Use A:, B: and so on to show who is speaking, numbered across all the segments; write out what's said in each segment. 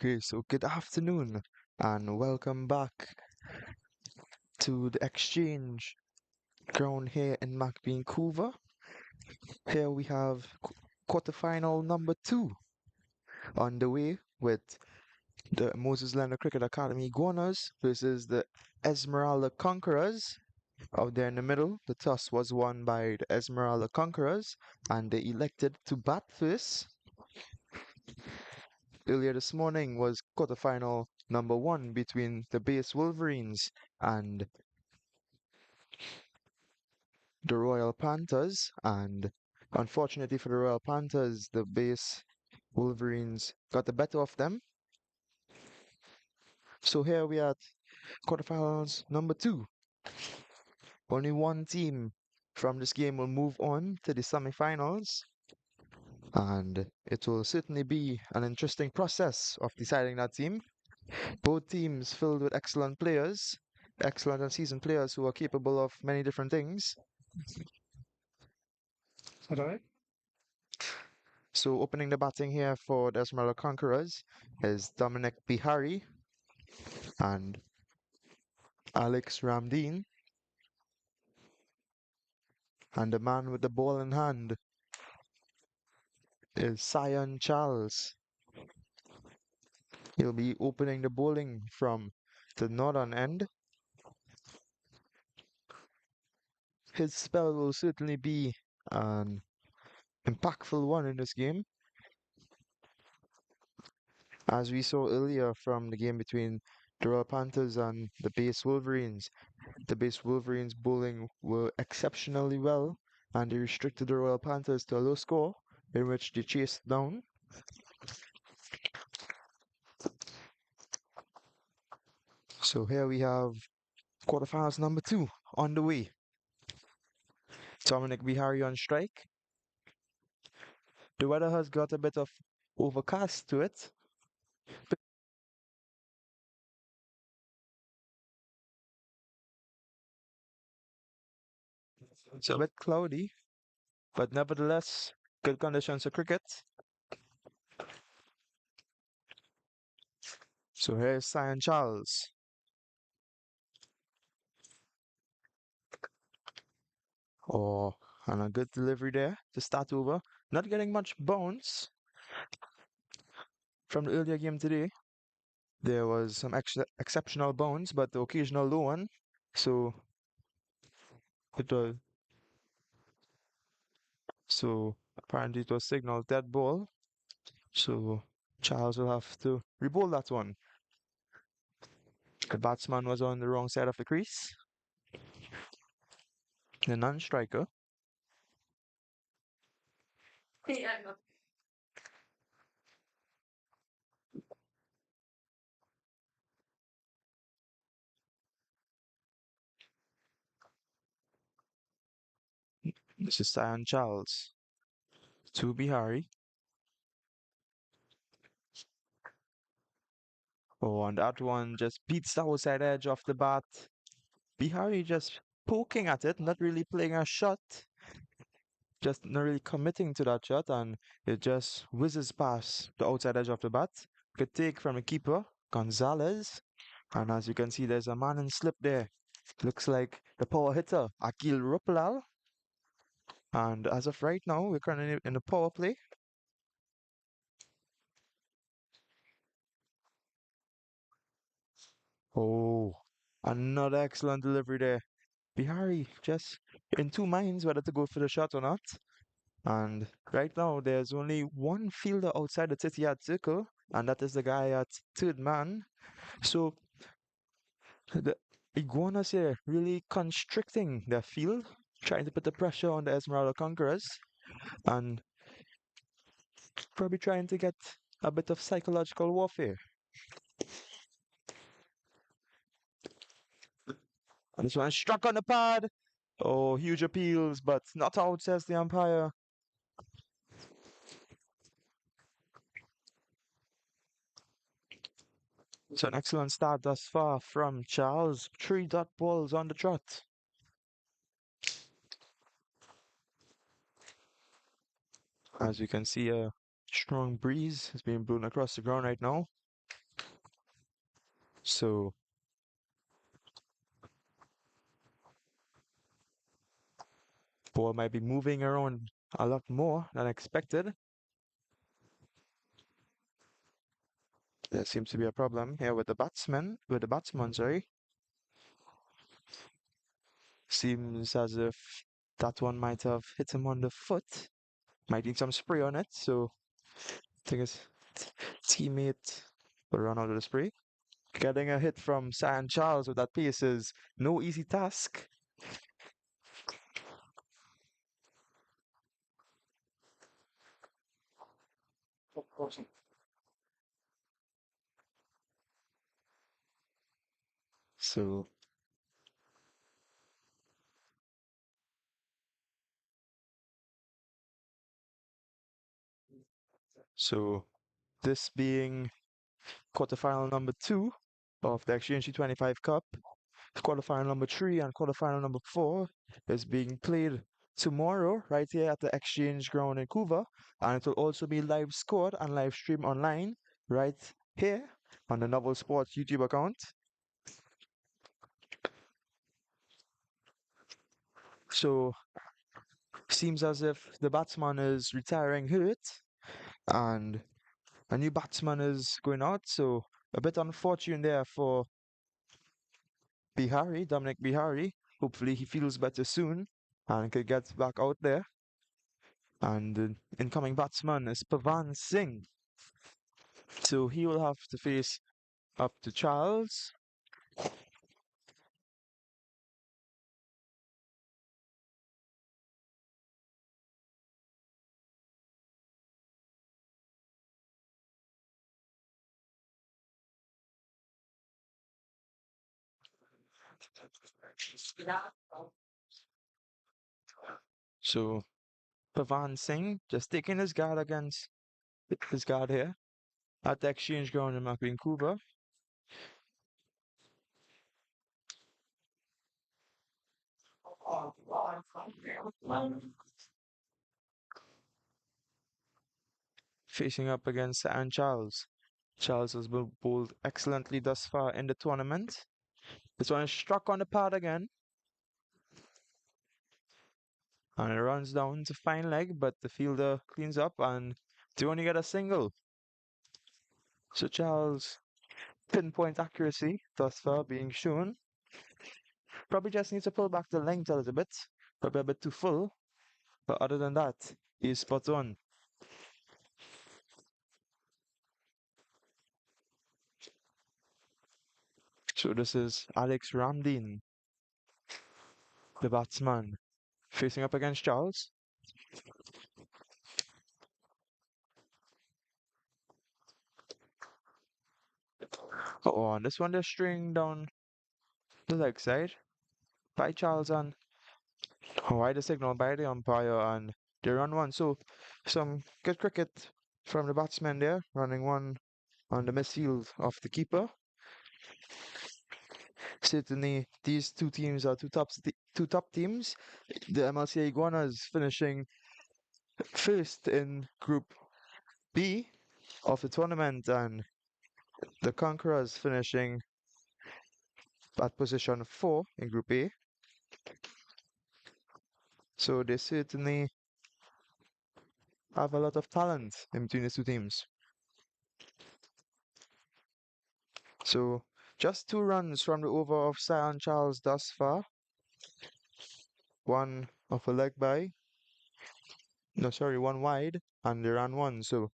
A: Okay, so good afternoon and welcome back to the exchange ground here in Vancouver. Here we have quarterfinal number 2 on the way with the Moses Leonard Cricket Academy Iguanas versus the Esmeralda Conquerors. Out there in the middle, the toss was won by the Esmeralda Conquerors and they elected to bat first. Earlier this morning was quarterfinal number 1 between the Base Wolverines and the Royal Panthers, and unfortunately for the Royal Panthers, the base Wolverines got the better of them. So here we are at quarterfinals number 2. Only one team from this game will move on to the semifinals, and it will certainly be an interesting process of deciding that team. Both teams filled with excellent players, excellent and seasoned players who are capable of many different things.
B: Right.
A: So opening the batting here for the Esmeralda Conquerors is Dominic Bihari and Alex Ramdeen. And the man with the ball in hand is Sion Charles. He'll be opening the bowling from the northern end. His spell will certainly be an impactful one in this game. As we saw earlier from the game between the Royal Panthers and the Base Wolverines, the Base Wolverines bowling were exceptionally well and they restricted the Royal Panthers to a low score in which they chased down. So here we have quarterfinals number 2 on the way. Dominic Bihari on strike. The weather has got a bit of overcast to it. It's a bit cloudy, but nevertheless, good conditions for cricket. So here's Cyan Charles. Oh, and a good delivery there to start over. Not getting much bounce from the earlier game today. There was some exceptional bounce, but the occasional low one. So it was apparently it was signaled dead ball. So Charles will have to re-bowl that one. The batsman was on the wrong side of the crease. The non-striker. This is Cyan Charles. To Bihari. Oh, and that one just beats the outside edge of the bat. Bihari just poking at it, not really playing a shot. Just not really committing to that shot, and it just whizzes past the outside edge of the bat. Good take from the keeper, Gonzalez. And as you can see, there's a man in slip there. Looks like the power hitter, Akil Rupalal. And as of right now, we're currently in the power play. Oh, another excellent delivery there. Bihari just in two minds whether to go for the shot or not. And right now, there's only one fielder outside the 30-yard circle, and that is the guy at third man. So the Iguanas here really constricting their field, trying to put the pressure on the Esmeralda Conquerors, and probably trying to get a bit of psychological warfare. And this one struck on the pad. Oh, huge appeals, but not out, says the umpire. It's an excellent start thus far from Charles. 3 dot balls on the trot. As you can see, a strong breeze is being blown across the ground right now. So ball might be moving around a lot more than expected. There seems to be a problem here with the batsman, sorry. Seems as if that one might have hit him on the foot. Might need some spray on it, so I think his teammate will run out of the spray. Getting a hit from San Charles with that pace is no easy task. So, so this being quarterfinal number 2 of the Exchange T25 Cup, quarterfinal number 3 and quarterfinal number 4 is being played tomorrow right here at the Exchange Ground in Vancouver, and it will also be live scored and live streamed online right here on the Novel Sports YouTube account. So seems as if the batsman is retiring hurt and a new batsman is going out. So a bit unfortunate there for Bihari, Dominic Bihari. Hopefully he feels better soon and can get back out there. And the incoming batsman is Pavan Singh. So he will have to face up to Charles. So Pavan Singh just taking his guard against his guard here at the Exchange Ground in Vancouver. Facing up against Aaron Charles. Charles has been bowled excellently thus far in the tournament. This one is struck on the pad again. And it runs down to fine leg, but the fielder cleans up and they only get a single. So Charles' pinpoint accuracy thus far being shown. Probably just needs to pull back the length a little bit. Probably a bit too full. But other than that, he's spot on. So this is Alex Ramdin, the batsman, facing up against Charles. Oh, and this one they're stringing down the leg side by Charles and wide the signal by the umpire and they run one. So some good cricket from the batsman there, running one on the misfield of the keeper. Certainly, these two teams are two top teams. The Mlca Iguanas finishing first in Group B of the tournament, and the Conquerors finishing at position 4 in Group A. So they certainly have a lot of talent in between the two teams. So just 2 runs from the over of Sion Charles thus far. One of a leg by. No, sorry, one wide, and they ran one. So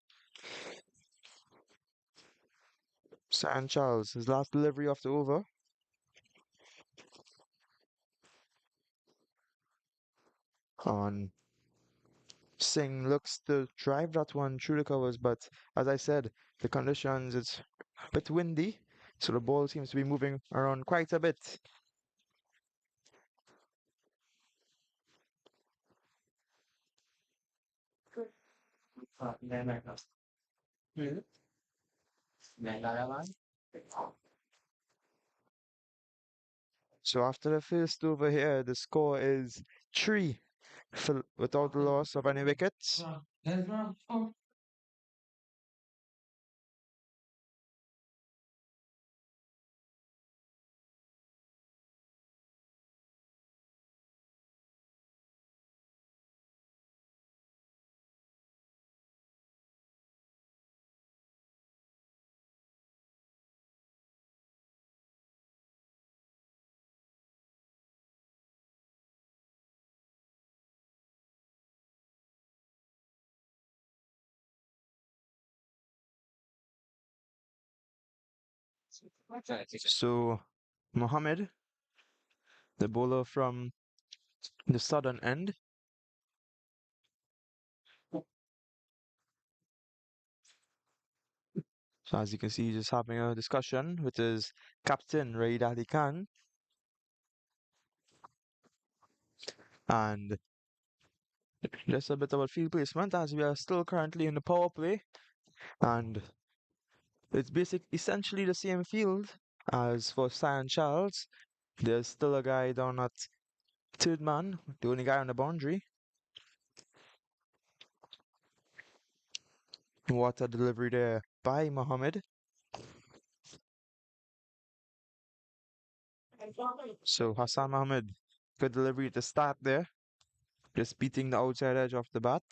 A: Sion Charles, his last delivery of the over. On Singh looks to drive that one through the covers, but as I said, the conditions it's a bit windy, so the ball seems to be moving around quite a bit. So after the first over here, the score is 3 without the loss of any wickets. So Mohammed, the bowler from the southern end, so as you can see, he's just having a discussion with his captain, Raid Ali Khan, and just a bit about field placement as we are still currently in the power play, and it's essentially the same field as for Cyan Charles. There's still a guy down at third man, the only guy on the boundary. What a delivery there by Mohammed. So Hassan Mohammed, good delivery at the start there, just beating the outside edge of the bat.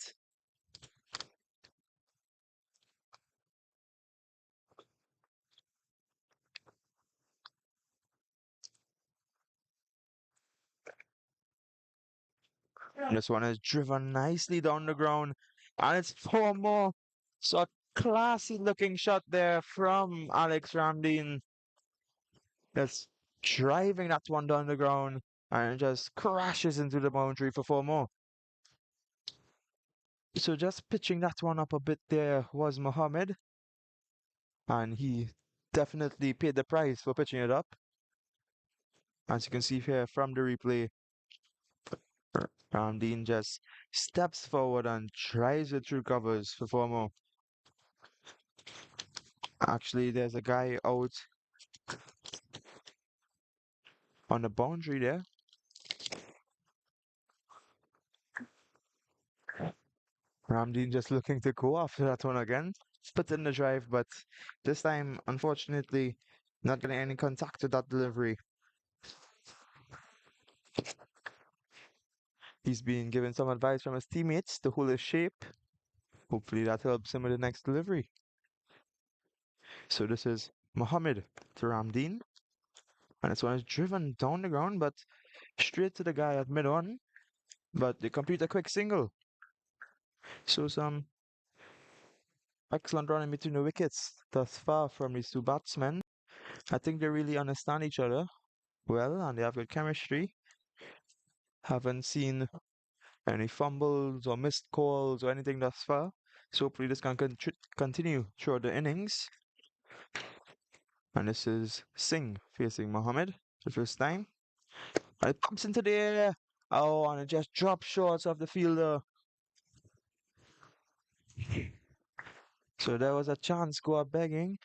A: This one is driven nicely down the ground, and it's four more. So a classy looking shot there from Alex Ramdeen. That's driving that one down the ground and it just crashes into the boundary for four more. So just pitching that one up a bit there was Mohammed, and he definitely paid the price for pitching it up. As you can see here from the replay, Ramdeen just steps forward and drives it through covers for four more. Actually, there's a guy out on the boundary there. Ramdeen just looking to go after that one again. Put in the drive, but this time, unfortunately, not getting any contact with that delivery. He's been given some advice from his teammates to hold his shape. Hopefully that helps him with the next delivery. So this is Mohammed to Ramdeen. And this one is driven down the ground, but straight to the guy at mid on. But they complete a quick single. So some excellent running between the wickets thus far from these two batsmen. I think they really understand each other well and they have good chemistry. Haven't seen any fumbles or missed calls or anything thus far. So hopefully this can continue throughout the innings. And this is Singh facing Mohammed for the first time. And it comes into the air. Oh, and it just drops short of the fielder. So there was a chance go up begging.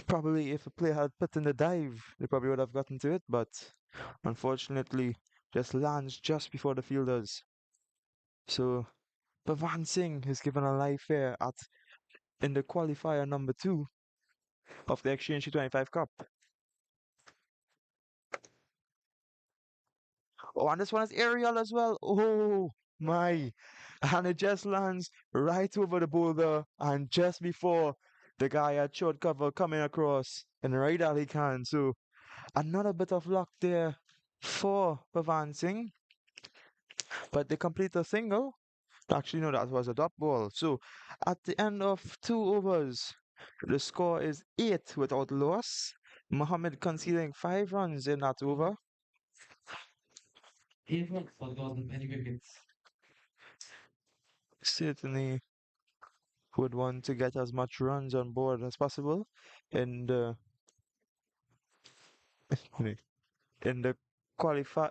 A: Probably if a player had put in the dive, they probably would have gotten to it, but unfortunately just lands just before the fielders. So Pavan Singh is given a live fair at in the qualifier number 2 of the Exchange T25 Cup. Oh, and this one is aerial as well. Oh my. And it just lands right over the boulder and just before the guy at short cover coming across and right Ali Khan. So another bit of luck there for Pavan Singh. But they complete a single. Actually, no, that was a dot ball. So at the end of 2 overs, the score is 8 without loss. Mohammed conceding 5 runs in that over. Certainly would want to get as much runs on board as possible in the in the qualify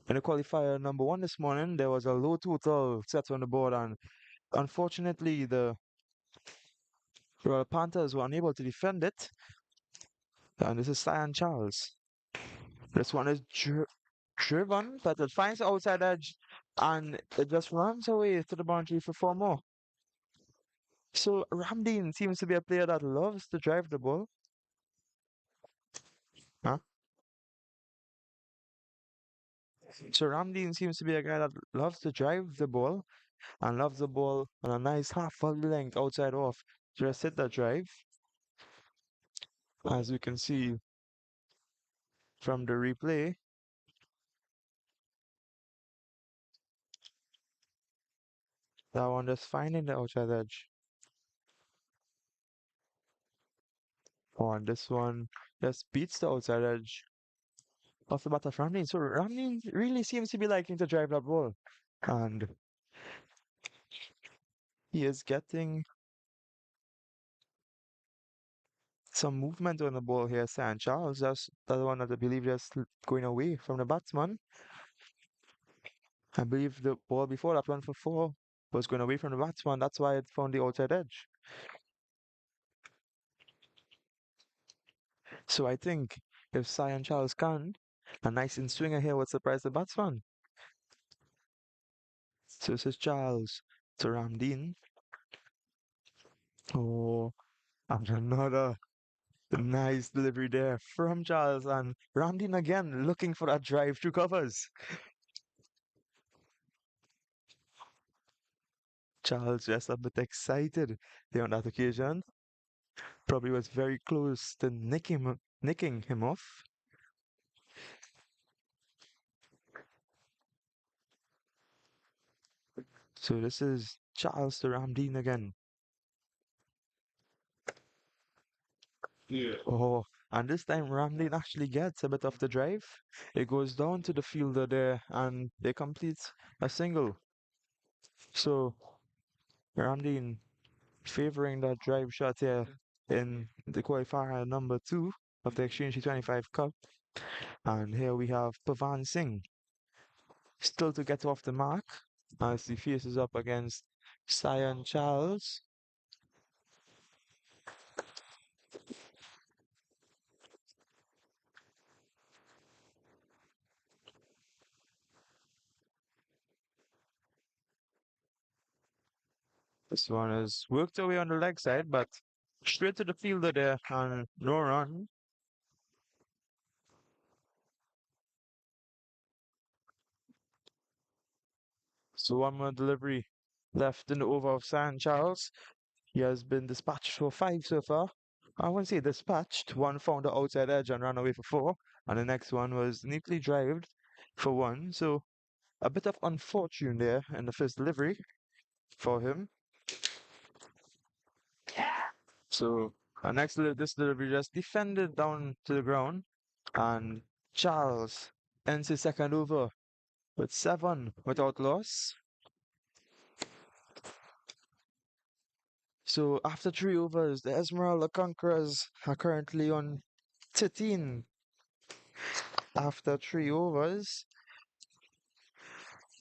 A: in the qualifier number 1 this morning. There was a low total set on the board, and unfortunately the Royal Panthers were unable to defend it. And this is Cyan Charles. This one is driven, but it finds the outside edge and it just runs away to the boundary for four more. So Ramdeen seems to be a player that loves to drive the ball. Huh? So Ramdeen seems to be a guy that loves to drive the ball and loves the ball on a nice half volley length outside off. Just hit that drive. As we can see from the replay, that one just finding the outside edge. Oh, and this one just beats the outside edge of the batter Ramlin. So Ramlin really seems to be liking to drive that ball. And he is getting some movement on the ball here, San Charles. That's the one that I believe just going away from the batsman. I believe the ball before that one for four was going away from the batsman. That's why it found the outside edge. So I think if Cyan Charles can, a nice in swinger here would surprise the batsman. So this is Charles to Ramdeen. Oh, and another nice delivery there from Charles and Ramdeen again looking for that drive through covers. Charles just a bit excited there on that occasion. Probably was very close to nicking him off. So this is Charles to Ramdeen again. Oh, and this time Ramlin actually gets a bit of the drive. It goes down to the fielder there and they complete a single. So Ramlin favoring that drive shot here in the qualifier number two of the Exchange T25 Cup. And here we have Pavan Singh still to get off the mark as he faces up against Cyan Charles. This one is worked away on the leg side, but straight to the fielder there and no run. So one more delivery left in the over of San Charles. He has been dispatched for five so far. I wouldn't say dispatched. One found the outside edge and ran away for four. And the next one was neatly drived for one. So a bit of unfortune there in the first delivery for him. So this delivery just defended down to the ground. And Charles ends his second over with seven without loss. So after three overs, the Esmeralda Conquerors are currently on 13 after three overs,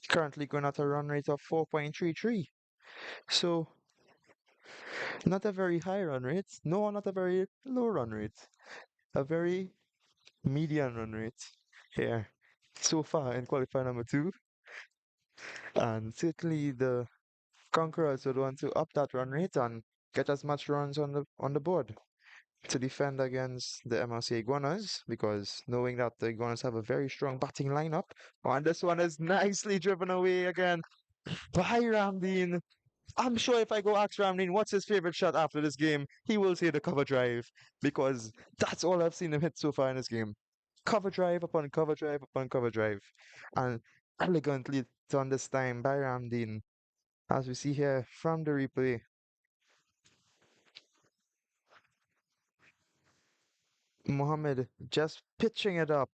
A: currently going at a run rate of 4.33. So not a very high run rate, no, not a very low run rate, a very median run rate here so far in qualifier number two. And certainly the Conquerors would want to up that run rate and get as much runs on the board to defend against the Mlca Iguanas because knowing that the Iguanas have a very strong batting lineup. Oh, and this one is nicely driven away again by Ramdeen. I'm sure if I go ask Ramdeen what's his favorite shot after this game, he will say the cover drive because that's all I've seen him hit so far in this game. Cover drive upon cover drive upon cover drive. And elegantly done this time by Ramdeen. As we see here from the replay, Mohammed just pitching it up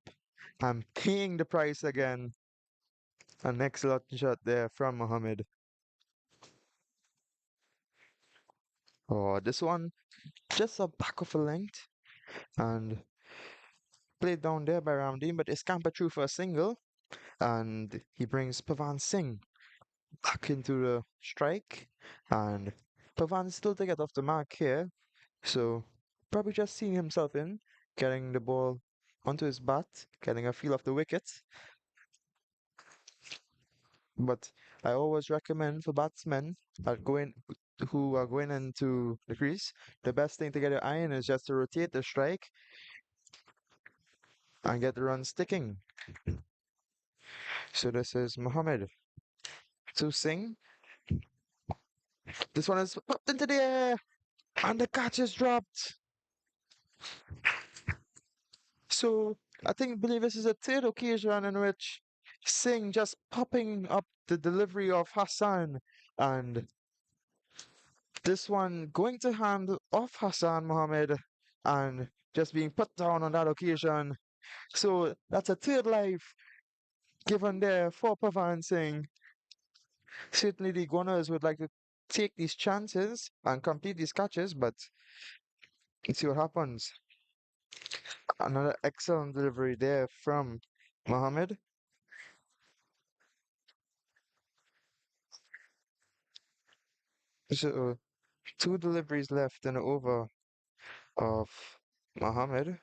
A: and paying the price again. An excellent shot there from Mohammed. Oh, this one just a back of a length and played down there by Ramdeen, but it's scampered through for a single. And he brings Pavan Singh back into the strike. And Pavan still to get off the mark here. So probably just seeing himself in, getting the ball onto his bat, getting a feel of the wicket. But I always recommend for batsmen that who are going into the crease, the best thing to get your eye in is just to rotate the strike and get the run sticking. So this is Mohammed to Singh. This one is popped into the air and the catch is dropped. So believe this is a third occasion in which Singh just popping up the delivery of Hassan and this one going to hand off Hassan Mohammed and just being put down on that occasion. So that's a third life given there for advancing. Certainly the Iguanas would like to take these chances and complete these catches, but let's see what happens. Another excellent delivery there from Mohammed. So two deliveries left in the over of Mohammed.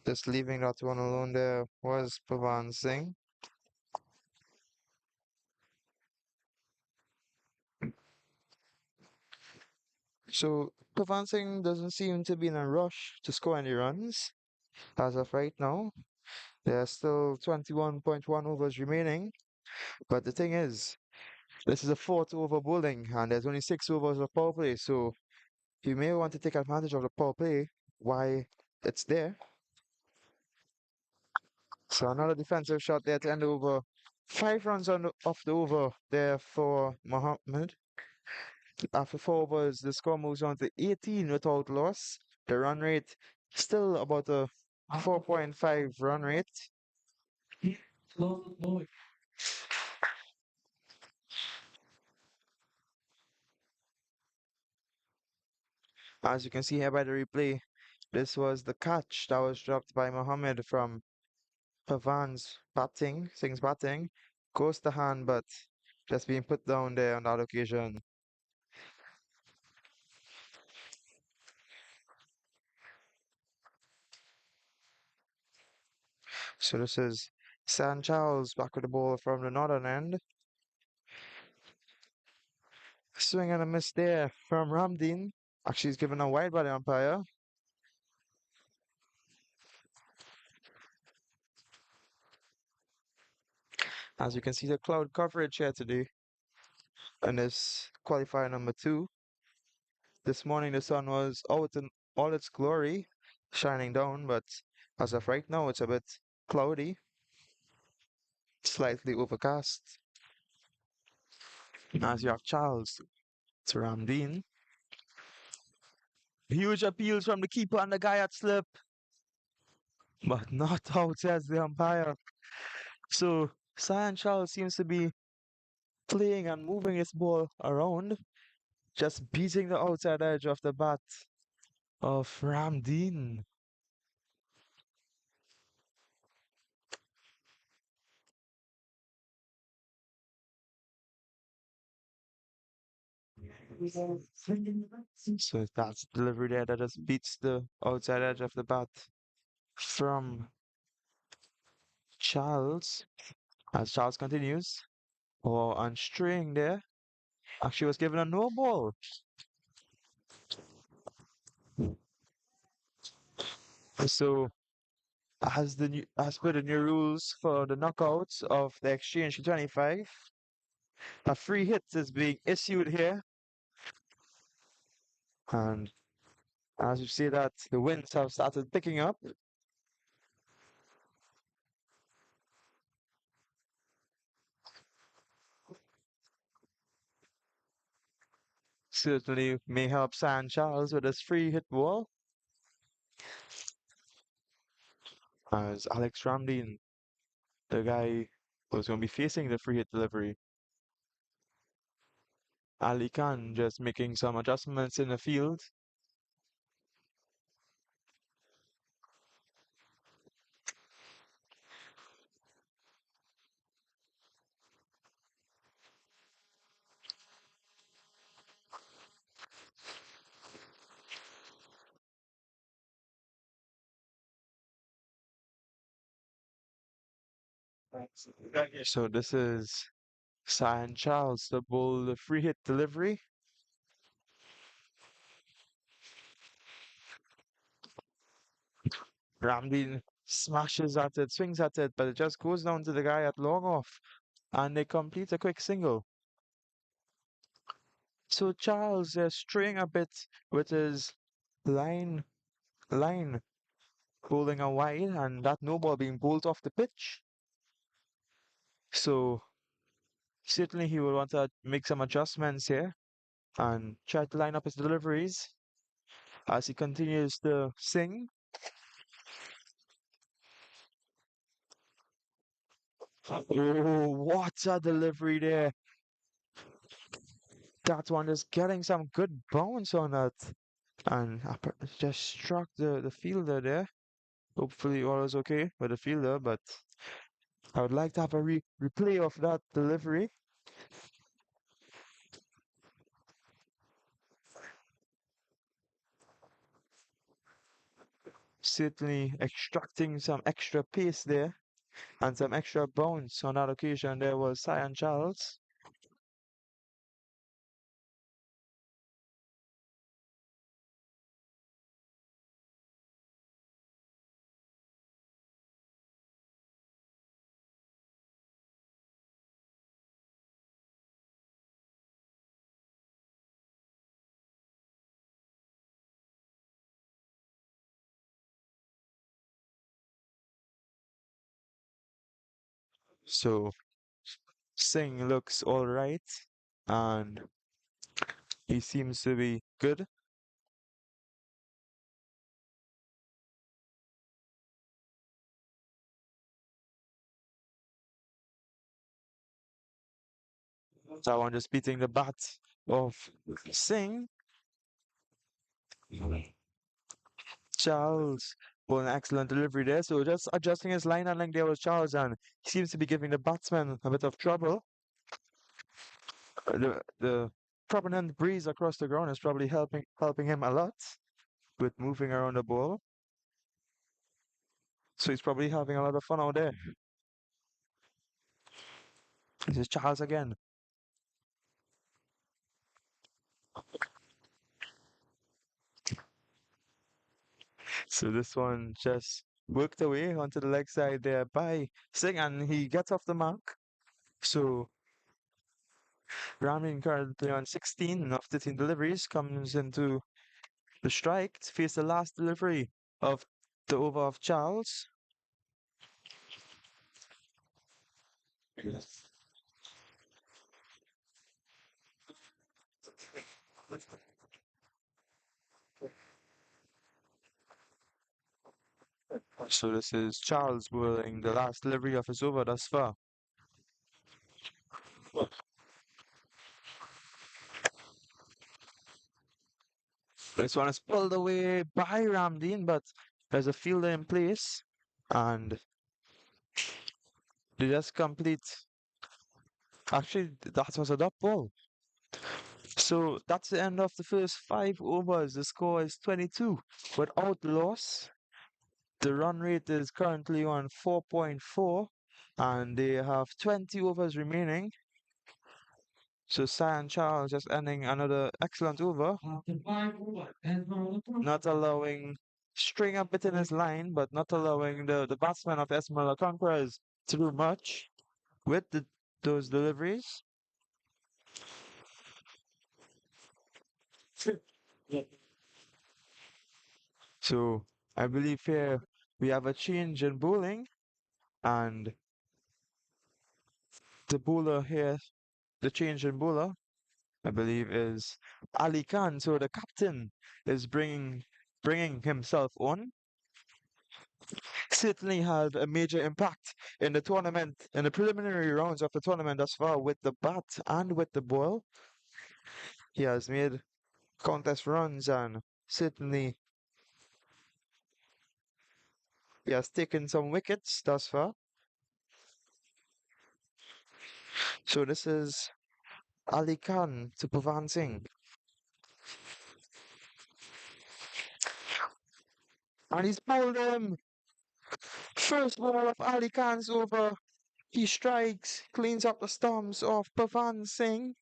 A: Just leaving that one alone there was Pavan Singh. So Pavan Singh doesn't seem to be in a rush to score any runs as of right now. There are still 21.1 overs remaining. But the thing is, this is a fourth over bowling and there's only 6 overs of power play. So you may want to take advantage of the power play while it's there. So another defensive shot there to end the over. 5 runs off the over there for Mohammed. After 4 overs, the score moves on to 18 without loss. The run rate still about a 4.5 run rate. As you can see here by the replay, this was the catch that was dropped by Mohammed from Pavan's batting, Singh's batting. Goes to hand, but just being put down there on that occasion. So this is San Charles back with the ball from the northern end. Swing and a miss there from Ramdeen. Actually, he's given a wide by the umpire. As you can see, the cloud coverage here today in this qualifier number 2. This morning, the sun was out in all its glory, shining down, but as of right now, it's a bit cloudy, slightly overcast. As you have Charles to Ramdeen. Huge appeals from the keeper and the guy at slip, but not out, says the umpire. So Cyan Charles seems to be playing and moving his ball around, just beating the outside edge of the bat of Ramdeen. So that's delivery there that just beats the outside edge of the bat from Charles. As Charles continues. Oh, and straying there. Actually was given a no ball. So as per the new rules for the knockouts of the Exchange T25, a free hit is being issued here. And as you see that the winds have started picking up. Certainly may help San Charles with his free hit ball. As Alex Ramdeen, the guy who's going to be facing the free hit delivery. Ali Khan just making some adjustments in the field. So this is San Charles, the ball, the free hit delivery. Ramdeen smashes at it, swings at it, but it just goes down to the guy at long off, and they complete a quick single. So Charles is straying a bit with his line, line bowling a wide, and that no ball being bowled off the pitch. So certainly he will want to make some adjustments here and try to line up his deliveries as he continues to sing. Oh, what a delivery there. That one is getting some good bounce on it. And just struck the fielder there. Hopefully all is okay with the fielder, but I would like to have a replay of that delivery. Certainly extracting some extra pace there and some extra bounce on that occasion. There was Cyan Charles. So Singh looks all right and he seems to be good. So I'm just beating the bat of Singh. Charles with an excellent delivery there. So just adjusting his line handling there was Charles, and he seems to be giving the batsman a bit of trouble. The prominent breeze across the ground is probably helping him a lot with moving around the ball. So he's probably having a lot of fun out there. This is Charles again. So this one just worked away onto the leg side there by Singh, and he gets off the mark. So Ramin currently on 16 of 13 deliveries comes into the strike to face the last delivery of the over of Charles. So this is Charles bowling the last delivery of his over thus far. This one is pulled away by Ramdeen, but there's a fielder in place, and they just complete. Actually, that was a dot ball. So that's the end of the first 5 overs. The score is 22 without loss. The run rate is currently on 4.4, and they have 20 overs remaining. So Cyan Charles just ending another excellent over, not allowing string a bit in his line, but not allowing the batsman of Esmeralda Conquerors to do much with those deliveries. So I believe here we have a change in bowling, and the bowler here, the change in bowler, I believe is Ali Khan. So the captain is bringing himself on. Certainly had a major impact in the tournament, in the preliminary rounds of the tournament thus far with the bat and with the ball. He has made contest runs and certainly he has taken some wickets thus far. So this is Ali Khan to Pavan Singh. And he's bowled him. First ball of Ali Khan's over. He strikes, cleans up the stumps of Pavan Singh.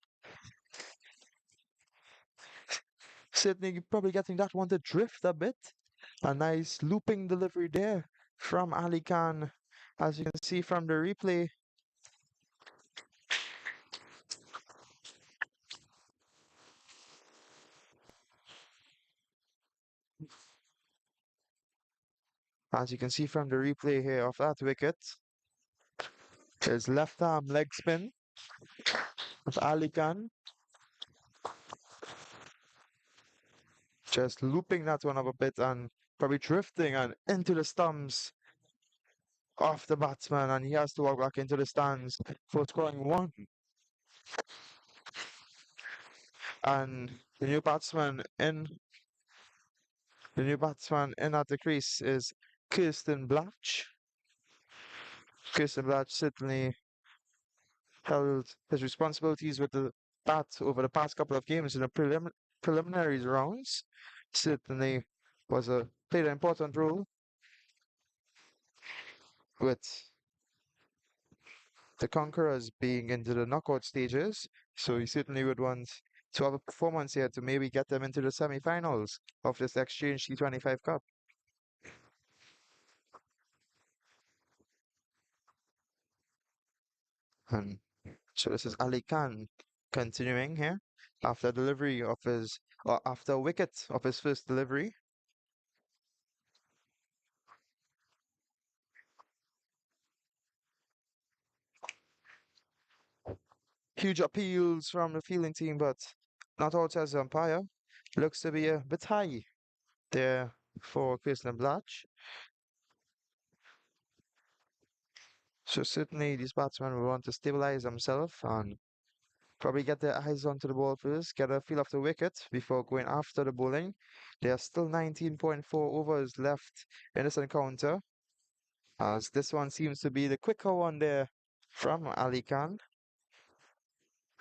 A: Certainly probably getting that one to drift a bit. A nice looping delivery there from Ali Khan, as you can see from the replay. As you can see from the replay here of that wicket. His left arm leg spin of Ali Khan, just looping that one up a bit and probably drifting and into the stumps off the batsman, and he has to walk back into the stands for scoring one. And the new batsman in at the crease is Kirsten Blatch. Kirsten Blatch certainly held his responsibilities with the bat over the past couple of games in the preliminaries rounds. Certainly played an important role with the Conquerors being into the knockout stages. So he certainly would want to have a performance here to maybe get them into the semi-finals of this Exchange T25 Cup. And so this is Ali Khan continuing here after delivery of his, or after wicket of his first delivery. Huge appeals from the fielding team, but not out as the umpire. Looks to be a bit high there for Kirsten Blatch. So certainly these batsmen will want to stabilize themselves and probably get their eyes onto the ball first, get a feel of the wicket before going after the bowling. There are still 19.4 overs left in this encounter, as this one seems to be the quicker one there from Ali Khan.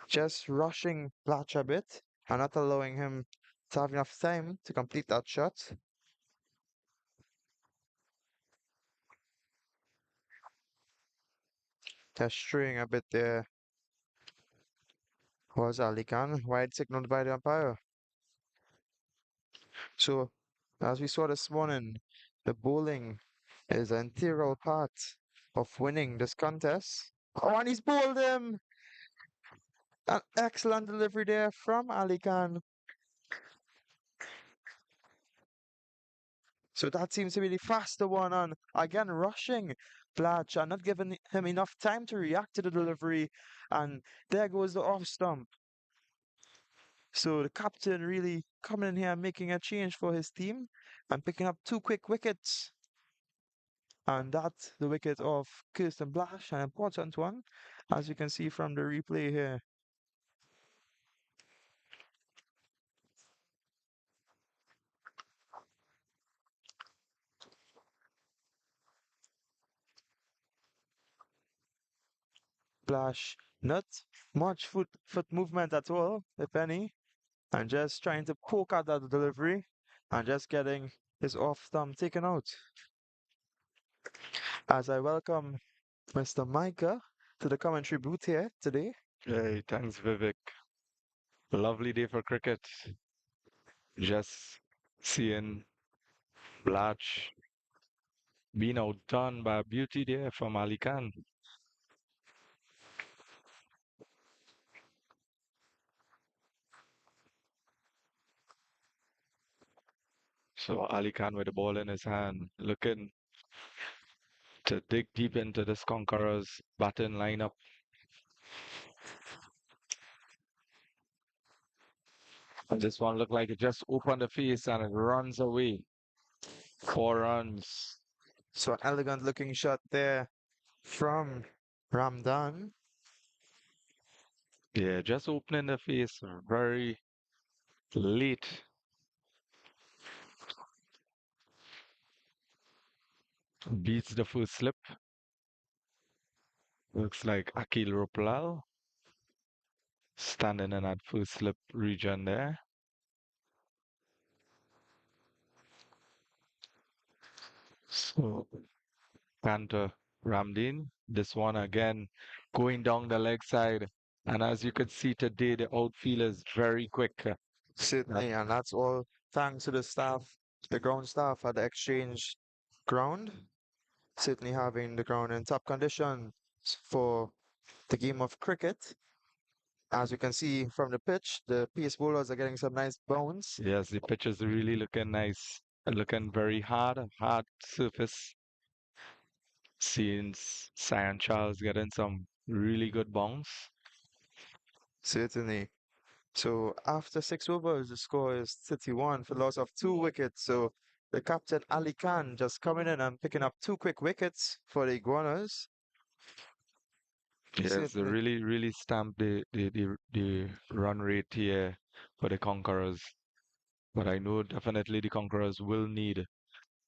A: Just rushing Blatch a bit and not allowing him to have enough time to complete that shot. Just straying a bit there was Ali Khan, wide signaled by the umpire. So, as we saw this morning, the bowling is an integral part of winning this contest. Oh, and he's bowled him! An excellent delivery there from Ali Khan. So that seems to be the faster one on. Again, rushing Blatch and not giving him enough time to react to the delivery. And there goes the off stump. So the captain really coming in here and making a change for his team and picking up two quick wickets. And that's the wicket of Kirsten Blash, an important one, as you can see from the replay here. Blash, not much foot movement at all, if any, and just trying to poke out that delivery and just getting his off thumb taken out. As I welcome Mr. Micah to the commentary booth here today.
B: Hey, thanks, Vivek. Lovely day for cricket. Just seeing Blatch being outdone by a beauty there from Ali Khan. So Ali Khan with the ball in his hand, looking to dig deep into this Conquerors batting lineup. And this one looked like it just opened the face and it runs away. 4 runs.
A: So an elegant looking shot there from Ramdan.
B: Yeah, just opening the face very late. Beats the first slip. Looks like Akil Ropal standing in that first slip region there. So Panther Ramdeen, this one again going down the leg side. And as you can see today, the outfield is very quick.
A: Certainly, and that's all thanks to the staff, the ground staff at the exchange ground. Certainly having the ground in top condition for the game of cricket. As you can see from the pitch, the pace bowlers are getting some nice bounce.
B: Yes, the pitch is really looking nice and looking very hard surface. Seeing Cyan Charles getting some really good bounce.
A: Certainly. So after 6 overs, the score is 31 for loss of 2 wickets. So the captain Ali Khan just coming in and picking up 2 quick wickets for the Iguanas.
B: Yes, they
A: Certainly,
B: really stamped the run rate here for the Conquerors. But I know definitely the Conquerors will need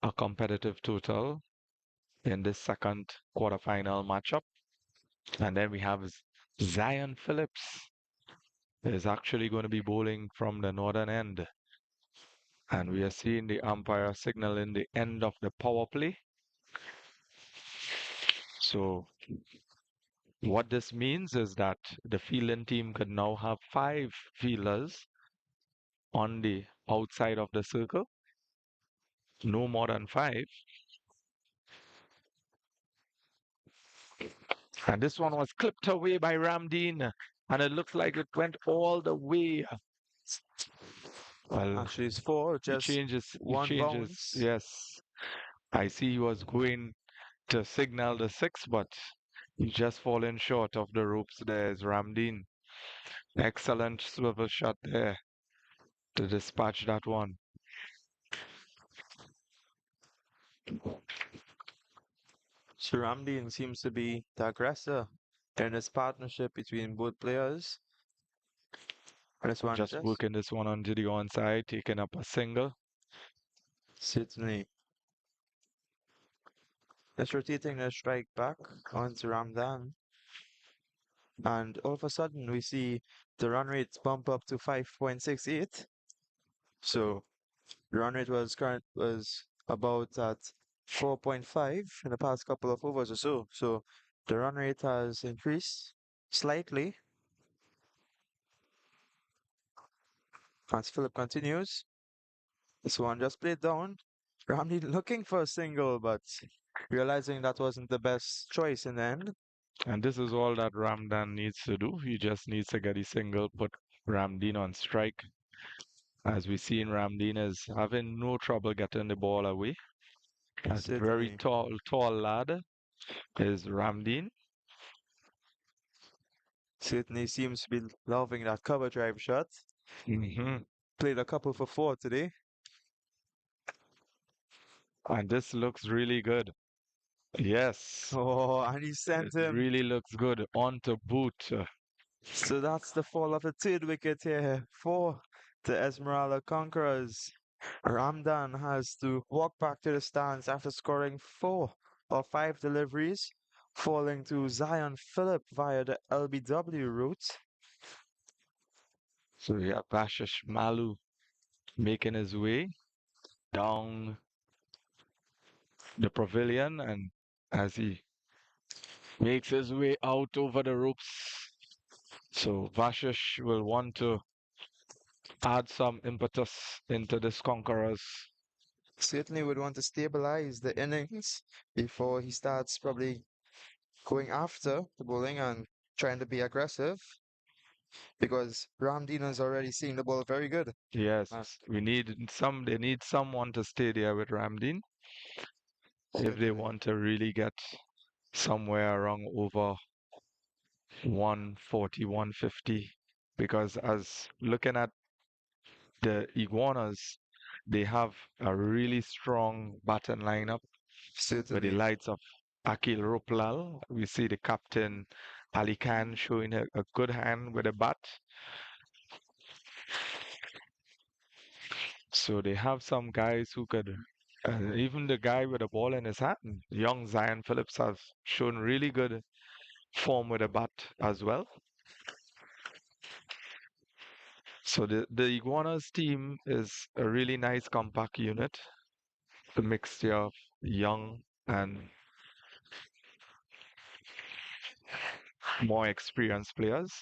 B: a competitive total in this second quarterfinal matchup. And then we have Zion Phillips is actually going to be bowling from the northern end. And we are seeing the umpire signaling the end of the power play. So what this means is that the fielding team could now have 5 fielders on the outside of the circle, no more than 5. And this one was clipped away by Ramdeen, and it looks like it went all the way. Well,
A: actually, it's four, just
B: he
A: one
B: changes.
A: bounce.
B: Yes, I see he was going to signal the 6, but he's just fallen short of the ropes. There's Ramdeen. Excellent swivel shot there to dispatch that one.
A: Shiramdin seems to be the aggressor in this partnership between both players. And this one
B: Just
A: just
B: working this one onto the onside, taking up a single.
A: certainly just rotating the strike back onto Ramdan. And all of a sudden, we see the run rate bump up to 5.68. So the run rate was about at 4.5 in the past couple of overs or so. So the run rate has increased slightly as Philip continues. This one just played down. Ramney looking for a single, but realizing that wasn't the best choice in the end.
B: And this is all that Ramdan needs to do. He just needs to get a single, put Ramdeen on strike. As we see in Ramdeen is having no trouble getting the ball away. A very
A: Certainly,
B: tall lad is Ramdeen.
A: certainly seems to be loving that cover drive shot.
B: Hmm.
A: Played a couple for four today.
B: And this looks really good. Yes,
A: Oh, and he
B: it
A: sent him.
B: really looks good. On to boot.
A: So that's the fall of the third wicket here for the Esmeralda Conquerors. Ramdan has to walk back to the stands after scoring 4 of 5 deliveries, falling to Zion Phillip via the LBW route.
B: So we have Vashish Malu making his way down the pavilion, and as he makes his way out over the ropes, so Vashish will want to add some impetus into this Conquerors.
A: Certainly would want to stabilize the innings before he starts probably going after the bowling and trying to be aggressive because Ramdeen is already seeing the ball very good. Uh,
B: Yes, they need someone to stay there with Ramdeen if they
A: certainly.
B: want to really get somewhere around over 140, 150. Because as looking at the Iguanas, they have a really strong batting lineup with the
A: Certainly.
B: likes of Akil Ruplal. We see the captain Ali Khan showing a good hand with a bat. So they have some guys who could, even the guy with a ball in his hand, young Zion Phillips, has shown really good form with a bat as well. So the Iguanas team is a really nice compact unit, a mixture of young and more experienced players.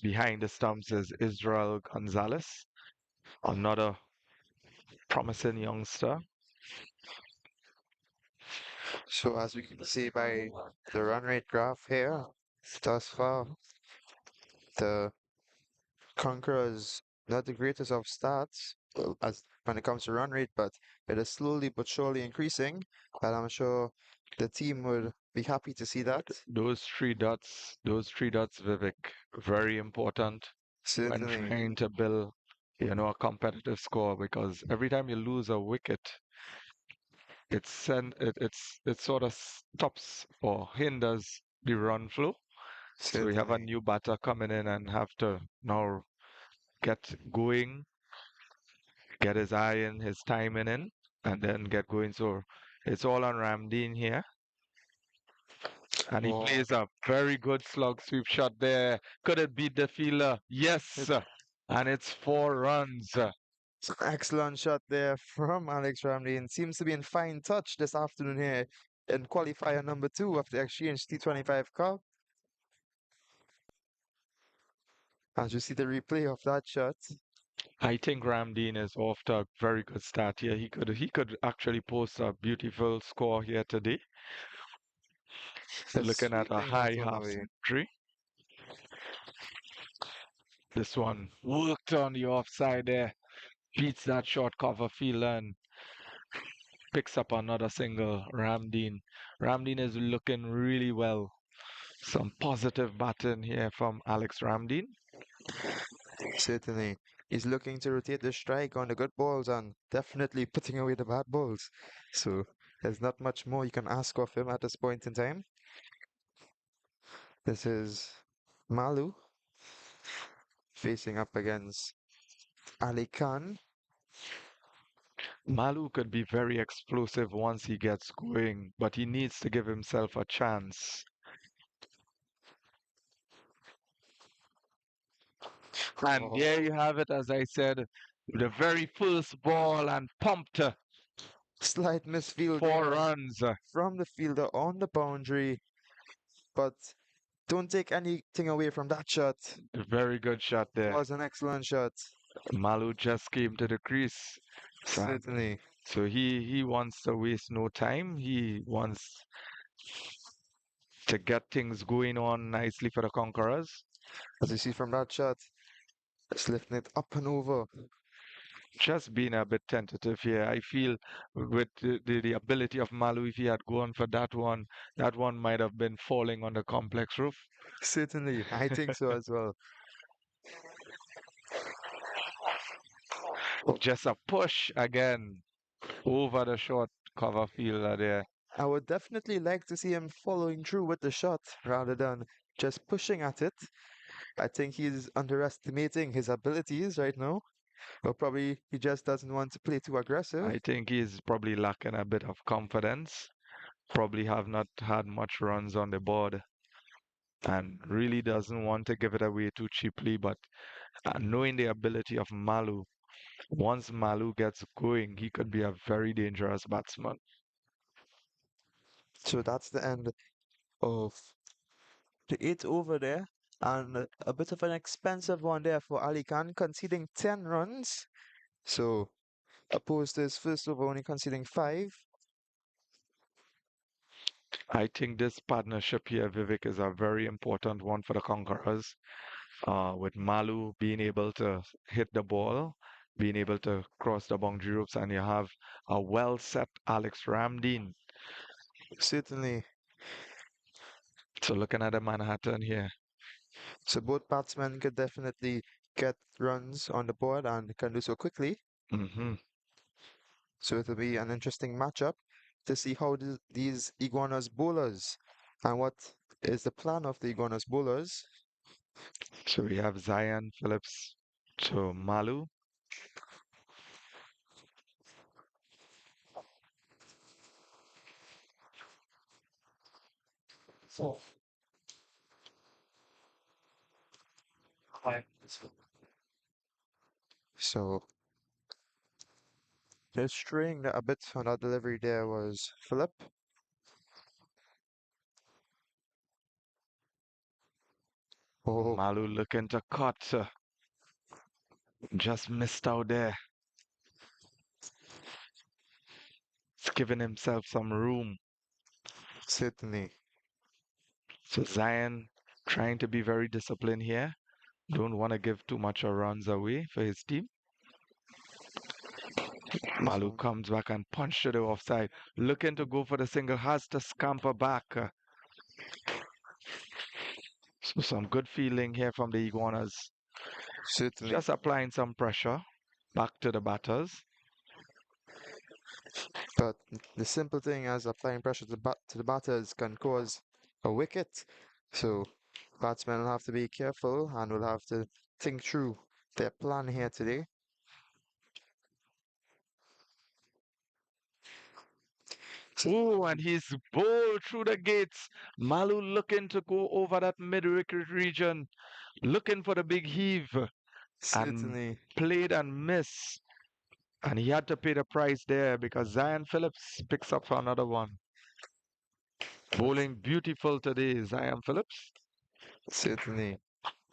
B: Behind the stumps is Israel Gonzalez, another promising youngster.
A: So as we can see by the run rate graph here, thus far, the Conquerors not the greatest of stats. as when it comes to run rate, but it is slowly but surely increasing, and I'm sure the team would be happy to see that.
B: Those three dots, Vivek, very important when
A: Certainly,
B: trying to build, a competitive score because every time you lose a wicket, it sort of stops or hinders the run flow. So we have a
A: certainly.
B: new batter coming in and have to now get going, get his eye in, his timing in, and then get going. So it's all on Ramdeen here. And he
A: Oh,
B: plays a very good slug sweep shot there. Could it beat the fielder? Yes.
A: it's
B: And it's 4 runs.
A: an excellent shot there from Alex Ramley and seems to be in fine touch this afternoon here in qualifier number 2 of the Exchange T25 Cup. As you see the replay of that shot,
B: I think Ramdeen is off to a very good start here. He could actually post a beautiful score here today.
A: just
B: Looking at a
A: sweeping that
B: high
A: one
B: half
A: away.
B: century. This one worked on the offside there. Beats that short cover fielder and picks up another single. Ramdeen is looking really well. Some positive batting here from Alex Ramdeen.
A: Certainly, he's looking to rotate the strike on the good balls and definitely putting away the bad balls. So there's not much more you can ask of him at this point in time. This is Malu facing up against Ali Khan.
B: Malu could be very explosive once he gets going, but he needs to give himself a chance. And
A: Oh,
B: there you have it, as I said, the very first ball and pumped
A: slight misfield
B: 4 runs.
A: from the fielder on the boundary, but don't take anything away from that shot.
B: A very good shot
A: It
B: there.
A: was an excellent shot,
B: Malu just came to the crease. So,
A: certainly.
B: so he wants to waste no time. He wants to get things going on nicely for the Conquerors.
A: As you see from that shot, it's lifting it up and over.
B: Just being a bit tentative here. I feel with the ability of Malu, if he had gone for that one might have been falling on the complex roof.
A: Certainly, I think so as well. Oh,
B: Just a push again over the short cover fielder there.
A: I would definitely like to see him following through with the shot rather than just pushing at it. I think he's underestimating his abilities right now, or probably he just doesn't want to play too aggressive.
B: I think he's probably lacking a bit of confidence. Probably have not had much runs on the board and really doesn't want to give it away too cheaply. But knowing the ability of Malu, once Malu gets going, he could be a very dangerous batsman.
A: So that's the end of the eighth over there. And a bit of an expensive one there for Ali Khan, conceding 10 runs. So, opposed to his first over only conceding 5.
B: I think this partnership here, Vivek, is a very important one for the Conquerors. With Malu being able to hit the ball, being able to cross the boundary ropes, and you have a well set Alex Ramdeen.
A: Certainly.
B: So looking at the Manhattan here,
A: So, both batsmen could definitely get runs on the board and can do so quickly.
B: hmm
A: So, it'll be an interesting matchup to see how these Iguanas bowlers and what is the plan of the Iguanas bowlers.
B: so we have Zion Phillips to Malu.
A: So, just straying a bit on that delivery there was Philip. Oh,
B: Malu looking to cut, just missed out there. He's giving himself some room.
A: certainly.
B: So Zion trying to be very disciplined here. Don't want to give too much of runs away for his team.
A: This
B: Malu
A: one.
B: comes back and punch to the offside. Looking to go for the single, has to scamper back. So some good feeling here from the Iguanas.
A: Certainly.
B: Just applying some pressure back to the batters.
A: But the simple thing as applying pressure to the batters can cause a wicket. So batsmen will have to be careful and will have to think through their plan here today.
B: Oh, and he's bowled through the gates. Malu looking to go over that mid-wicket region, looking for the big heave, and
A: Certainly,
B: played and missed. And he had to pay the price there because Zion Phillips picks up for another one. Bowling beautiful today, Zion Phillips.
A: certainly.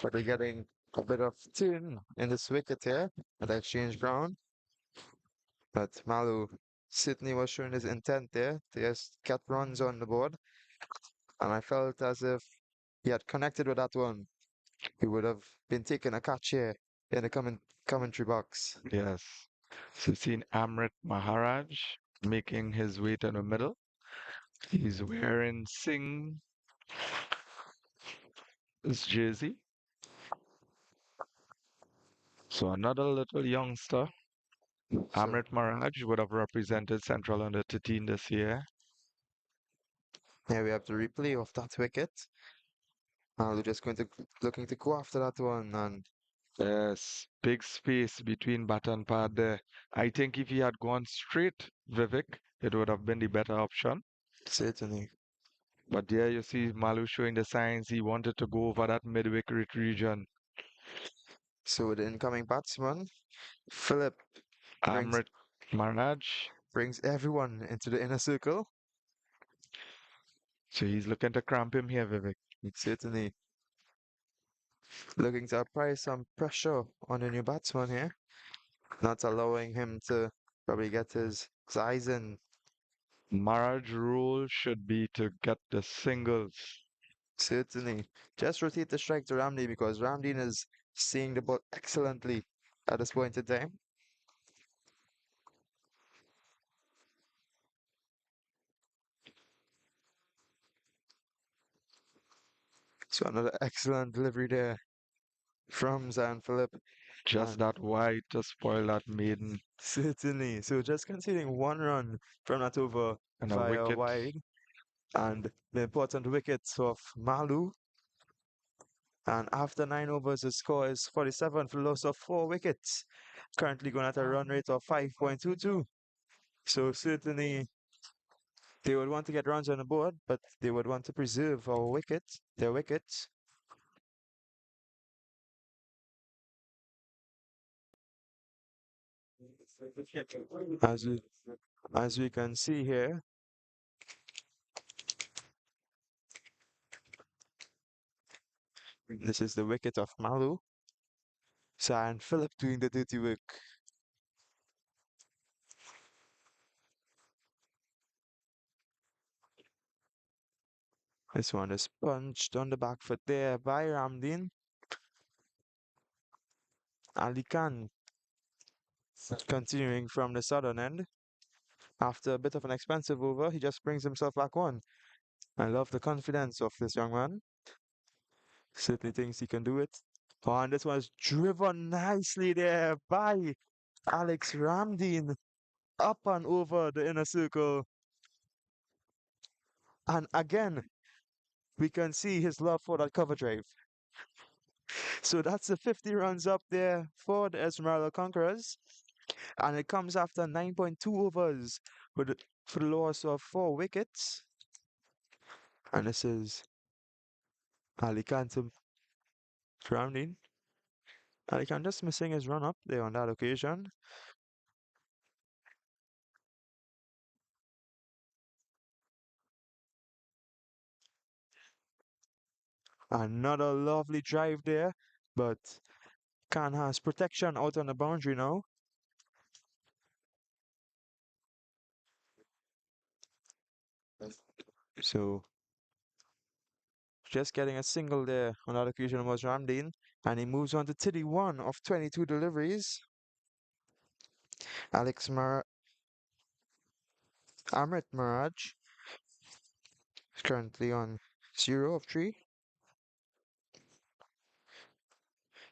A: But they're getting a bit of turn in this wicket here at the exchange ground. But Malu certainly was showing his intent there to just get runs on the board. And I felt as if he had connected with that one. He would have been taking a catch here in the commentary box.
B: Yes. So seen Amrit Maharaj making his way to the middle. He's wearing Singh's jersey. So another little youngster.
A: So
B: Amrit Maharaj would have represented Central under 13 this year.
A: here we have the replay of that wicket. Malu just going to looking to go after that one, and
B: Yes, big space between bat and pad there. I think if he had gone straight, Vivek, it would have been the better option.
A: certainly.
B: But there you see Malu showing the signs he wanted to go over that mid-wicket region.
A: So the incoming batsman, Philip, brings
B: Amrit Maharaj,
A: brings everyone into the inner circle.
B: so he's looking to cramp him here, Vivek.
A: Certainly looking to apply some pressure on the new batsman here, not allowing him to probably get his eyes in.
B: Maharaj role should be to get the singles.
A: Certainly. Just rotate the strike to Ramdi because Ramdeen is seeing the ball excellently at this point in time. So another excellent delivery there from Zan Philip.
B: Just
A: And
B: that wide to spoil that maiden
A: certainly. So just conceding one run from that over
B: and a
A: via
B: wicket.
A: wide. And the important wickets of Malu. And after 9 overs, the score is 47 for the loss of 4 wickets. Currently going at a run rate of 5.22. So certainly they would want to get runs on the board, but they would want to preserve their wickets. As we as we can see here, this is the wicket of Malu. And Philip doing the dirty work. This one is punched on the back foot there by Ramdin. Ali Khan continuing from the southern end. After a bit of an expensive over, he just brings himself back on. I love the confidence of this young man. Certainly thinks he can do it. Oh, and this was driven nicely there by Alex Ramdin up and over the inner circle. And again, we can see his love for that cover drive. So that's the 50 runs up there for the Esmeralda Conquerors. And it comes after 9.2 overs for the loss of 4 wickets. And this is Ali Khan surrounding. Ali Khan just missing his run up there on that occasion. Another lovely drive there, but Khan has protection out on the boundary now. So just getting a single there on that occasion was Ramdeen, and he moves on to 31 of 22 deliveries. Alex Mar Amrit Mirage is currently on 0 of 3.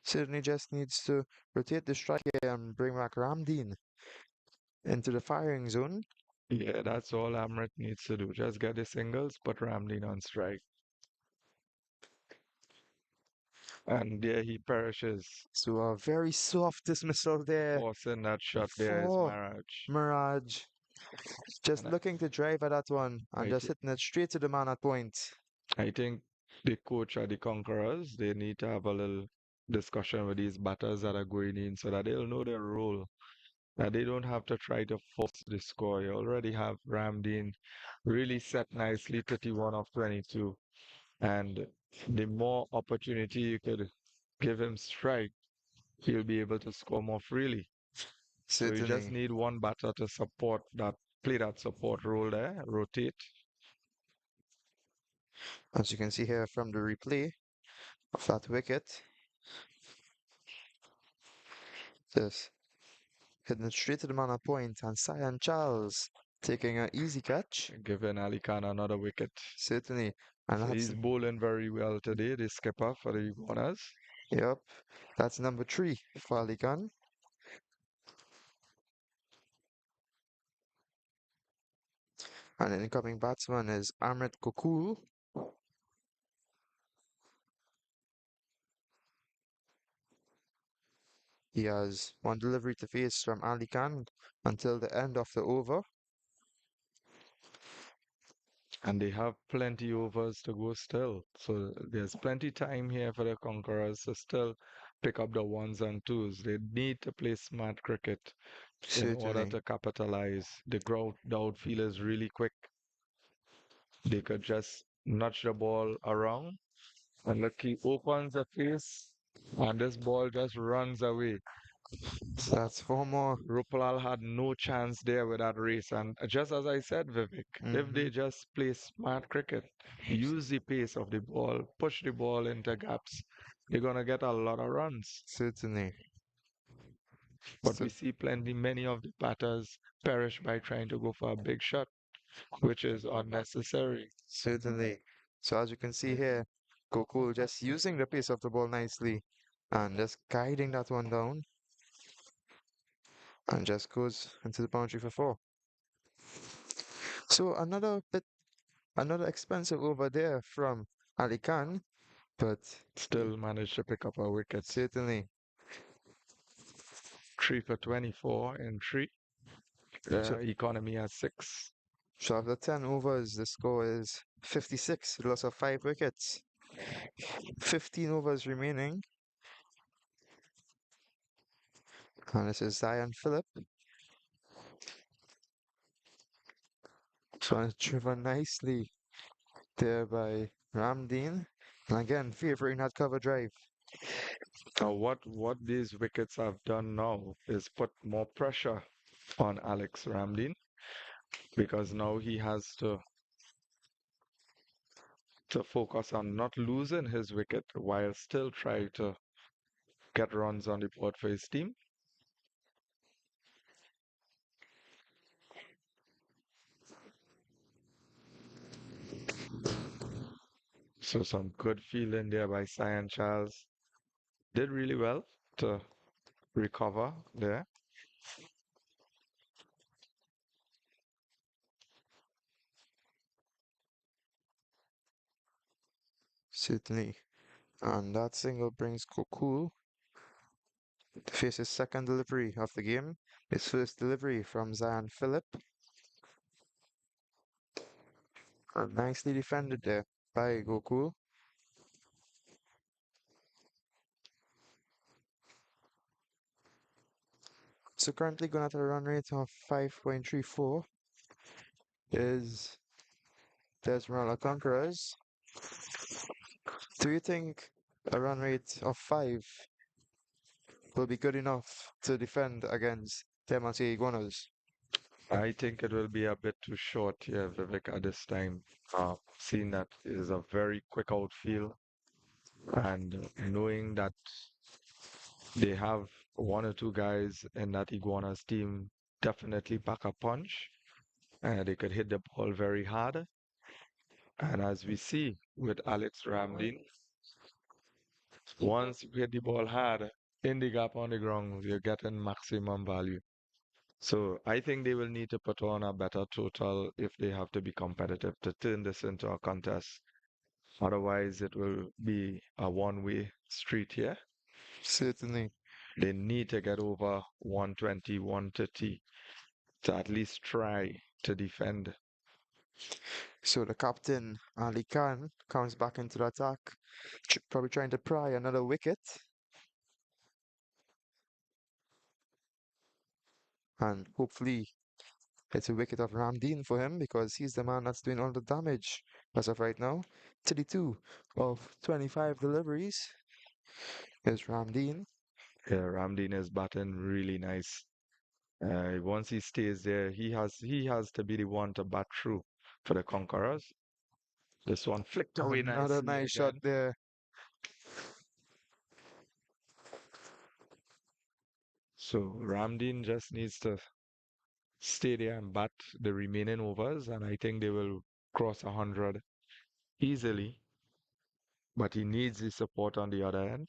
A: Sydney just needs to rotate the strike here and bring back Ramdeen into the firing zone.
B: Yeah, that's all Amrit needs to do. Just get the singles, put Ramlin on strike. And there he perishes.
A: So a very soft dismissal there
B: Forcing that shot there is
A: for
B: Maraj.
A: Mirage. Just
B: And
A: looking to drive at that one and
B: I,
A: just
B: th-
A: hitting it straight to the man at point.
B: I think the coach or the Conquerors, they need to have a little discussion with these batters that are going in so that they'll know their role. That they don't have to try to force the score. You already have Ramdeen really set nicely 31 of 22. And the more opportunity you could give him strike, he'll be able to score more freely. So you just
A: Certainly,
B: need one batter to support that, play that support role there, rotate.
A: as you can see here from the replay of that wicket, just hitting it straight to the man at point and Cyan Charles taking an easy catch.
B: Giving Ali Khan another wicket.
A: Certainly, and
B: So
A: that's
B: he's bowling very well today, the skipper for the Iguanas.
A: yep, that's number 3 for Ali Khan. And the incoming batsman is Ahmed Kokul. He has one delivery to face from Ali Khan until the end of the over.
B: And they have plenty overs to go still. So there's plenty time here for the Conquerors to still pick up the ones and twos. They need to play smart cricket in order
A: Certainly,
B: to capitalize. The outfield is really quick. They could just nudge the ball around and look, he opens the face and this ball just runs away.
A: so that's 4 more.
B: Rupal had no chance there with that race. And just as I said, Vivek, if
A: Hmm.
B: they just play smart cricket, use the pace of the ball, push the ball into gaps, they're going to get a lot of runs.
A: Certainly,
B: But we
A: so,
B: see many of the batters perish by trying to go for a big shot, which is unnecessary.
A: certainly. So as you can see here, Goku just using the pace of the ball nicely and just guiding that one down and just goes into the boundary for 4. So another expensive over there from Ali Khan, but
B: Still managed to pick up a wicket.
A: certainly.
B: 3 for 24 in 3.
A: So,
B: Economy at 6.
A: so after 10 overs, the score is 56, loss of 5 wickets. 15 overs remaining, and this is Zion Phillip. So it's driven nicely there by Ramdeen. And again, favoring that cover drive.
B: Now, what these wickets have done now is put more pressure on Alex Ramdin because now he has to focus on not losing his wicket while still trying to get runs on the board for his team. So some good feeling there by Cyan Charles. Did really well to recover there.
A: Certainly. And that single brings Kokul to face his second delivery of the game. His first delivery from Zion Phillip. And nicely defended there by Gokul. So currently going at a run rate of 5.34 is the Esmeralda Conquerors. Do you think a run rate of 5 will be good enough to defend against the Mlca Iguanas?
B: I think it will be a bit too short here, Vivek, at this time. Seeing that it is a very quick outfield and knowing that they have one or two guys in that Iguanas team definitely pack a punch, and they could hit the ball very hard. And as we see with Alex Ramdin, once you hit the ball hard in the gap on the ground, you're getting maximum value. So I think they will need to put on a better total if they have to be competitive to turn this into a contest. Otherwise, it will be a one-way street here.
A: Certainly.
B: They need to get over 120, 130 to at least try to defend.
A: So the captain, Ali Khan, comes back into the attack, probably trying to pry another wicket. And hopefully it's a wicket of Ramdeen for him because he's the man that's doing all the damage as of right now. 32 of 25 deliveries is Ramdeen.
B: Yeah, Ramdin is batting really nice. Once he stays there, he has to be the one to bat through for the Conquerors. This one flicked away
A: Another
B: nicely
A: nice shot
B: again.
A: there.
B: So Ramdin just needs to stay there and bat the remaining overs, and I think they will cross 100 easily. But he needs the support on the other end.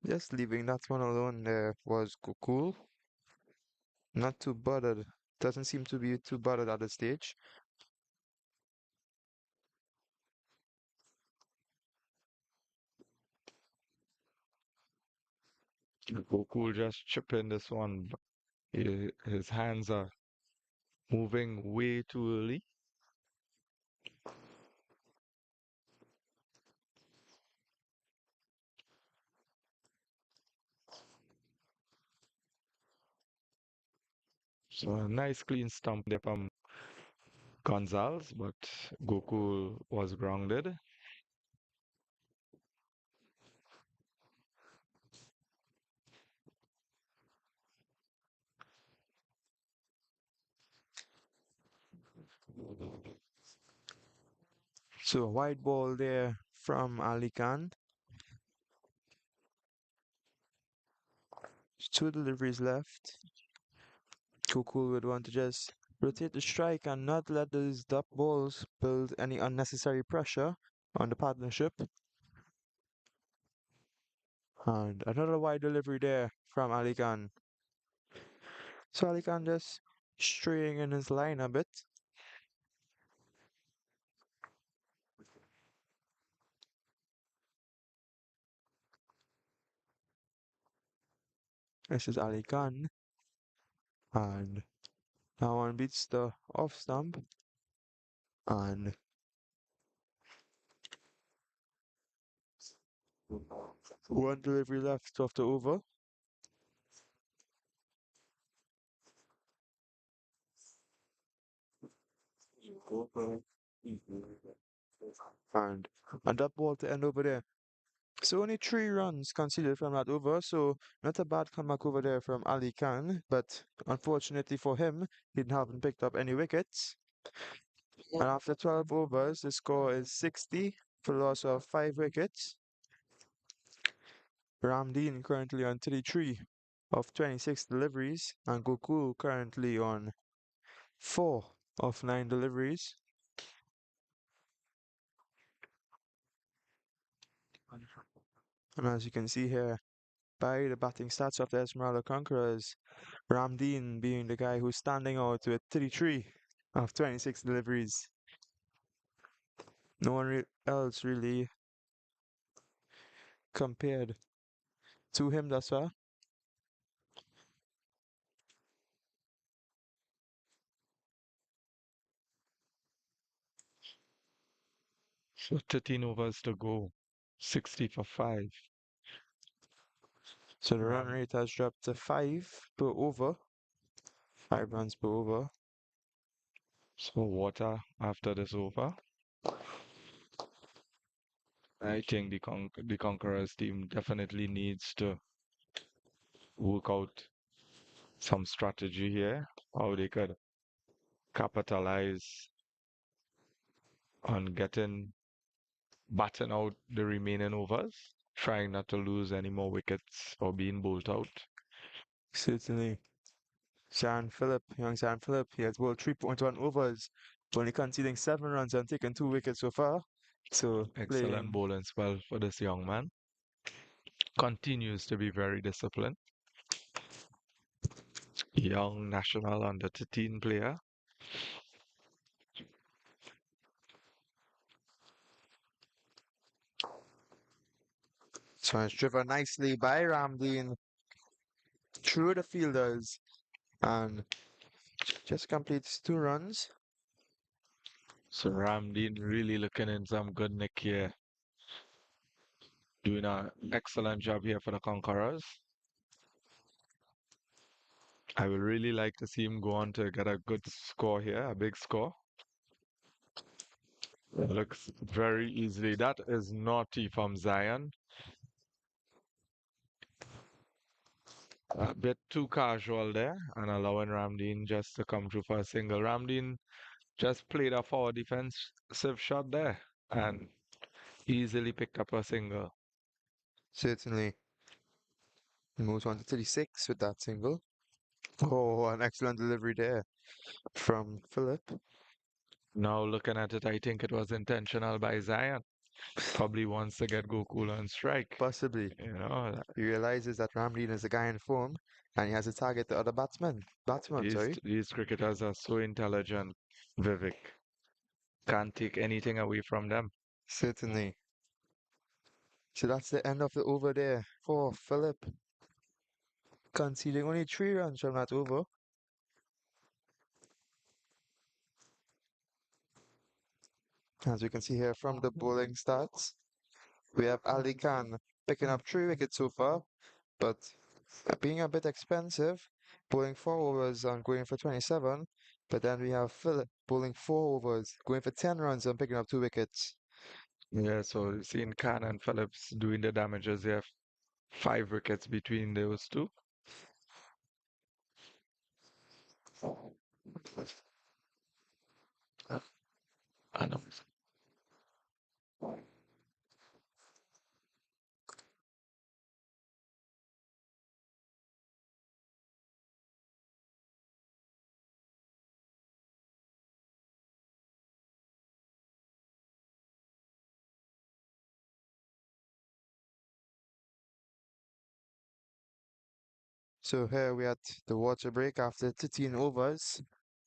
A: Just leaving that one alone there was cool. Not too bothered. Doesn't seem to be too bothered at this stage.
B: Goku just chip in this one. His hands are moving way too early. So a nice clean stump there from Gonzalez, but Goku was grounded.
A: So a wide ball there from Ali Khan. Two deliveries left. Kukul would want to just rotate the strike and not let those dot balls build any unnecessary pressure on the partnership. And another wide delivery there from Ali Khan. So Ali Khan just straying in his line a bit. This is Ali Khan. And that one beats the off stump. And one delivery left of the over. And that ball to end over there. So only 3 runs conceded from that over, so not a bad comeback over there from Ali Khan, but unfortunately for him, he haven't picked up any wickets. And after 12 overs, the score is 60 for loss of 5 wickets. Ramdeen currently on 33 of 26 deliveries, and Gokul currently on 4 of 9 deliveries. And as you can see here, by the batting stats of the Esmeralda Conquerors, Ramdeen being the guy who's standing out with 33 of 26 deliveries. No one else really compared to him thus far.
B: So 13 overs to go, 60 for 5.
A: So the run rate has dropped to 5 per over, 5 runs per over.
B: So water after this over. I think the Conquerors team definitely needs to work out some strategy here, how they could capitalize on getting batten out the remaining overs, trying not to lose any more wickets or being bowled out.
A: Certainly. Young San Philip, he has bowled 3.1 overs, only conceding 7 runs and taking 2 wickets so far. So
B: Excellent
A: playing
B: bowling spell for this young man. Continues to be very disciplined. Young national under 13 player.
A: so it's driven nicely by Ramdeen through the fielders and just completes 2 runs.
B: So Ramdeen really looking in some good nick here. Doing an excellent job here for the Conquerors. I would really like to see him go on to get a good score here, a big score. It looks very easily. That is naughty from Zion. A bit too casual there and allowing Ramdeen just to come through for a single. Ramdeen just played a forward defensive shot there and easily picked up a single.
A: Certainly. He moves on to 36 with that single. Oh, an excellent delivery there from Philip.
B: Now looking at it, I think it was intentional by Zion. Probably wants to get Gokul on strike.
A: Possibly.
B: You know,
A: He realizes that Ramdeen is a guy in form and he has to target the other batsman,
B: these
A: sorry.
B: these cricketers are so intelligent, Vivek. Can't take anything away from them.
A: Certainly. So that's the end of the over there for Philip, conceding only 3 runs from that over. As we can see here from the bowling stats, we have Ali Khan picking up 3 wickets so far, but being a bit expensive, bowling 4 overs and going for 27. But then we have Philip bowling 4 overs, going for 10 runs and picking up 2 wickets.
B: Yeah, so seeing Khan and Phillips doing the damages, they have 5 wickets between those two. And
A: So here we at the water break after 13 overs.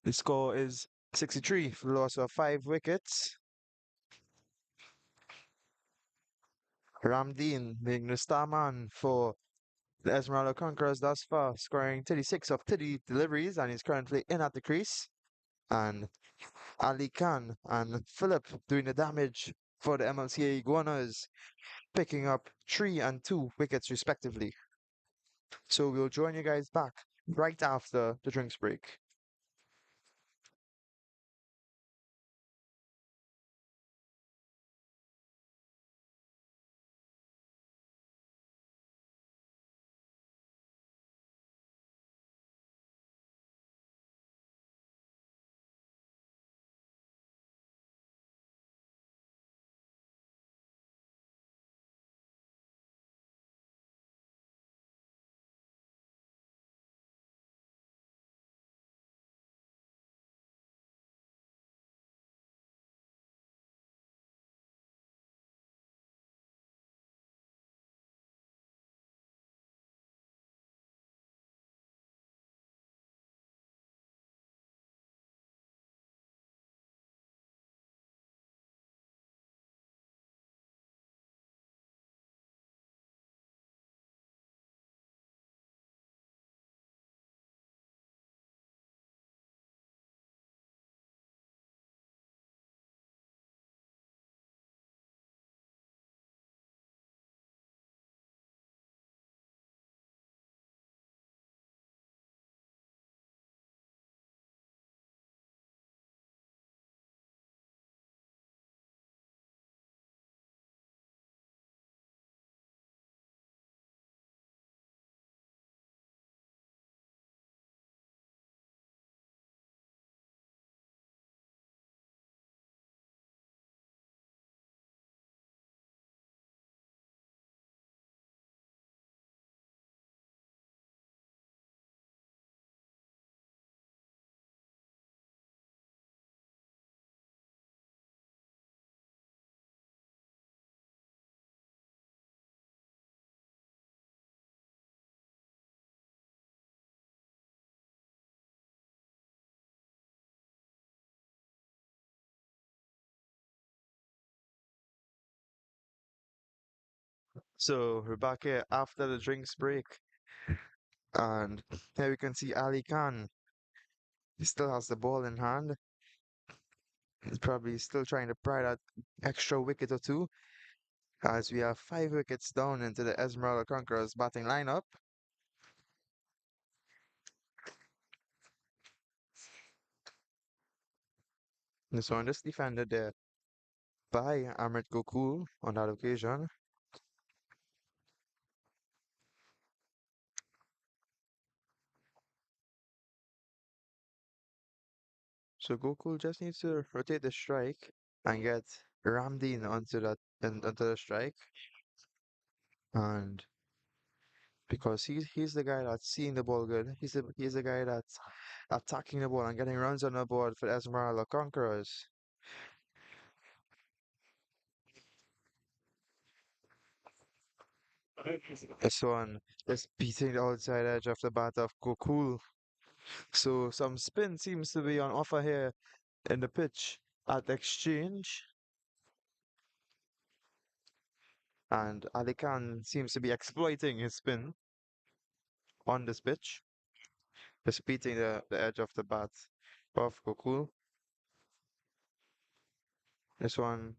A: The score is 63 for the loss of 5 wickets. Ramdeen being the star man for the Esmeralda Conquerors thus far, scoring 36 of 30 deliveries and is currently in at the crease. And Ali Khan and Philip doing the damage for the Mlca Iguanas, picking up 3 and 2 wickets respectively. So we'll join you guys back right after the drinks break. So we're back here after the drinks break, and here we can see Ali Khan. He still has the ball in hand. He's probably still trying to pry that extra wicket or two, as we have 5 wickets down into the Esmeralda Conquerors batting lineup. And so on this defended there by Amrit Gokul on that occasion. So Gokul just needs to rotate the strike and get Ramdeen onto the strike, and because he's the guy that's seeing the ball good. He's the guy that's attacking the ball and getting runs on the board for the Esmeralda Conquerors. This one is beating the outside edge of the bat of Gokul. So some spin seems to be on offer here in the pitch at exchange, and Ali Khan seems to be exploiting his spin on this pitch, just beating the edge of the bat of Gokul. This one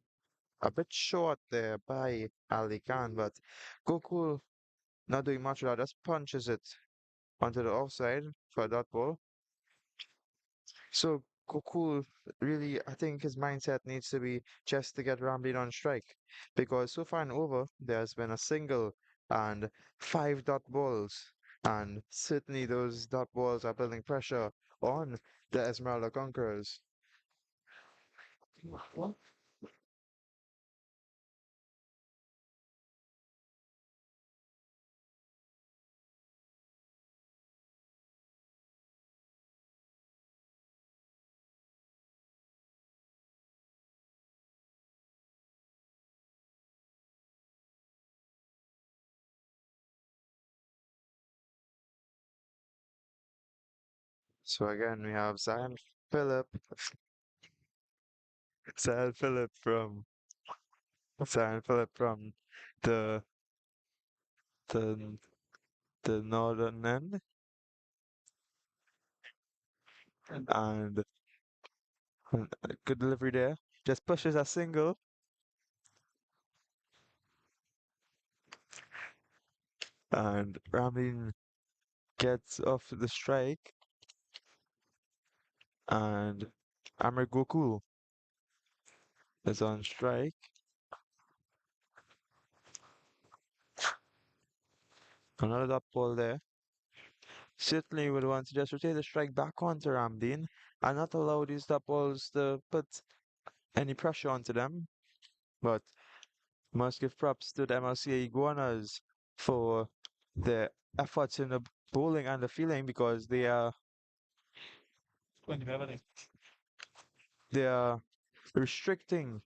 A: a bit short there by Ali Khan, but Gokul not doing much of that, just punches it onto the offside for a dot ball. So Gokul really, I think his mindset needs to be just to get Ramlin on strike, because so far in over there's been a single and 5 dot balls, and certainly those dot balls are building pressure on the Esmeralda Conquerors. So again, we have Phillip, Zion Phillip from Zion Phillip from the the the northern end, and good delivery there. Just pushes a single, and Ramlin gets off the strike, and Amir Gokul is on strike. Another dot ball there. Certainly would want to just rotate the strike back onto Ramdeen and not allow these dot balls to put any pressure onto them. But must give props to the Mlca Iguanas for their efforts in the bowling and the fielding, because they are restricting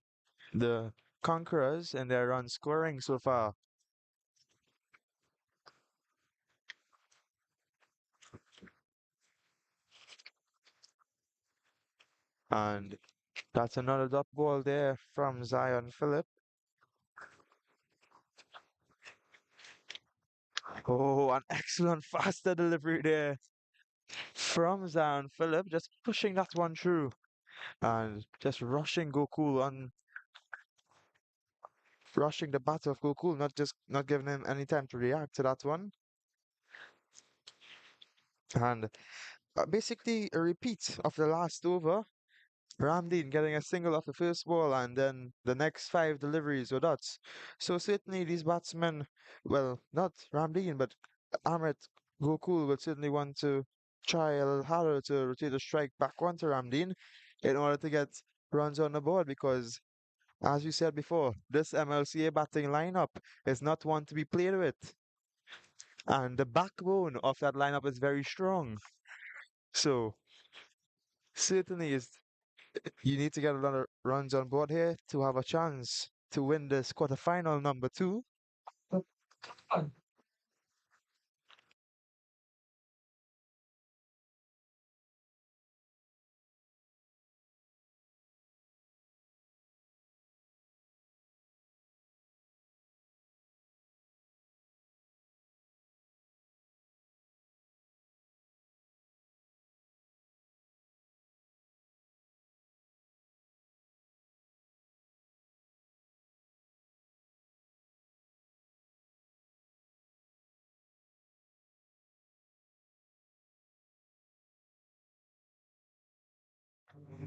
A: the Conquerors and their run scoring so far. And that's another dot ball there from Zion Phillip. Oh, an excellent faster delivery there from Zion Phillip, just pushing that one through and just rushing Gokul on, rushing the bat of Gokul, not giving him any time to react to that one. And basically a repeat of the last over. Ramdeen getting a single off the first ball, and then the next 5 deliveries were dots. So certainly these batsmen, well, not Ramdeen, but Amit Gokul would certainly want to try a little harder to rotate the strike back onto Ramdeen in order to get runs on the board, because as you said before, this MLCA batting lineup is not one to be played with. And the backbone of that lineup is very strong. So certainly is you need to get a lot of runs on board here to have a chance to win this quarterfinal number 2.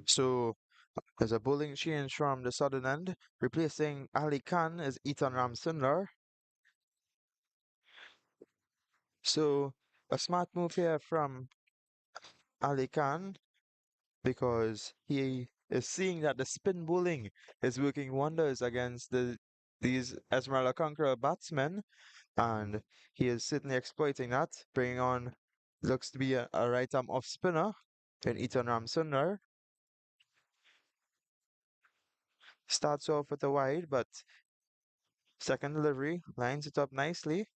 A: So there's a bowling change from the southern end. Replacing Ali Khan is Ethan Ramsundar. So a smart move here from Ali Khan because he is seeing that the spin bowling is working wonders against these Esmeralda Conqueror batsmen, and he is certainly exploiting that, bringing on looks to be a right arm off spinner in Ethan Ramsundar. Starts off with a wide, but second delivery lines it up nicely.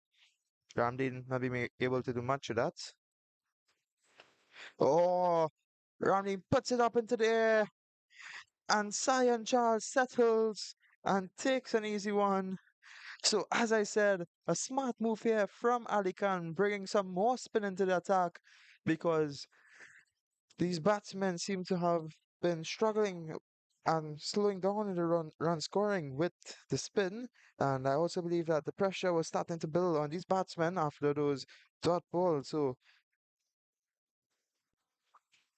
A: Ramdeen not being able to do much of that. Oh, Ramdeen puts it up into the air, and Cyan Charles settles and takes an easy one. So, as I said, a smart move here from Ali Khan, bringing some more spin into the attack because these batsmen seem to have been struggling and slowing down in the run scoring with the spin. And I also believe that the pressure was starting to build on these batsmen after those dot balls. So,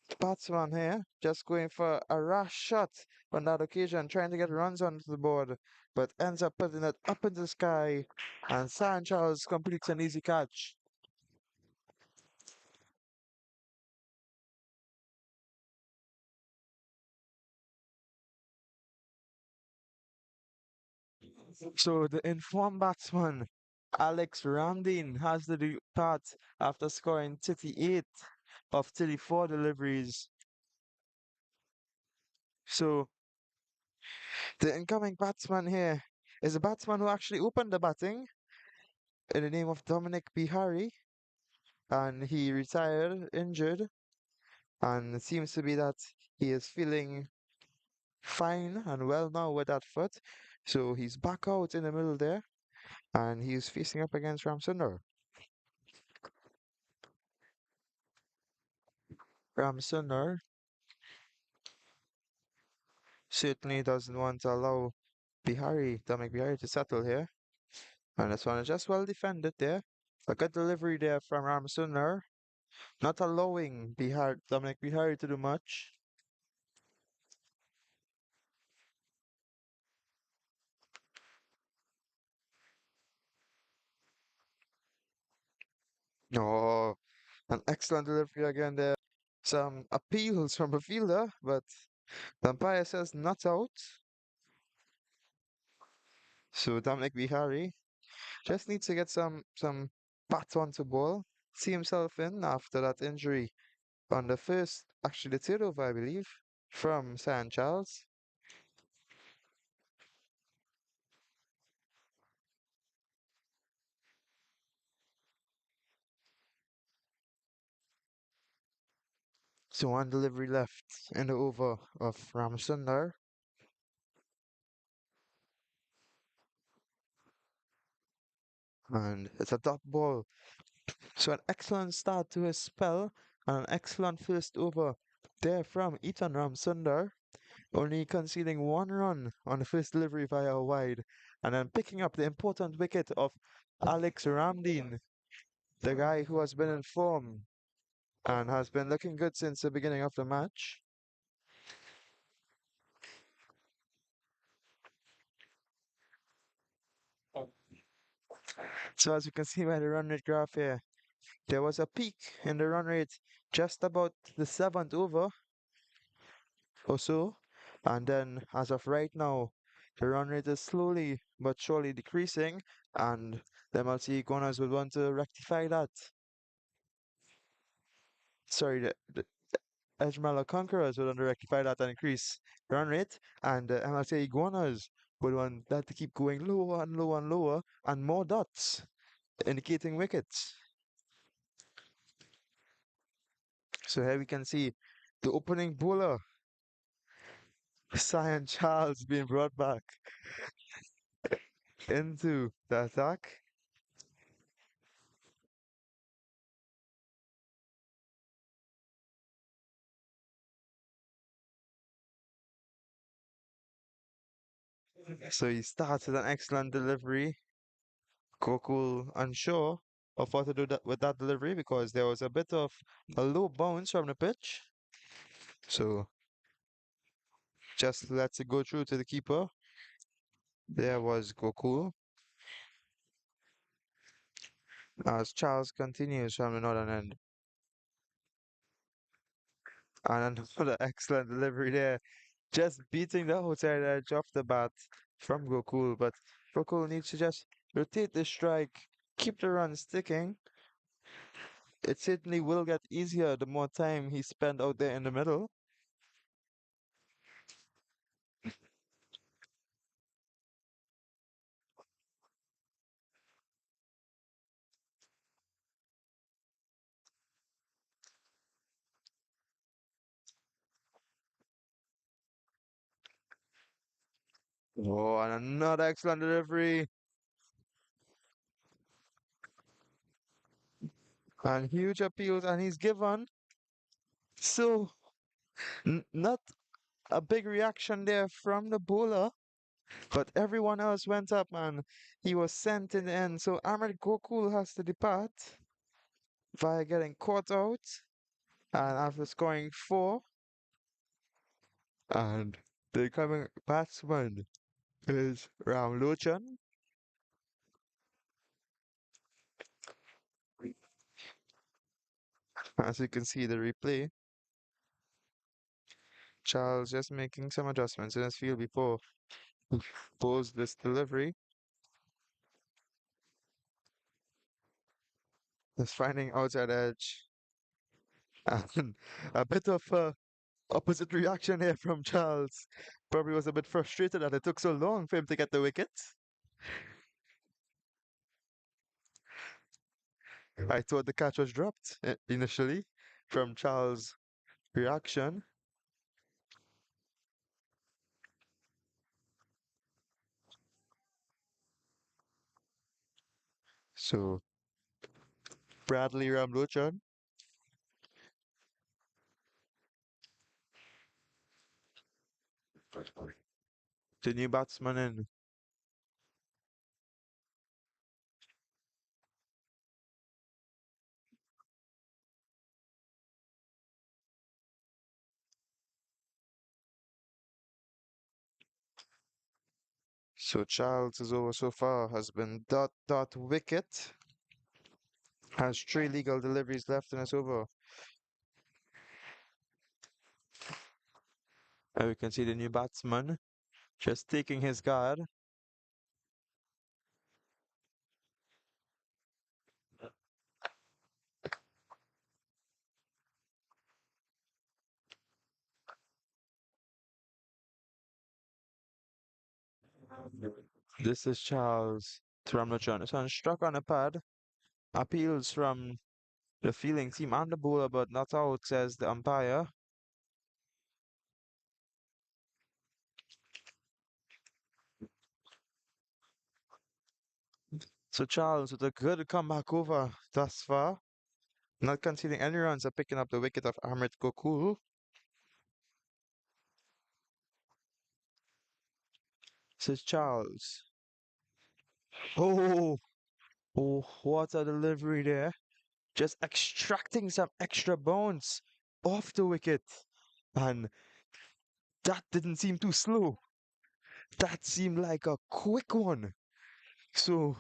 A: the batsman here just going for a rash shot on that occasion, trying to get runs onto the board, but ends up putting it up in the sky. And San Charles completes an easy catch. So the informed batsman, Alex Ramdeen, has the depart after scoring 38 of 34 deliveries. So the incoming batsman here is a batsman who actually opened the batting in the name of Dominic Bihari, and he retired injured, and it seems to be that he is feeling fine and well now with that foot. So he's back out in the middle there, and he's facing up against Ramsundar. Ramsundar certainly doesn't want to allow Dominic Bihari to settle here. And this one is just well defended there. A good delivery there from Ramsundar, not allowing Dominic Bihari to do much. Oh, an excellent delivery again there. Some appeals from the fielder, but the umpire says not out. So Dominic Bihari just needs to get some bat onto ball, see himself in after that injury on the first, actually the third over, I believe, from San Charles. So one delivery left in the over of Ramsundar, and it's a dot ball. So an excellent start to his spell and an excellent first over there from Ethan Ramsundar, only conceding one run on the first delivery via a wide, and then picking up the important wicket of Alex Ramdeen, the guy who has been in form and has been looking good since the beginning of the match. So as you can see by the run rate graph here, there was a peak in the run rate just about the seventh over or so. And then as of right now, the run rate is slowly but surely decreasing, and the MLC Iguanas would want to rectify that. Sorry, the Esmeralda Conquerors would want to rectify that and increase run rate, and the MLC Iguanas would want that to keep going lower and lower and lower, and more dots indicating wickets. So here we can see the opening bowler, Cyan Charles, being brought back into the attack. So he starts with an excellent delivery. Gokul unsure of what to do with that delivery because there was a bit of a low bounce from the pitch. So Just lets it go through to the keeper. There was Goku as Charles continues from the northern end. And another excellent delivery there. Just beating the outside edge off the bat from Goku. But Goku needs to just rotate the strike, keep the run sticking. It certainly will get easier the more time he spent out there in the middle. Oh, and another excellent delivery. And huge appeals, and he's given. So, not a big reaction there from the bowler, but everyone else went up and he was sent in the end. So, Ahmed Gokul has to depart via getting caught out. And after scoring four, and the coming batsman is Ram Lochan. As you can see the replay, Charles just making some adjustments in his field before he posed this delivery. Just finding outside edge and a bit of a opposite reaction here from Charles. Probably was a bit frustrated that it took so long for him to get the wicket. I thought the catch was dropped initially from Charles' reaction. So Bradley Ramlochan, the new batsman in. So Charles' over so far has been dot wicket. Has three legal deliveries left in his over. And we can see the new batsman just taking his guard. This is Charles Ramlochan. This one struck on a pad. Appeals from the fielding team and the bowler, but not out, says the umpire. So Charles with a good comeback over thus far. Not conceding any runs are picking up the wicket of Ahmed Gokul. Says Charles. Oh, oh, what a delivery there. Just extracting some extra bounce off the wicket. And that didn't seem too slow. That seemed like a quick one. So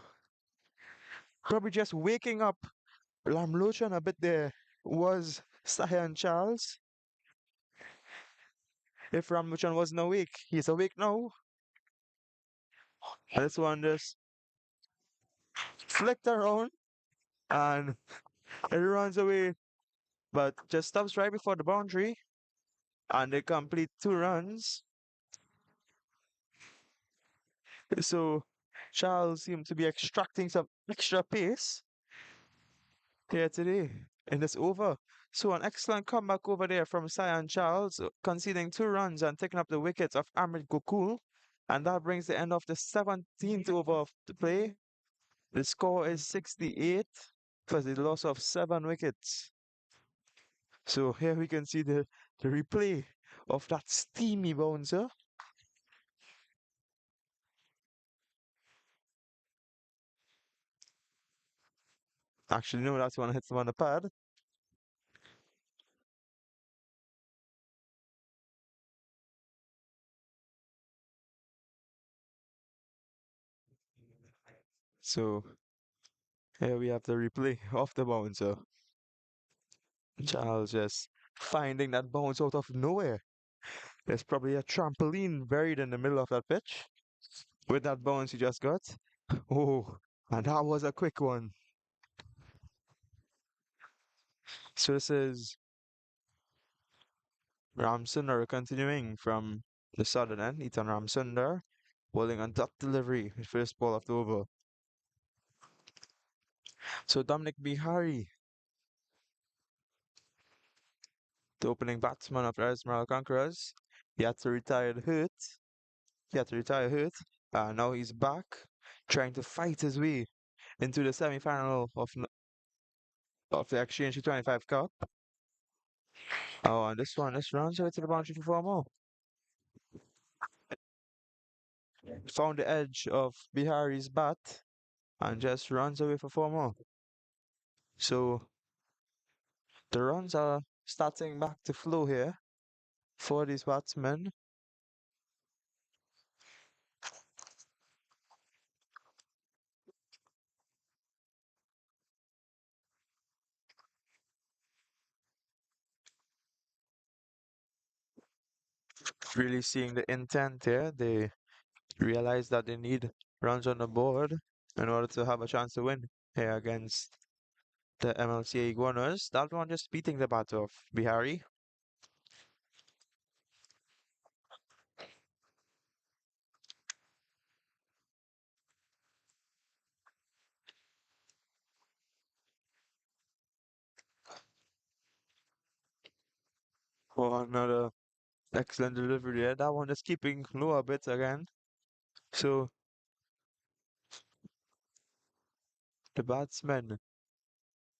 A: probably just waking up Lamlochan a bit there was Sahan Charles. If Ramluchan wasn't awake, he's awake now. And this one just flicked around and it runs away, but just stops right before the boundary. And they complete 2 runs. So Charles seemed to be extracting some extra pace here today in this over. So an excellent comeback over there from Cyan Charles, conceding 2 runs and taking up the wickets of Ahmed Gokul. And that brings the end of the 17th over of the play. The score is 68 for the loss of 7 wickets. So here we can see the replay of that steamy bouncer. Actually, no, that's one hits him on the pad. So here we have the replay of the bouncer. Charles just finding that bounce out of nowhere. There's probably a trampoline buried in the middle of that pitch with that bounce he just got. Oh, and that was a quick one. So this is Ramsunder continuing from the southern end. Ethan Ramsunder bowling on top delivery, his first ball of the over. So Dominic Bihari, the opening batsman of Esmeralda Conquerors, he had to retire hurt. He had to retire hurt. Now he's back, trying to fight his way into the semi-final of the Exchange T25 Cup. Oh, and this runs away to the boundary for 4 more. Found the edge of Bihari's bat and just runs away for 4 more. So the runs are starting back to flow here for these batsmen. Really seeing the intent here. They realize that they need runs on the board in order to have a chance to win here against the Mlca Iguanas. That one just beating the bat of Bihari. Oh, another excellent delivery there. That one just keeping low a bit again. So the batsmen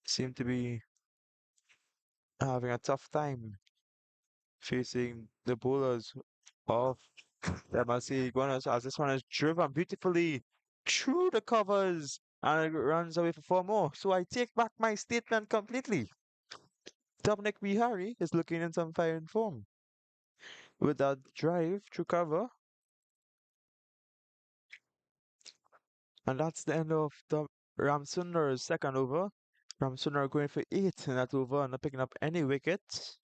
A: seem to be having a tough time facing the bowlers of the MLC Iguanas as this one is driven beautifully through the covers and it runs away for 4 more. So I take back my statement completely. Dominic Bihari is looking in some fine form with that drive through cover. And that's the end of the Ramsunder's second over. Ramsunder going for 8 in that over and not picking up any wickets.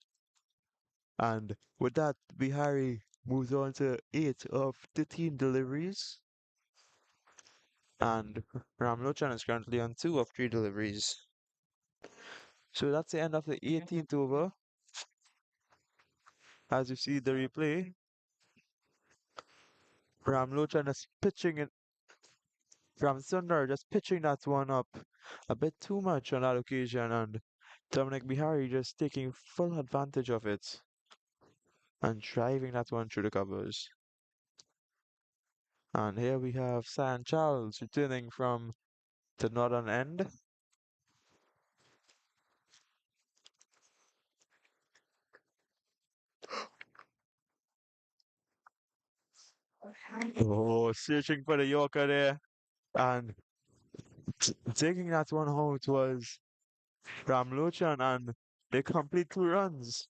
A: And with that, Bihari moves on to 8 of 13 deliveries. And Ramlochan is currently on 2 of 3 deliveries. So that's the end of the 18th over. As you see the replay, Ramlochan is pitching it. Ramsunder just pitching that one up a bit too much on that occasion, and Dominic Bihari just taking full advantage of it and driving that one through the covers. And here we have San Charles returning from the northern end. Oh, searching for the Yorker there. And taking that one out was Ramlochan and they complete 2 runs.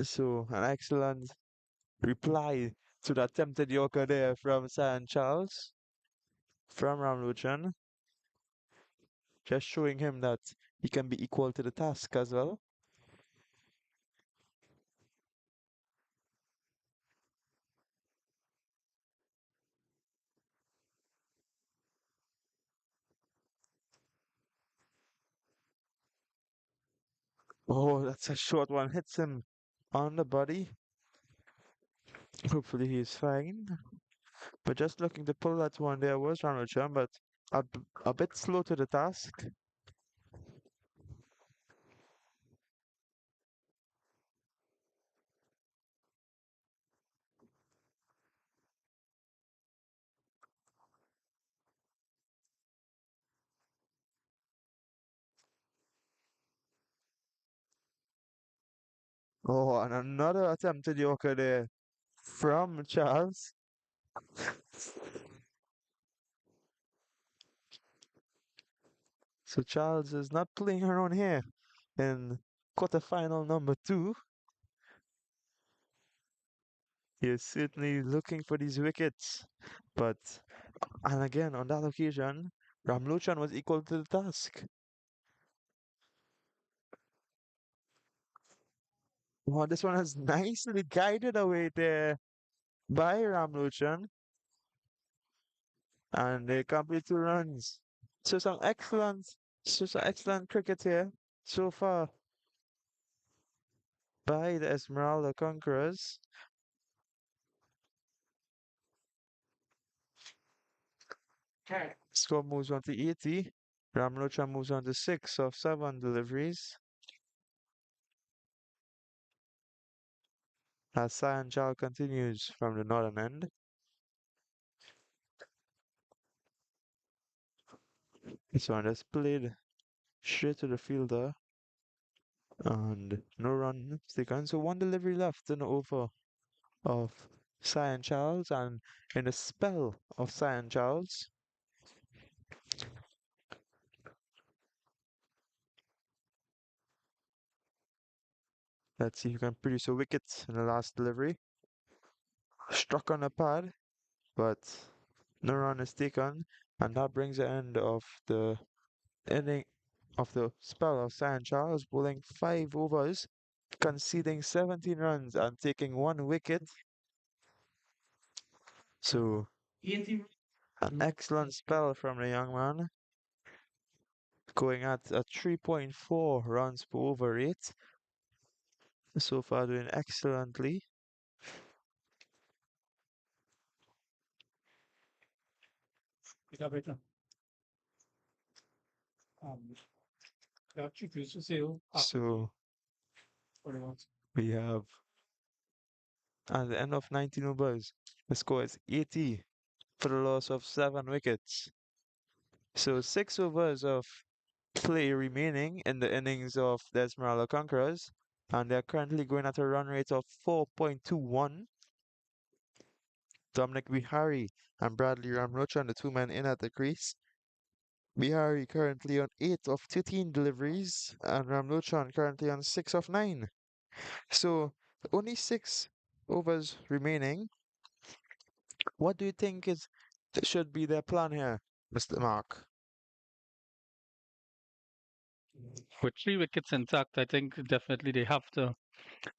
A: So an excellent reply to the attempted Yorker there from San Charles, from Ramlochan, just showing him that he can be equal to the task as well. Oh, that's a short one. Hits him on the body. Hopefully he's fine. But just looking to pull that one there was Ramlochan, but a bit slow to the task. Oh, and another attempted Yorker there from Charles. So Charles is not playing around here in quarterfinal number 2. He is certainly looking for these wickets. But, and again, on that occasion, Ramlochan was equal to the task. Wow, this one has nicely guided away there by Ramlochan, and they complete 2 runs. So some excellent cricket here so far by the Esmeralda Conquerors. Score moves on to 80. Ramlochan moves on to 6 of 7 deliveries. As Cyan Chal continues from the northern end. This one is played straight to the fielder and no run taken. So one delivery left in the over of Cyan Charles, and in the spell of Cyan Charles, let's see who can produce a wicket in the last delivery. Struck on the pad, but no run is taken, and that brings the end of the inning of the spell of Cyan Charles, bowling 5 overs, conceding 17 runs and taking 1 wicket. So an excellent spell from the young man, going at a 3.4 runs per over rate. So far doing excellently. So we have at the end of 19 overs, the score is 80 for the loss of 7 wickets. So 6 overs of play remaining in the innings of the Esmeralda Conquerors, and they're currently going at a run rate of 4.21. Dominic Bihari and Bradley Ramrochan, the 2 men in at the crease. Bihari currently on 8 of 15 deliveries, and Ramlochan currently on 6 of 9. So only 6 overs remaining. What do you think should be their plan here, Mr. Mark?
C: With 3 wickets intact, I think definitely they have to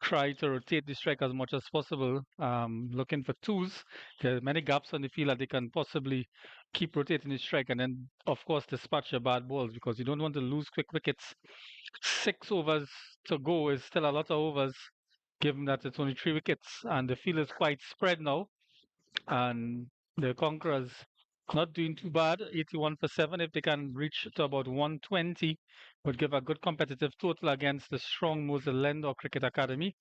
C: try to rotate the strike as much as possible. Looking for twos. There are many gaps on the field that they can possibly keep rotating the strike, and then of course dispatch your bad balls because you don't want to lose quick wickets. 6 overs to go is still a lot of overs, given that it's only 3 wickets, and the field is quite spread now. And the Conquerors not doing too bad, 81 for 7. If they can reach to about 120, would give a good competitive total against the strong Mozambique Cricket Academy.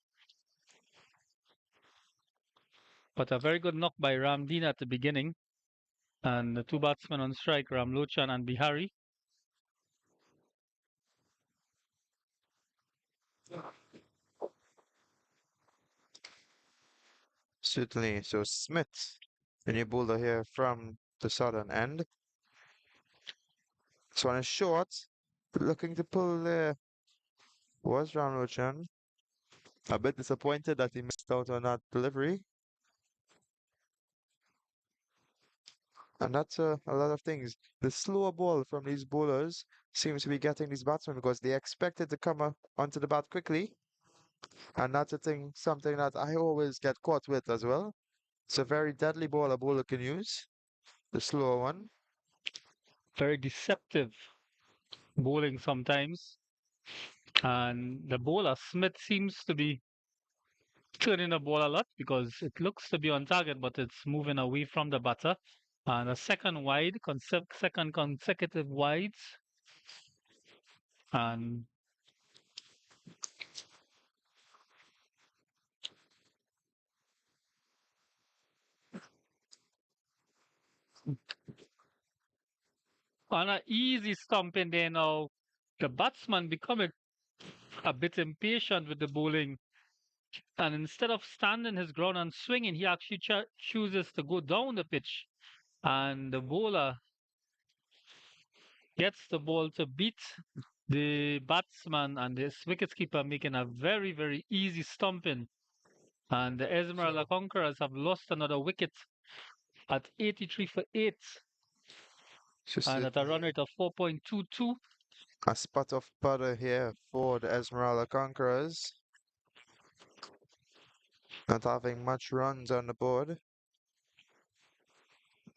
C: But a very good knock by Ramdeen at the beginning. And the 2 batsmen on strike, Ramlochan and Bihari.
A: Certainly. So Smith, the new bowler here from the southern end. This one is short. Looking to pull there was Ramlochan. A bit disappointed that he missed out on that delivery. And that's a lot of things. The slower ball from these bowlers seems to be getting these batsmen because they expect it to come onto the bat quickly. And that's a thing, something that I always get caught with as well. It's a very deadly ball a bowler can use, the slower one.
C: Very deceptive bowling sometimes. And the bowler, Smith, seems to be turning the ball a lot because it looks to be on target, but it's moving away from the batter. And a second wide, second consecutive wides. And on an easy stump in there now, the batsman becoming a bit impatient with the bowling. And instead of standing his ground and swinging, he actually chooses to go down the pitch. And the bowler gets the ball to beat the batsman and this wicketkeeper, making a very, very easy stumping. And the Esmeralda Conquerors have lost another wicket at 83 for 8
A: Just
C: and at a run rate of 4.22.
A: a spot of butter here for the Esmeralda Conquerors. Not having much runs on the board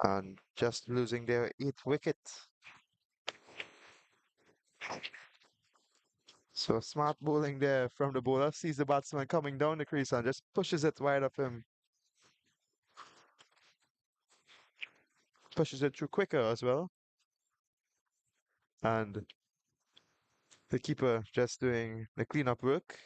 A: and just losing their 8th wicket. So smart bowling there from the bowler. Sees the batsman coming down the crease and just pushes it wide of him. Pushes it through quicker as well. And the keeper just doing the cleanup work.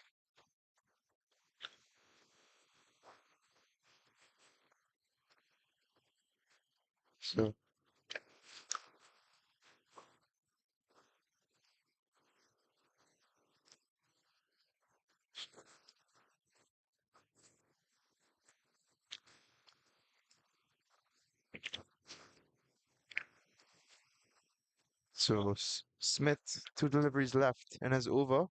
A: So Smith, 2 deliveries left in his over.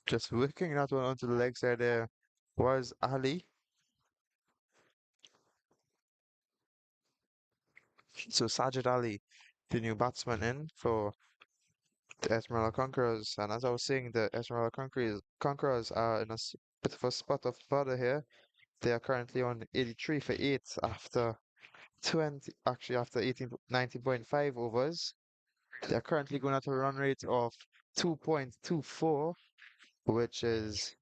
A: Just working that one onto the leg side there was Ali. So Sajid Ali, the new batsman in for the Esmeralda Conquerors. And as I was saying, the Esmeralda Conquerors are in a bit of a spot of further here. They are currently on 83 for 8 after 20, actually after 18, 19.5 overs. They are currently going at a run rate of 2.24, which is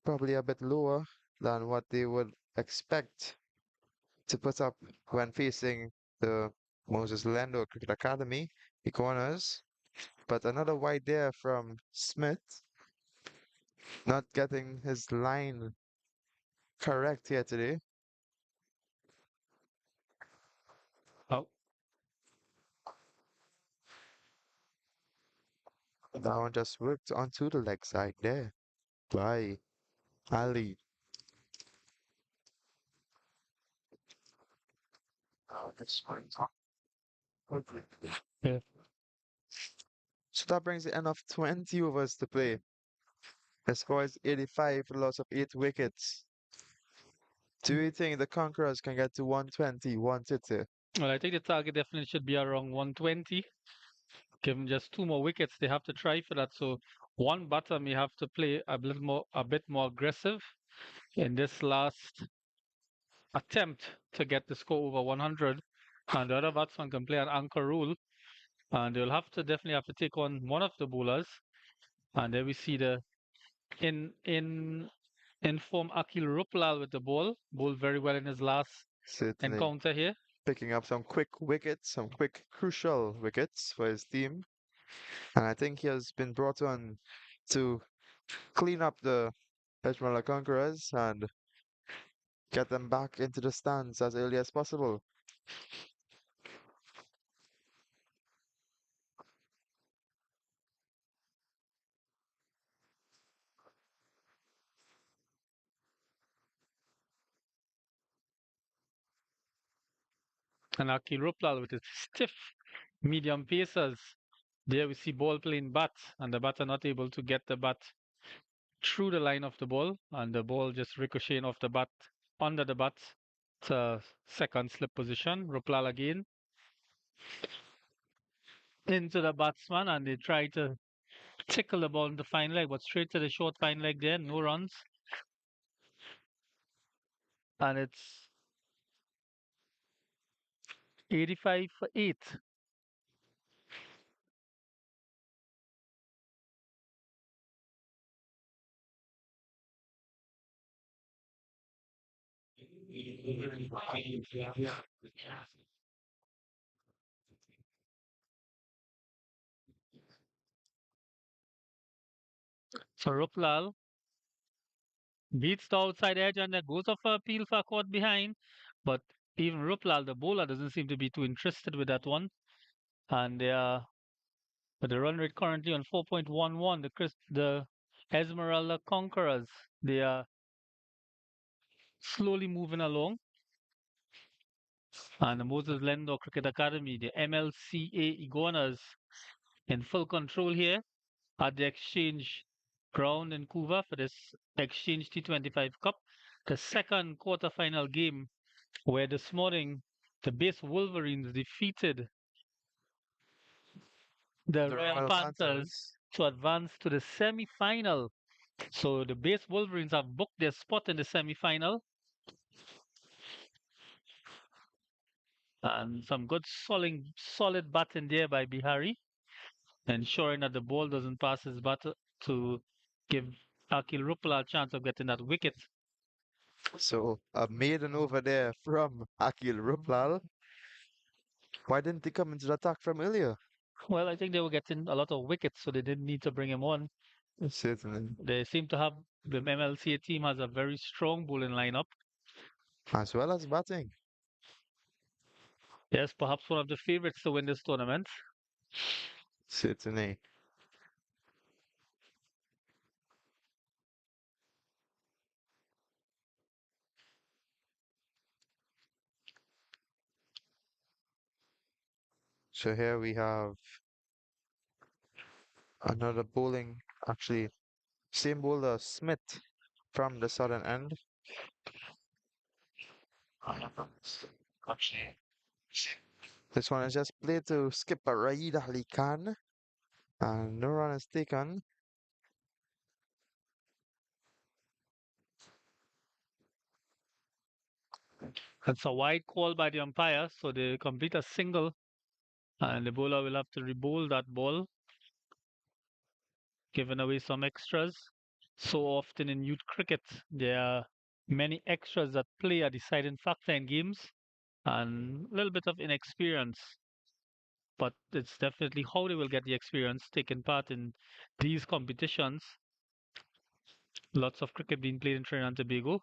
A: probably a bit lower than what they would expect to put up when facing the Moses Lando Cricket Academy, Iguanas. But another wide there from Smith, not getting his line correct here today.
C: Oh,
A: That one just worked onto the leg side there by Ali.
C: yeah.
A: So that brings the end of 20 overs to play. The score is 85 for the loss of 8 wickets. Do you think the Conquerors can get to 120, 130?
C: Well, I think the target definitely should be around 120. Given just two more wickets, they have to try for that. So one batter may have to play a bit more aggressive in this last attempt to get the score over 100. And the other batsman can play an anchor rule, and they'll have to definitely have to take on one of the bowlers. And there we see the in inform Akil Ruplal with the ball. Bowled very well in his last
A: Certainly
C: encounter here.
A: picking up some quick wickets, some quick crucial wickets for his team. And I think he has been brought on to clean up the Esmeralda Conquerors and get them back into the stands as early as possible.
C: And Akil Ruplal with his stiff medium pacers. There we see ball playing bat, and the batter not able to get the bat through the line of the ball, and the ball just ricocheting off the bat under the bat to second slip position. Ruplal again into the batsman, and they try to tickle the ball in the fine leg, but straight to the short fine leg there, no runs. And it's 85 for 8. So Ruplal beats the outside edge and then goes off a appeal for a caught behind. But even Ruplal, the bowler, doesn't seem to be too interested with that one. and they are with the run rate currently on 4.11. The Esmeralda Conquerors, they are slowly moving along, and the Moses Lendor Cricket Academy, the MLCA Iguanas, in full control here at the Exchange ground in Cuba for this Exchange T25 Cup, the second quarterfinal game, where this morning the base Wolverines defeated the
A: The
C: Royal
A: Royal
C: Panthers
A: Panthers.
C: to advance to the semi-final. So the base Wolverines have booked their spot in the semi-final, and some good solid batting there by Bihari, ensuring that the ball doesn't pass his bat to give Akil Rupala a chance of getting that wicket.
A: So a maiden over there from Akil Ruplal. Why didn't he come into the attack from earlier?
C: Well, I think they were getting a lot of wickets, so they didn't need to bring him on.
A: Certainly.
C: They seem to have the MLCA team has a very strong bowling lineup.
A: As well as batting.
C: Yes, perhaps one of the favorites to win this tournament.
A: Certainly. So here we have another bowling, actually, same bowler, Smith from the southern end. This one is just played to skipper Raid Ali Khan, and no run is taken.
C: It's a wide call by the umpire, so they complete a single, and the bowler will have to re-bowl that ball, giving away some extras. So often in youth cricket, there are many extras that play a deciding factor in games, and a little bit of inexperience. But it's definitely how they will get the experience taking part in these competitions. Lots of cricket being played in Trinidad and Tobago.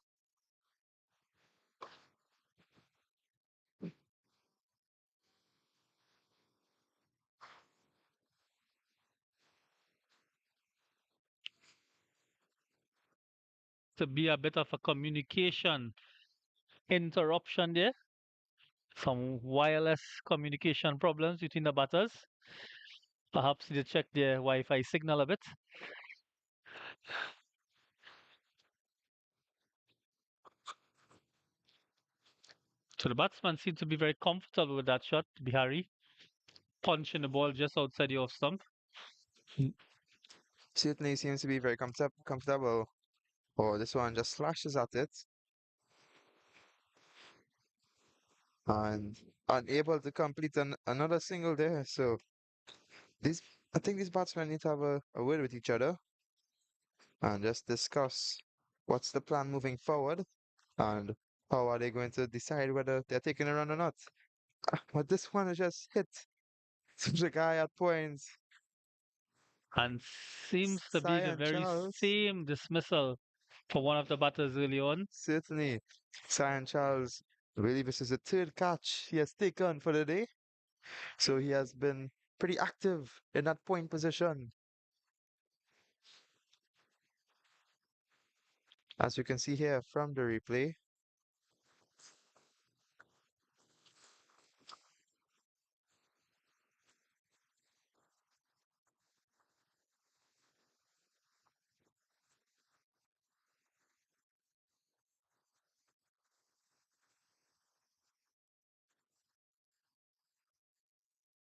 C: To be a bit of a communication interruption there. Some wireless communication problems between the batters. Perhaps they check their Wi-Fi signal a bit. So the batsman seemed to be very comfortable with that shot, Bihari, punching the ball just outside the off stump.
A: Certainly seems to be very comfortable. Oh, this one just slashes at it and unable to complete another single there. So these, I think these batsmen need to have a word with each other and just discuss what's the plan moving forward and how are they going to decide whether they're taking a run or not. But this one is just hit the guy at points.
C: And seems to be the
A: Cyan
C: very
A: Charles,
C: same dismissal for one of the batters early on.
A: certainly. Cyan Charles, I believe this is the third catch he has taken for the day. So he has been pretty active in that point position. As you can see here from the replay.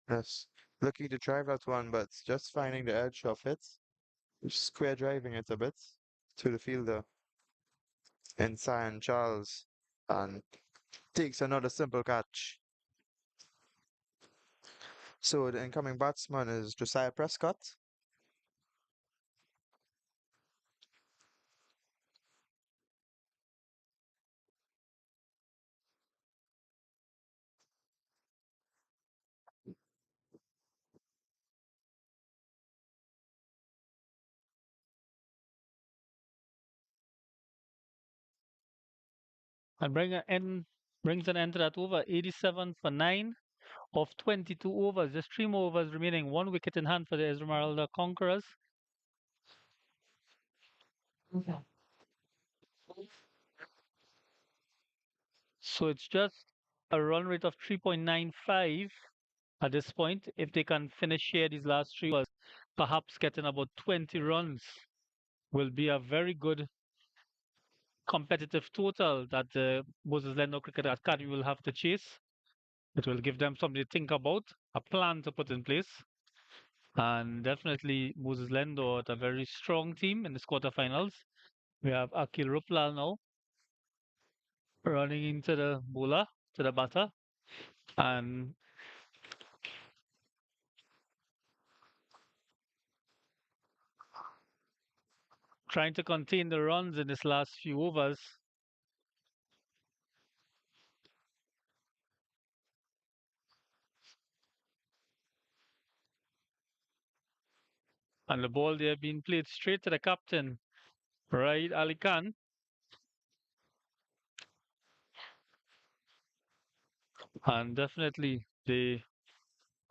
A: Yes, looking to drive that one, but just finding the edge of it. Square driving it a bit to the fielder. And Cyan Charles and takes another simple catch. So the incoming batsman is Josiah Prescott.
C: And brings an end to that over 87 for 9. of 22 overs. Just three more overs remaining. One wicket in hand for the Esmeralda Conquerors. So it's just a run rate of 3.95 at this point. If they can finish here these last three overs, perhaps getting about 20 runs will be a very good competitive total that the Moses Leno Cricket Academy will have to chase. It will give them something to think about, a plan to put in place. And definitely Moses Lendo at a very strong team in the quarterfinals. We have Akil Ruplal now running into the bowler, to the batter, and trying to contain the runs in this last few overs. And the ball there being played straight to the captain, Raid Ali Khan. And definitely the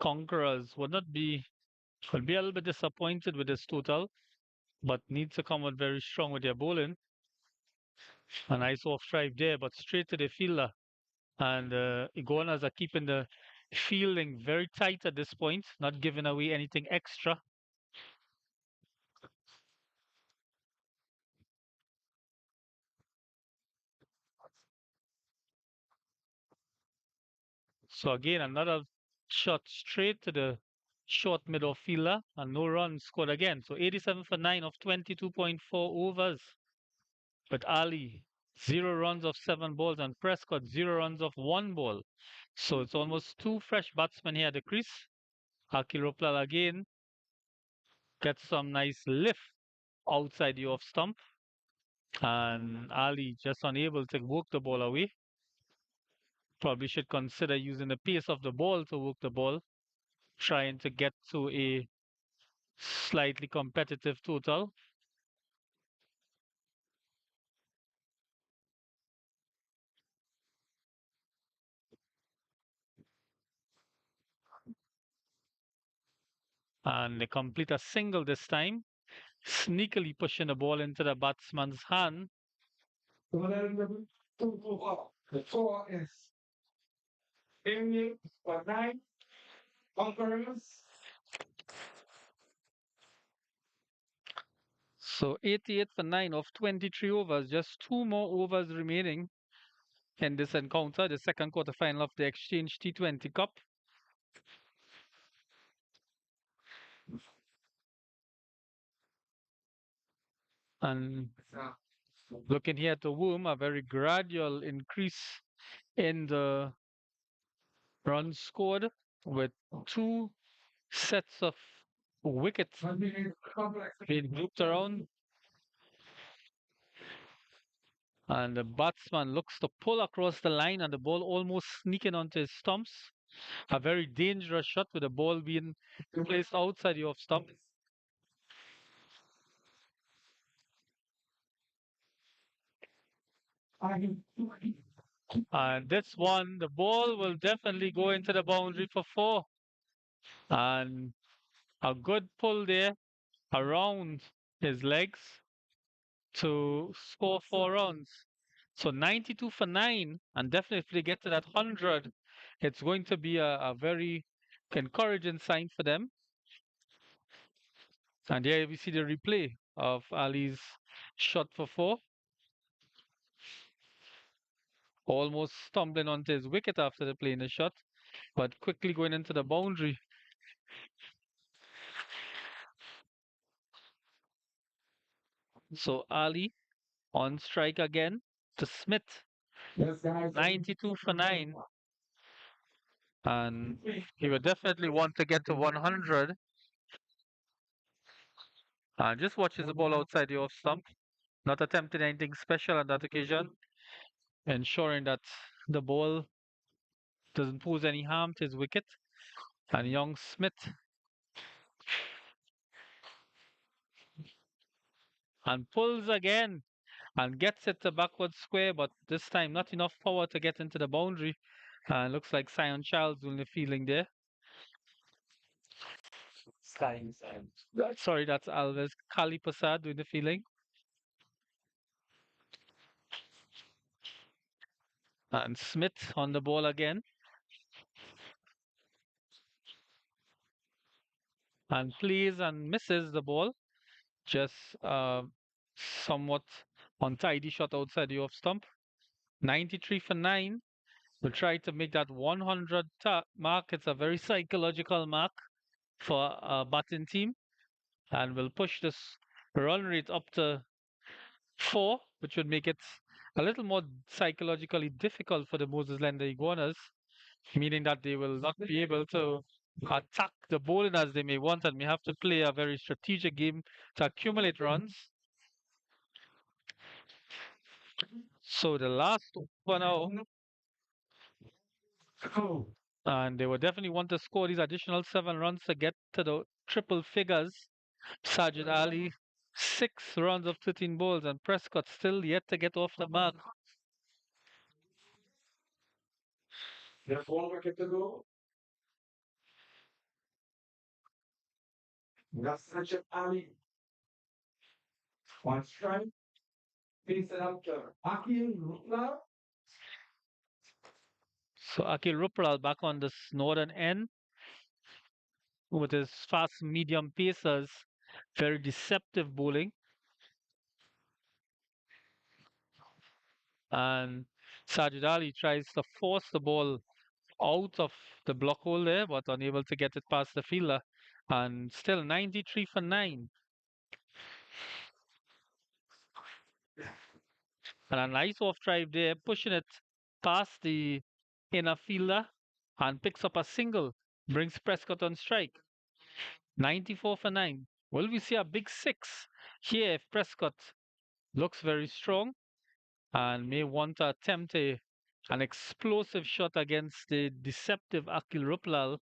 C: Conquerors will be a little bit disappointed with this total, but need to come out very strong with their bowling. A nice off drive there, but straight to the fielder. And Iguanas are keeping the fielding very tight at this point, not giving away anything extra. So again, another shot straight to the short middle fielder and no runs scored again. So 87 for 9 of 22.4 overs. But Ali, 0 runs of 7 balls, and Prescott, 0 runs of 1 ball. So it's almost two fresh batsmen here at the crease. Akiropla again gets some nice lift outside the off stump. And Ali just unable to work the ball away. Probably should consider using the pace of the ball to work the ball, trying to get to a slightly competitive total. And they complete a single this time, sneakily pushing the ball into the batsman's hand. The four is Inning for 9, Conquerors. So 88 for 9 of 23 overs, just two more overs remaining in this encounter, the second quarterfinal of the Exchange T20 Cup. And looking here at the womb, a very gradual increase in the runs scored with two sets of wickets being looped around. And the batsman looks to pull across the line and the ball almost sneaking onto his stumps. A very dangerous shot with the ball being placed outside the off stump. And this one, the ball will definitely go into the boundary for four. And a good pull there around his legs to score 4 runs. So 92 for 9, and definitely if they get to that 100, it's going to be a very encouraging sign for them. And here we see the replay of Ali's shot for four, almost stumbling onto his wicket after the playing the shot, but quickly going into the boundary. So Ali on strike again to Smith. 92 for 9. And he would definitely want to get to 100. And just watches the ball outside the off stump, not attempting anything special on that occasion, ensuring that the ball doesn't pose any harm to his wicket. And young Smith and pulls again and gets it to backward square, but this time not enough power to get into the boundary. Looks like Sion Childs doing the fielding there. Sorry, that's Alves Kalipasad doing the fielding. And Smith on the ball again. And plays and misses the ball. Just somewhat untidy shot outside the off stump. 93 for 9. We'll try to make that 100 mark. It's a very psychological mark for a batting team. And we'll push this run rate up to 4, which would make it a little more psychologically difficult for the Moses Lender Iguanas, meaning that they will not be able to attack the bowling as they may want and may have to play a very strategic game to accumulate runs. So the last one now, and they will definitely want to score these additional 7 runs to get to the triple figures. Sajid Ali, 6 runs of 13 balls, and Prescott still yet to get off the mark. There's 1 wicket to go. That's Sajid Ali. 1 strike. Face it out to Akil Rupla. So Akil Rupral back on this northern end with his fast medium pacers, very deceptive bowling. And Sajid Ali tries to force the ball out of the block hole there, but unable to get it past the fielder. And still 93 for 9. And a nice off drive there, pushing it past the inner fielder and picks up a single, brings Prescott on strike. 94 for 9. Will we see a big 6 here if Prescott looks very strong and may want to attempt an explosive shot against the deceptive Akil Ruplal?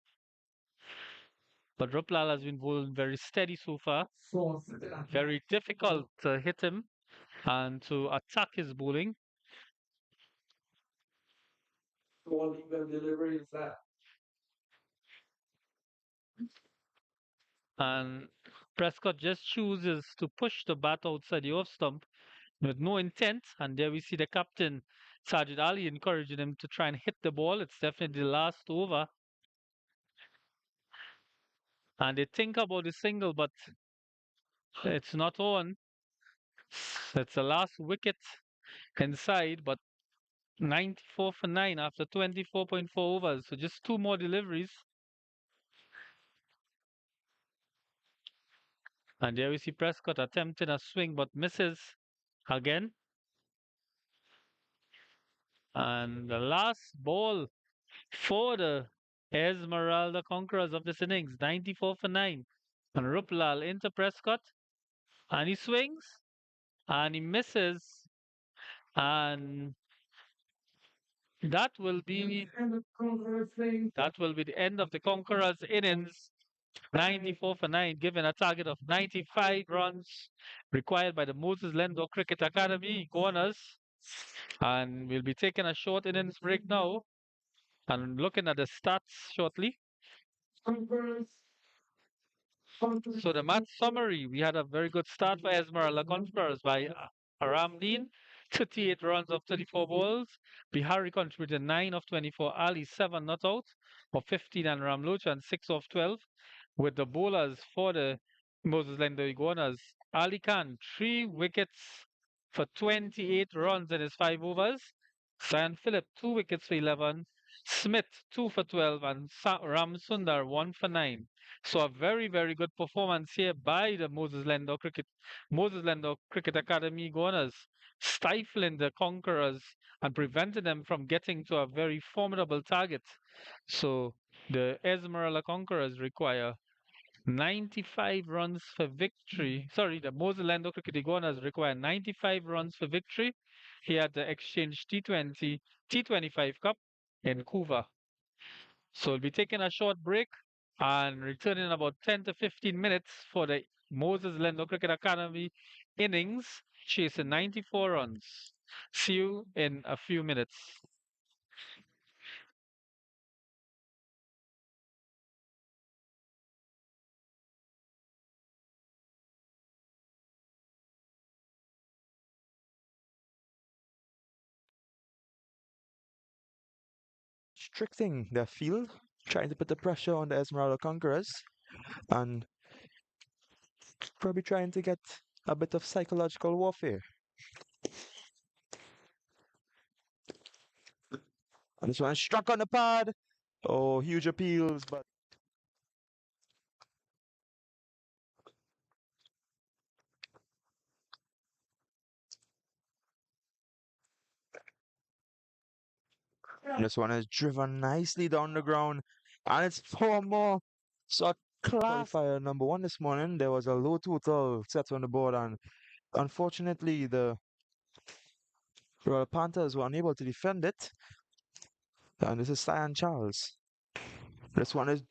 C: But Ruplal has been bowling very steady so far. Very difficult to hit him and to attack his bowling. And Prescott just chooses to push the bat outside the off stump with no intent. And there we see the captain, Sajid Ali, encouraging him to try and hit the ball. It's definitely the last over. And they think about the single, but it's not on. It's the last wicket inside, but 94 for 9 after 24.4 overs. So just 2 more deliveries. And there we see Prescott attempting a swing but misses again. And the last ball for the Esmeralda Conquerors of this innings, 94 for 9. And Ruplal into Prescott. And he swings and he misses. And that will be the end of the Conquerors innings. 94 for 9, given a target of 95 runs required by the Moses Lendo Cricket Academy Iguanas. And we'll be taking a short innings break now and looking at the stats shortly. So the match summary, we had a very good start for Esmeralda Conquerors by Aramdeen, 38 runs of 34 balls. Bihari contributed 9 of 24, Ali 7 not out of 15, and Ramlochan 6 of 12. With the bowlers for the Moses Lendo Iguanas, Ali Khan 3 wickets for 28 runs in his 5 overs. Sayan Philip 2 wickets for 11. Smith 2 for 12, and Ram Sundar 1 for 9. So a very, very good performance here by the Moses Lendo Cricket Academy Iguanas, stifling the Conquerors and preventing them from getting to a very formidable target. So the Esmeralda Conquerors require 95 runs for victory. Sorry, the Moses Lendo Cricket Iguanas require 95 runs for victory here at the Exchange T25 Cup in Cuba. So we'll be taking a short break and returning in about 10 to 15 minutes for the Moses Lendo Cricket Academy innings, chasing 94 runs. See you in a few minutes.
A: restricting their field, trying to put the pressure on the Esmeralda Conquerors, and probably trying to get a bit of psychological warfare. And this one struck on the pad. Oh, huge appeals, but this one is driven nicely down the ground, and it's four more. So class qualifier number one this morning. There was a low total set on the board, and unfortunately, the Royal Panthers were unable to defend it. And this is Cyan Charles. This one is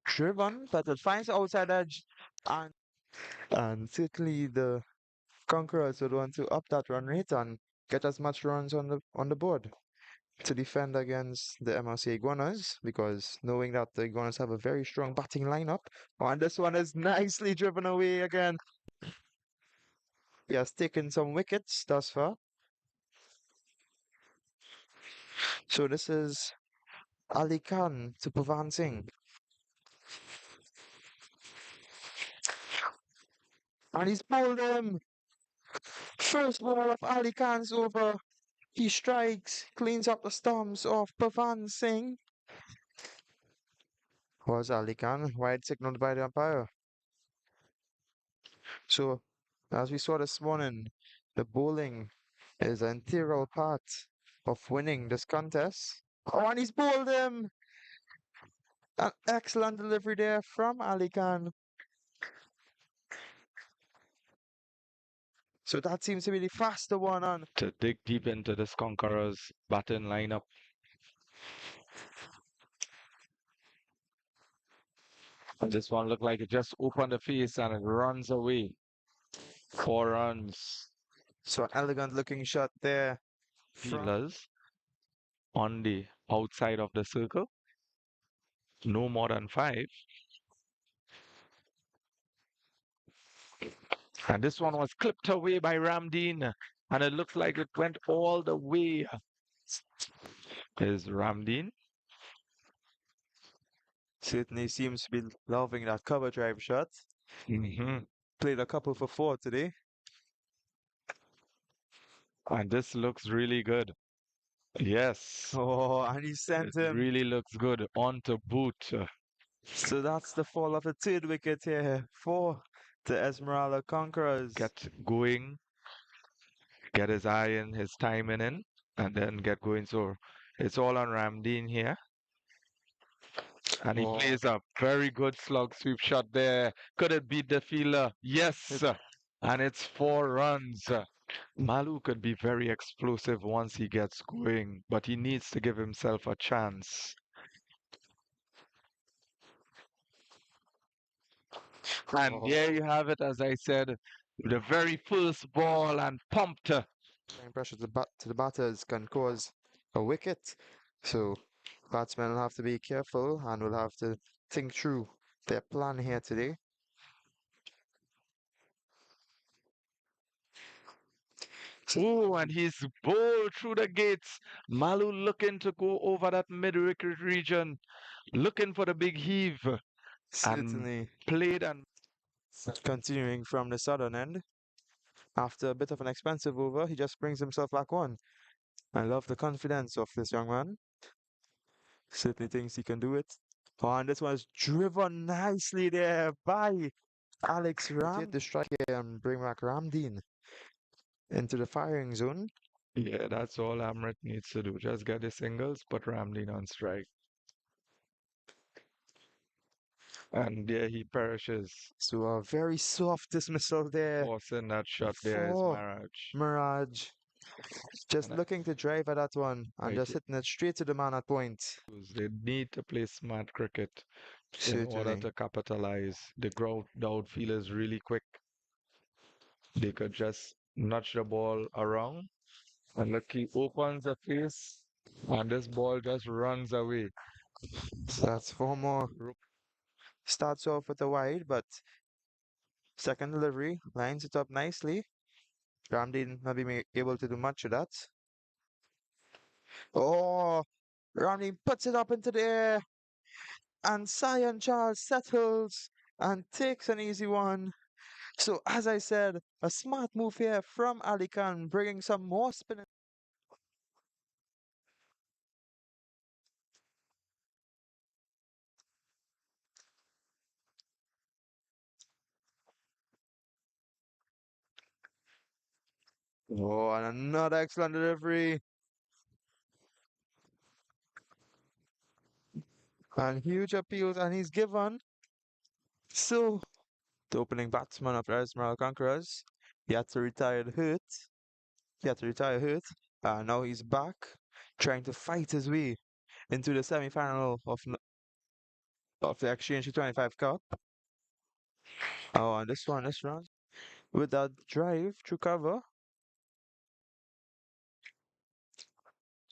A: driven, but it finds the outside edge, and certainly the Conquerors would want to up that run rate and get as much runs on the board to defend against the Mlca Iguanas, because knowing that the Iguanas have a very strong batting lineup. And this one is nicely driven away again. He has taken some wickets thus far. So this is Ali Khan to Pavan Singh. And he's bowled him. First ball of Ali Khan's over. He strikes, cleans up the stumps of Pavan Singh. Was Ali Khan wide signaled by the umpire? So, as we saw this morning, the bowling is an integral part of winning this contest. Oh, and he's bowled him! An excellent delivery there from Ali Khan. So that seems to be the faster one on.
B: To dig deep into this Conquerors batting lineup. And this one looked like it just opened the face and it runs away. 4 runs.
A: So an elegant looking shot there.
B: Fielders on the outside of the circle. No more than 5. And this one was clipped away by Ramdeen. And it looks like it went all the way. Is Ramdeen.
A: Certainly seems to be loving that cover drive shot. Played a couple for 4 today.
B: And this looks really good. Yes.
A: Oh, and he sent
B: It
A: him.
B: really looks good on to boot.
A: So that's the fall of the third wicket here for the Esmeralda Conquerors.
B: Get going, get his eye in, his timing in, and then get going. So it's all on Ramdeen here. And he plays a very good slug sweep shot there. Could it beat the fielder? Yes. And it's 4 runs. Malu could be very explosive once he gets going, but he needs to give himself a chance. And there you have it, as I said, the very first ball and pumped.
A: Applying pressure to the batters can cause a wicket. So batsmen will have to be careful and will have to think through their plan here today.
B: Oh, and he's bowled through the gates. Malu looking to go over that mid-wicket region, looking for the big heave.
A: Certainly.
B: Played and
A: Continuing from the southern end. After a bit of an expensive over, he just brings himself back on. I love the confidence of this young man. Certainly thinks he can do it. Oh, and this was driven nicely there by Alex Ram. Take the strike here and bring back Ramdeen into the firing zone.
B: yeah, that's all Amrit needs to do. Just get the singles, put Ramdeen on strike. And there he perishes.
A: So a very soft dismissal there
B: Forcing that shot there is
A: for
B: Maraj.
A: Mirage. Just
B: And
A: looking to drive at that one and just hitting it straight to the man at point.
B: They need to play smart cricket in order
A: Certainly.
B: to capitalize. The outfield is really quick. They could just nudge the ball around and look, he opens the face and this ball just runs away.
A: So that's 4 more. Starts off with a wide, but second delivery lines it up nicely. Ramdeen not being able to do much of that. Oh, Ronnie puts it up into the air, and Cyan Charles settles and takes an easy one. So, as I said, a smart move here from Ali Khan, bringing some more spin. Oh, and another excellent delivery. And huge appeals, and he's given. So, the opening batsman of Esmeralda Conquerors, he had to retire hurt. He had to retire hurt. And now he's back, trying to fight his way into the semi-final of the Exchange T25 Cup. Oh, and this round, with that drive through cover.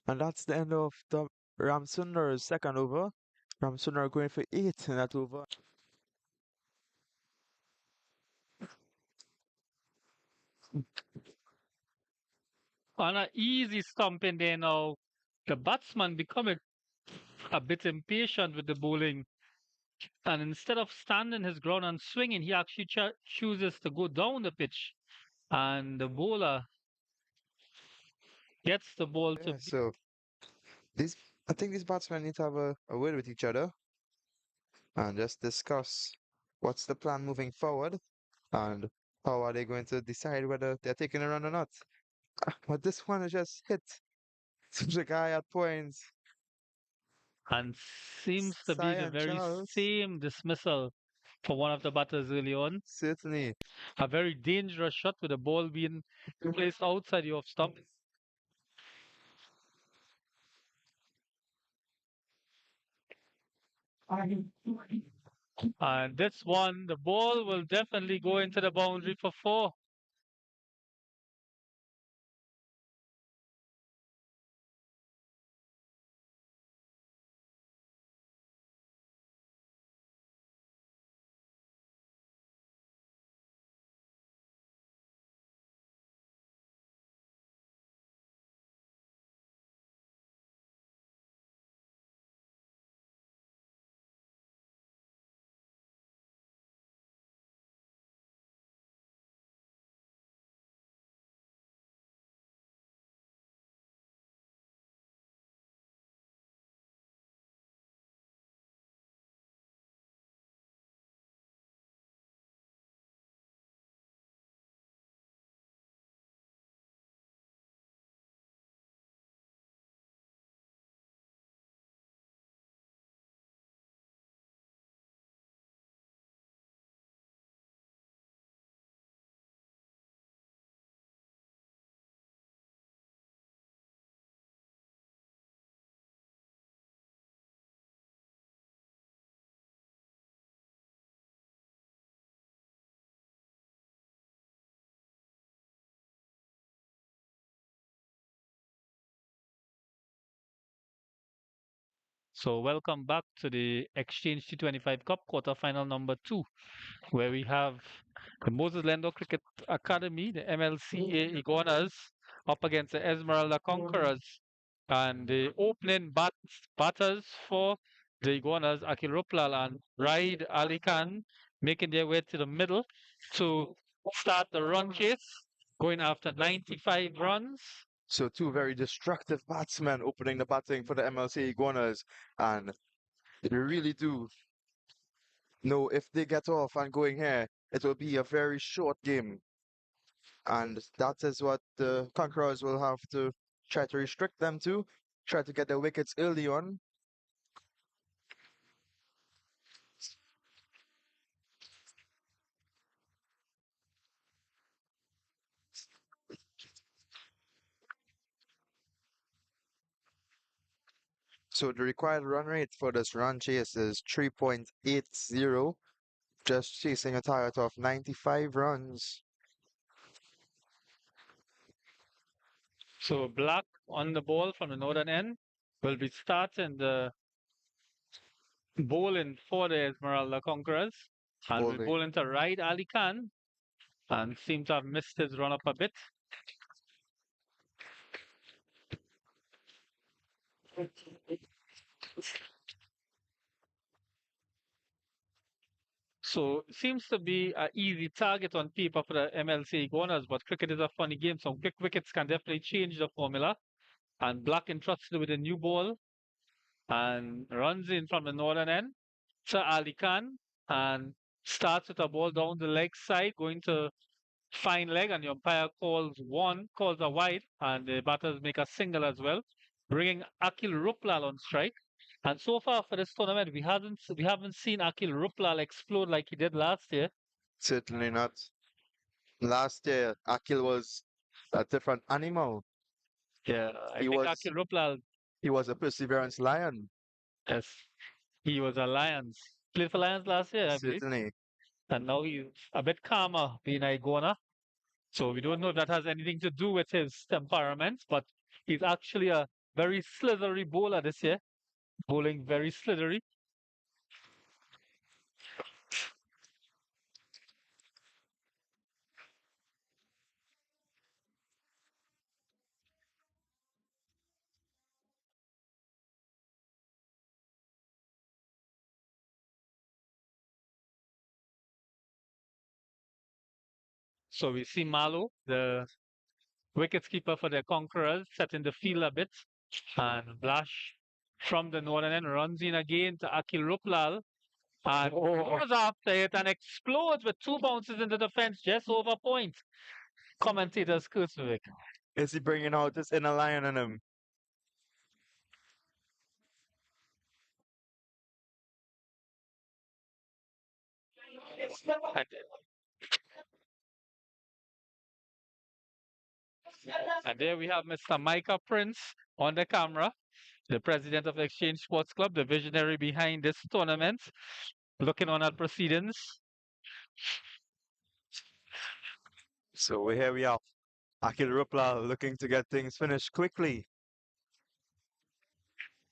A: And that's the end of the Ramsunder's second over. Ramsunder going for 8 in that over.
C: On an easy stump in there now, the batsman becoming a bit impatient with the bowling. And instead of standing his ground and swinging, he actually chooses to go down the pitch. And the bowler gets the ball to
A: Yeah, so these I think these batsmen need to have a word with each other and just discuss what's the plan moving forward and how are they going to decide whether they're taking a run or not. But this one is just hit the guy at points.
C: and seems to be the
A: Cyan
C: very
A: Charles,
C: same dismissal for one of the batters early on.
A: certainly.
C: A very dangerous shot with the ball being placed outside the off stump. And this one, the ball will definitely go into the boundary for 4. So welcome back to the Exchange T25 Cup quarterfinal number 2, where we have the Moses Lendo Cricket Academy, the MLCA Iguanas, up against the Esmeralda Conquerors. And the opening batters for the Iguanas, Akil Ruplal and Raid Ali Khan, making their way to the middle to start the run chase, going after 95 runs.
A: So two very destructive batsmen opening the batting for the MLC Iguanas, and they really do know if they get off and going here, it will be a very short game. And that is what the Conquerors will have to try to restrict them to, try to get their wickets early on. So the required run rate for this run chase is 3.80, just chasing a target of 95 runs.
C: So Black on the ball from the northern end will be starting the bowling for the Esmeralda Conquerors and will
A: Bowling.
C: bowl into right Ali Khan and seem to have missed his run up a bit. So it seems to be an easy target on paper for the MLC Iguanas, but cricket is a funny game. Some quick wickets can definitely change the formula. And Black entrusted with a new ball and runs in from the northern end to Ali Khan and starts with a ball down the leg side, going to fine leg, and the umpire calls a wide, and the batters make a single as well, bringing Akil Ruplal on strike. And so far for this tournament, we haven't seen Akil Ruplal explode like he did last year.
A: Certainly not. Last year, Akil was a different animal.
C: Yeah, I
A: He
C: think
A: was
C: Akil Ruplal,
A: he was a perseverance lion.
C: yes, he was a Lions. Played for Lions last year, I believe,
A: Certainly.
C: and now he's a bit calmer being a Iguana. So we don't know if that has anything to do with his temperament, but he's actually a very slithery bowler this year, bowling very slithery. So we see Malo, the wicketkeeper for the Conquerors, setting the field a bit, and Blash from the northern end runs in again to Akil Ruplal, and goes after it and explodes with two bounces into the fence just over point. Commentators curse Vivek.
A: Is he bringing out this inner lion in him?
C: And, and there we have Mr. Micah Prince on the camera, the president of Exchange Sports Club, the visionary behind this tournament, looking on at proceedings.
A: So here we are. Akil Rupla looking to get things finished quickly.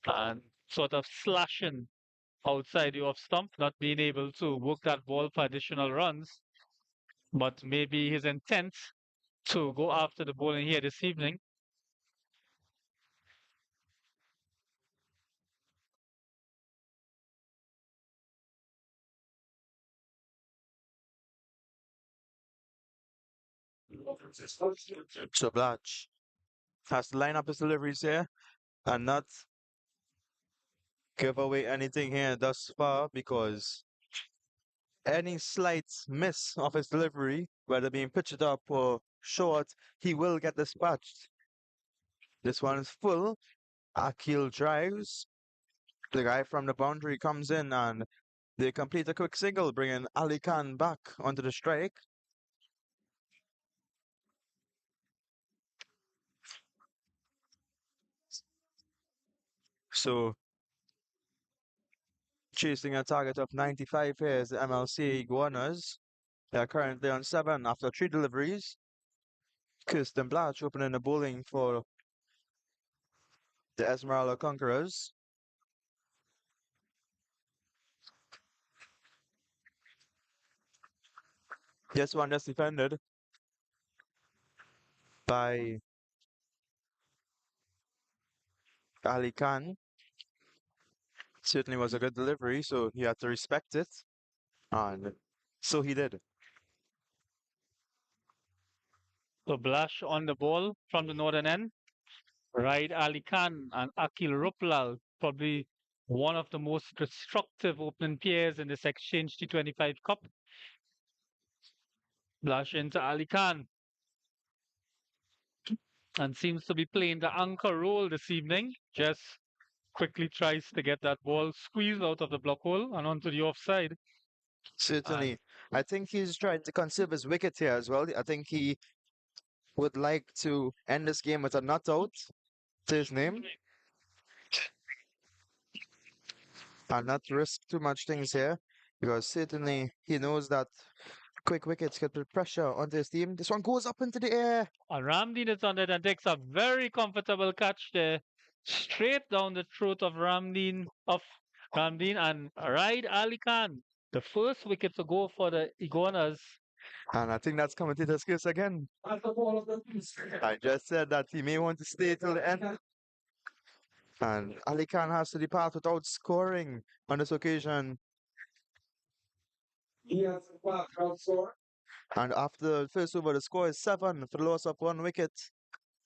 C: And sort of slashing outside the off stump, not being able to work that ball for additional runs. But maybe his intent to go after the ball in here this evening.
A: So Blatch has to line up his deliveries here and not give away anything here thus far because any slight miss of his delivery, whether being pitched up or short, he will get dispatched. This one is full. Akil drives. The guy from the boundary comes in and they complete a quick single, bringing Ali Khan back onto the strike. So chasing a target of 95 here is the MLC Iguanas. They are currently on 7 after 3 deliveries. Kirsten Blatch opening the bowling for the Esmeralda Conquerors. This one just defended by Ali Khan. Certainly was a good delivery, so he had to respect it. And so he did.
C: So Blash on the ball from the northern end. Raid Ali Khan and Akil Ruplal, probably one of the most destructive opening pairs in this Exchange T25 Cup. Blash into Ali Khan and seems to be playing the anchor role this evening. Just quickly tries to get that ball squeezed out of the block hole and onto the offside. And
A: Certainly. I think he's trying to conserve his wicket here as well. I think he would like to end this game with a not out to his name and not risk too much things here because certainly he knows that quick wickets could put pressure onto his team. This one goes up into the air.
C: Ramdeen is on it and takes a very comfortable catch there, straight down the throat of Ramdeen and Raid Ali Khan, the first wicket to go for the Iguanas.
A: And I think that's commentator's curse again. I just said that he may want to stay till the end. And Ali Khan has to depart without scoring on this occasion. And after the first over, the score is 7 for the loss of 1 wicket.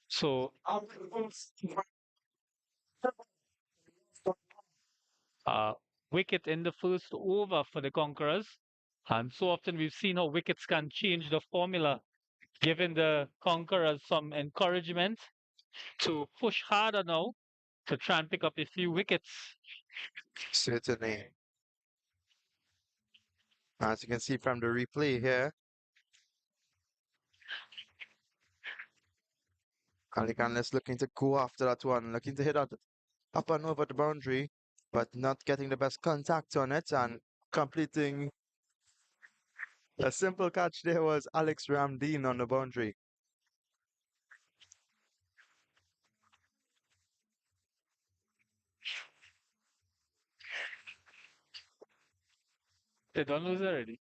C: So uh, wicket in the first over for the Conquerors. And so often we've seen how wickets can change the formula, giving the Conquerors some encouragement to push harder now to try and pick up a few wickets.
A: Certainly. As you can see from the replay here, Ali Khan is looking to go after that one, looking to hit that up and over the boundary, but not getting the best contact on it and completing a simple catch there was Alex Ramdeen on the boundary.
C: They don't lose already.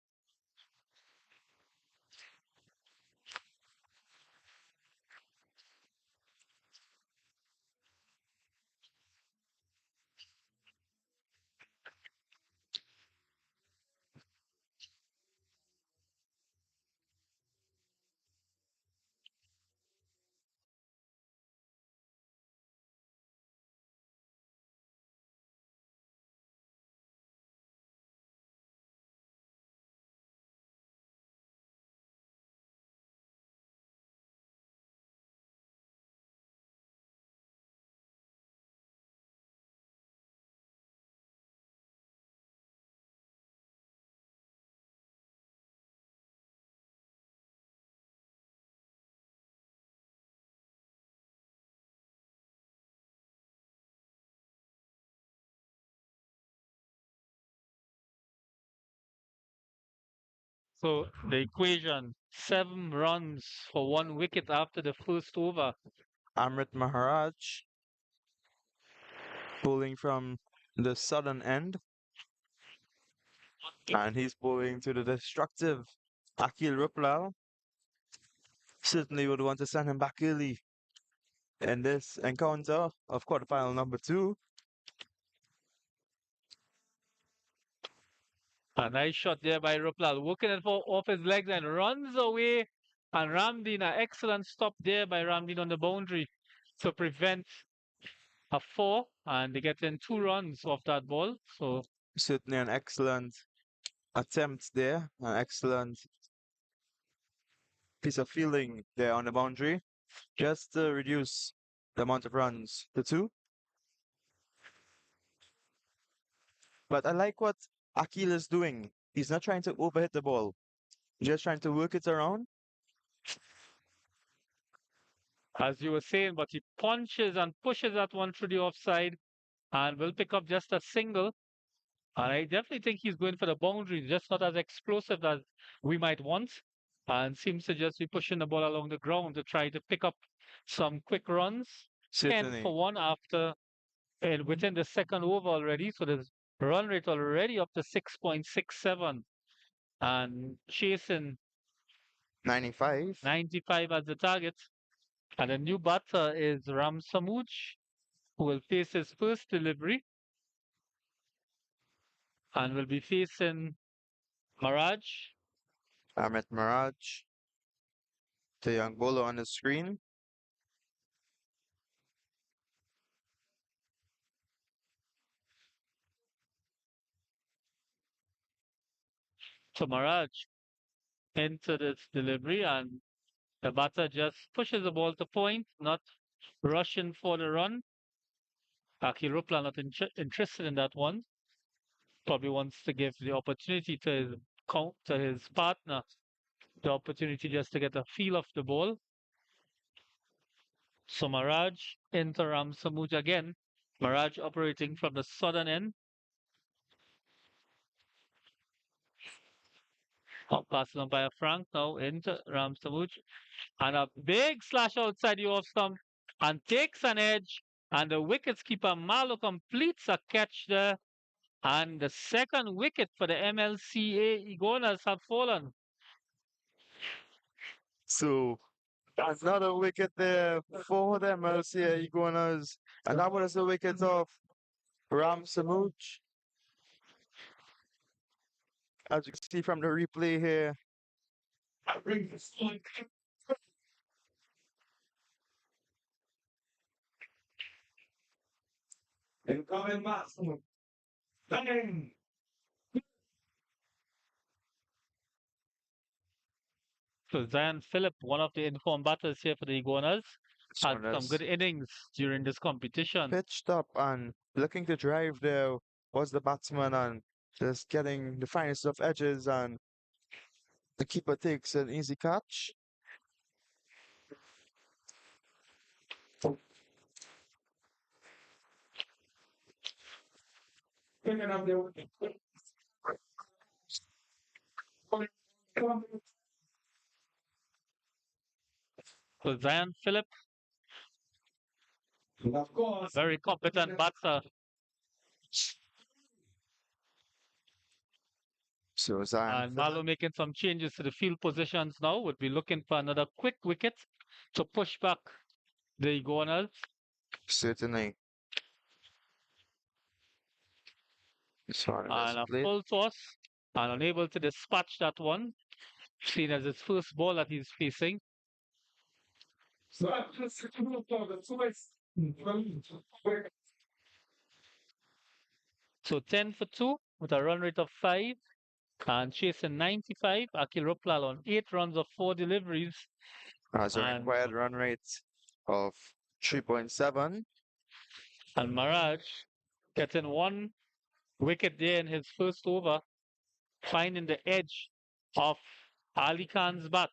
C: So the equation, 7 runs for 1 wicket after the first over.
A: Amrit Maharaj bowling from the southern end, and he's bowling to the destructive Akil Ruplal. Certainly would want to send him back early in this encounter of quarterfinal number 2.
C: A nice shot there by Ruplal, working it off his legs and runs away. And Ramdeen, an excellent stop there by Ramdeen on the boundary to prevent a 4. And they get in 2 runs off that ball. So
A: Certainly an excellent attempt there, an excellent piece of fielding there on the boundary, just to reduce the amount of runs to 2. But I like what Akil is doing. He's not trying to overhit the ball, just trying to work it around.
C: as you were saying, but he punches and pushes that one through the offside and will pick up just a single. And I definitely think he's going for the boundary, just not as explosive as we might want. And seems to just be pushing the ball along the ground to try to pick up some quick runs. 10
A: Certainly.
C: for 1 after and within the second over already. So the run rate already up to 6.67 and chasing
A: 95.
C: 95 as the target. And the new batter is Ram Samuj, who will face his first delivery and will be facing Maraj.
A: Amit Maraj, the young bowler on the screen.
C: So Maraj into this delivery and the batter just pushes the ball to point, not rushing for the run. Aki Rupla not interested in that one. Probably wants to give the opportunity to to his partner, the opportunity just to get a feel of the ball. So Maraj into Ram Samuj again. Maraj operating from the southern end. Passing on by a Frank now into Ram Samuj. And a big slash outside the off stump and takes an edge. And the wicketkeeper Malo completes a catch there. And the second wicket for the Mlca Iguanas have fallen.
A: So Another wicket there for the Mlca Iguanas. And that was the wicket of Ram Samuch. As you can see from the replay here. Incoming mass. Bang!
C: So Zion Phillip, one of the informed batters here for the Iguanas,
A: So
C: had some good
A: that's
C: innings during this competition.
A: pitched up and looking to drive there was the batsman and just getting the finest of edges and the keeper takes an easy catch.
C: So Zion Phillip, a very competent batter.
A: So Zion
C: And
A: Phillip
C: Malo making some changes to the field positions now. Would be looking for another quick wicket to push back the Iguanas.
A: certainly is on this
C: And a
A: plate.
C: full toss and unable to dispatch that one, seen as his first ball that he's facing. So 10 for 2 with a run rate of 5 and chasing 95. Akil Ruplal on 8 runs of 4 deliveries.
A: Has a
C: And,
A: required run rate of 3.7.
C: and Maraj getting one wicket there in his first over, finding the edge of Ali Khan's bat.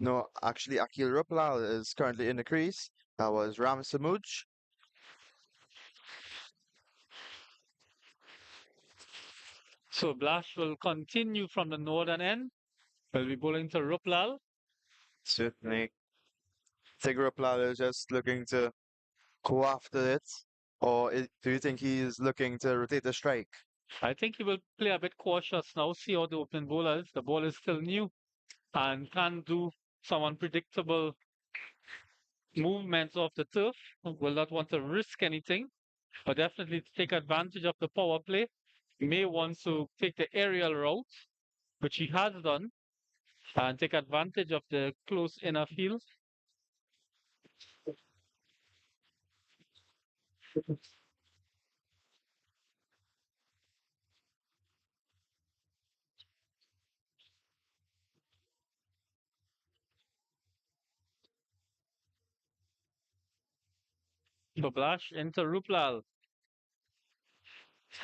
A: No, actually Akil Ruplal is currently in the crease. That was Ram Samuch.
C: So Blash will continue from the northern end. Will be bowling to Ruplal.
A: Certainly. Think Ruplal is just looking to go after it. Or do you think he's looking to rotate the strike?
C: I think he will play a bit cautious now, see how the opening bowler is. The ball is still new and can do some unpredictable movements off the turf. Will not want to risk anything, but definitely to take advantage of the power play. May want to take the aerial route, which he has done, and take advantage of the close inner field. Bablash into Ruplal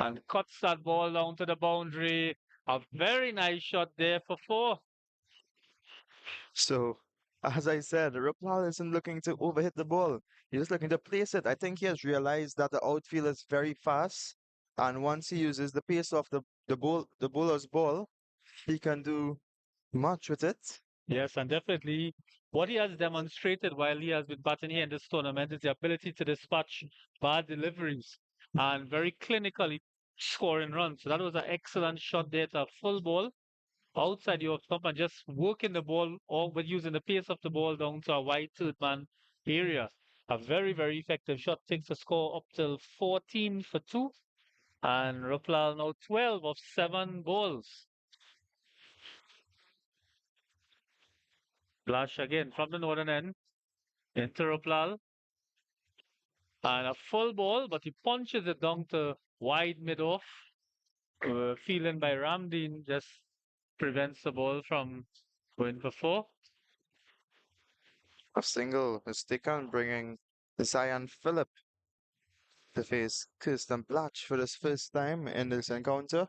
C: and cuts that ball down to the boundary. A very nice shot there for 4.
A: So, as I said, Ruplal isn't looking to overhit the ball. He's looking to place it. I think he has realized that the outfield is very fast, and once he uses the pace of the bowler's ball, he can do much with it.
C: Yes, and definitely what he has demonstrated while he has been batting here in this tournament is the ability to dispatch bad deliveries and very clinically scoring runs. So that was an excellent shot there to a full ball outside your stump and just working the ball or with using the pace of the ball down to a wide third man area. A very, very effective shot takes the score up till 14 for 2. And Ruplal now 12 of 7 balls. Blash again from the northern end into Ruplal. And a full ball, but he punches it down to wide mid off. Feeling by Ramdeen just prevents the ball from going for 4.
A: A single is taken, bringing Zion Phillip to face Kirsten Blatch for this first time in this encounter.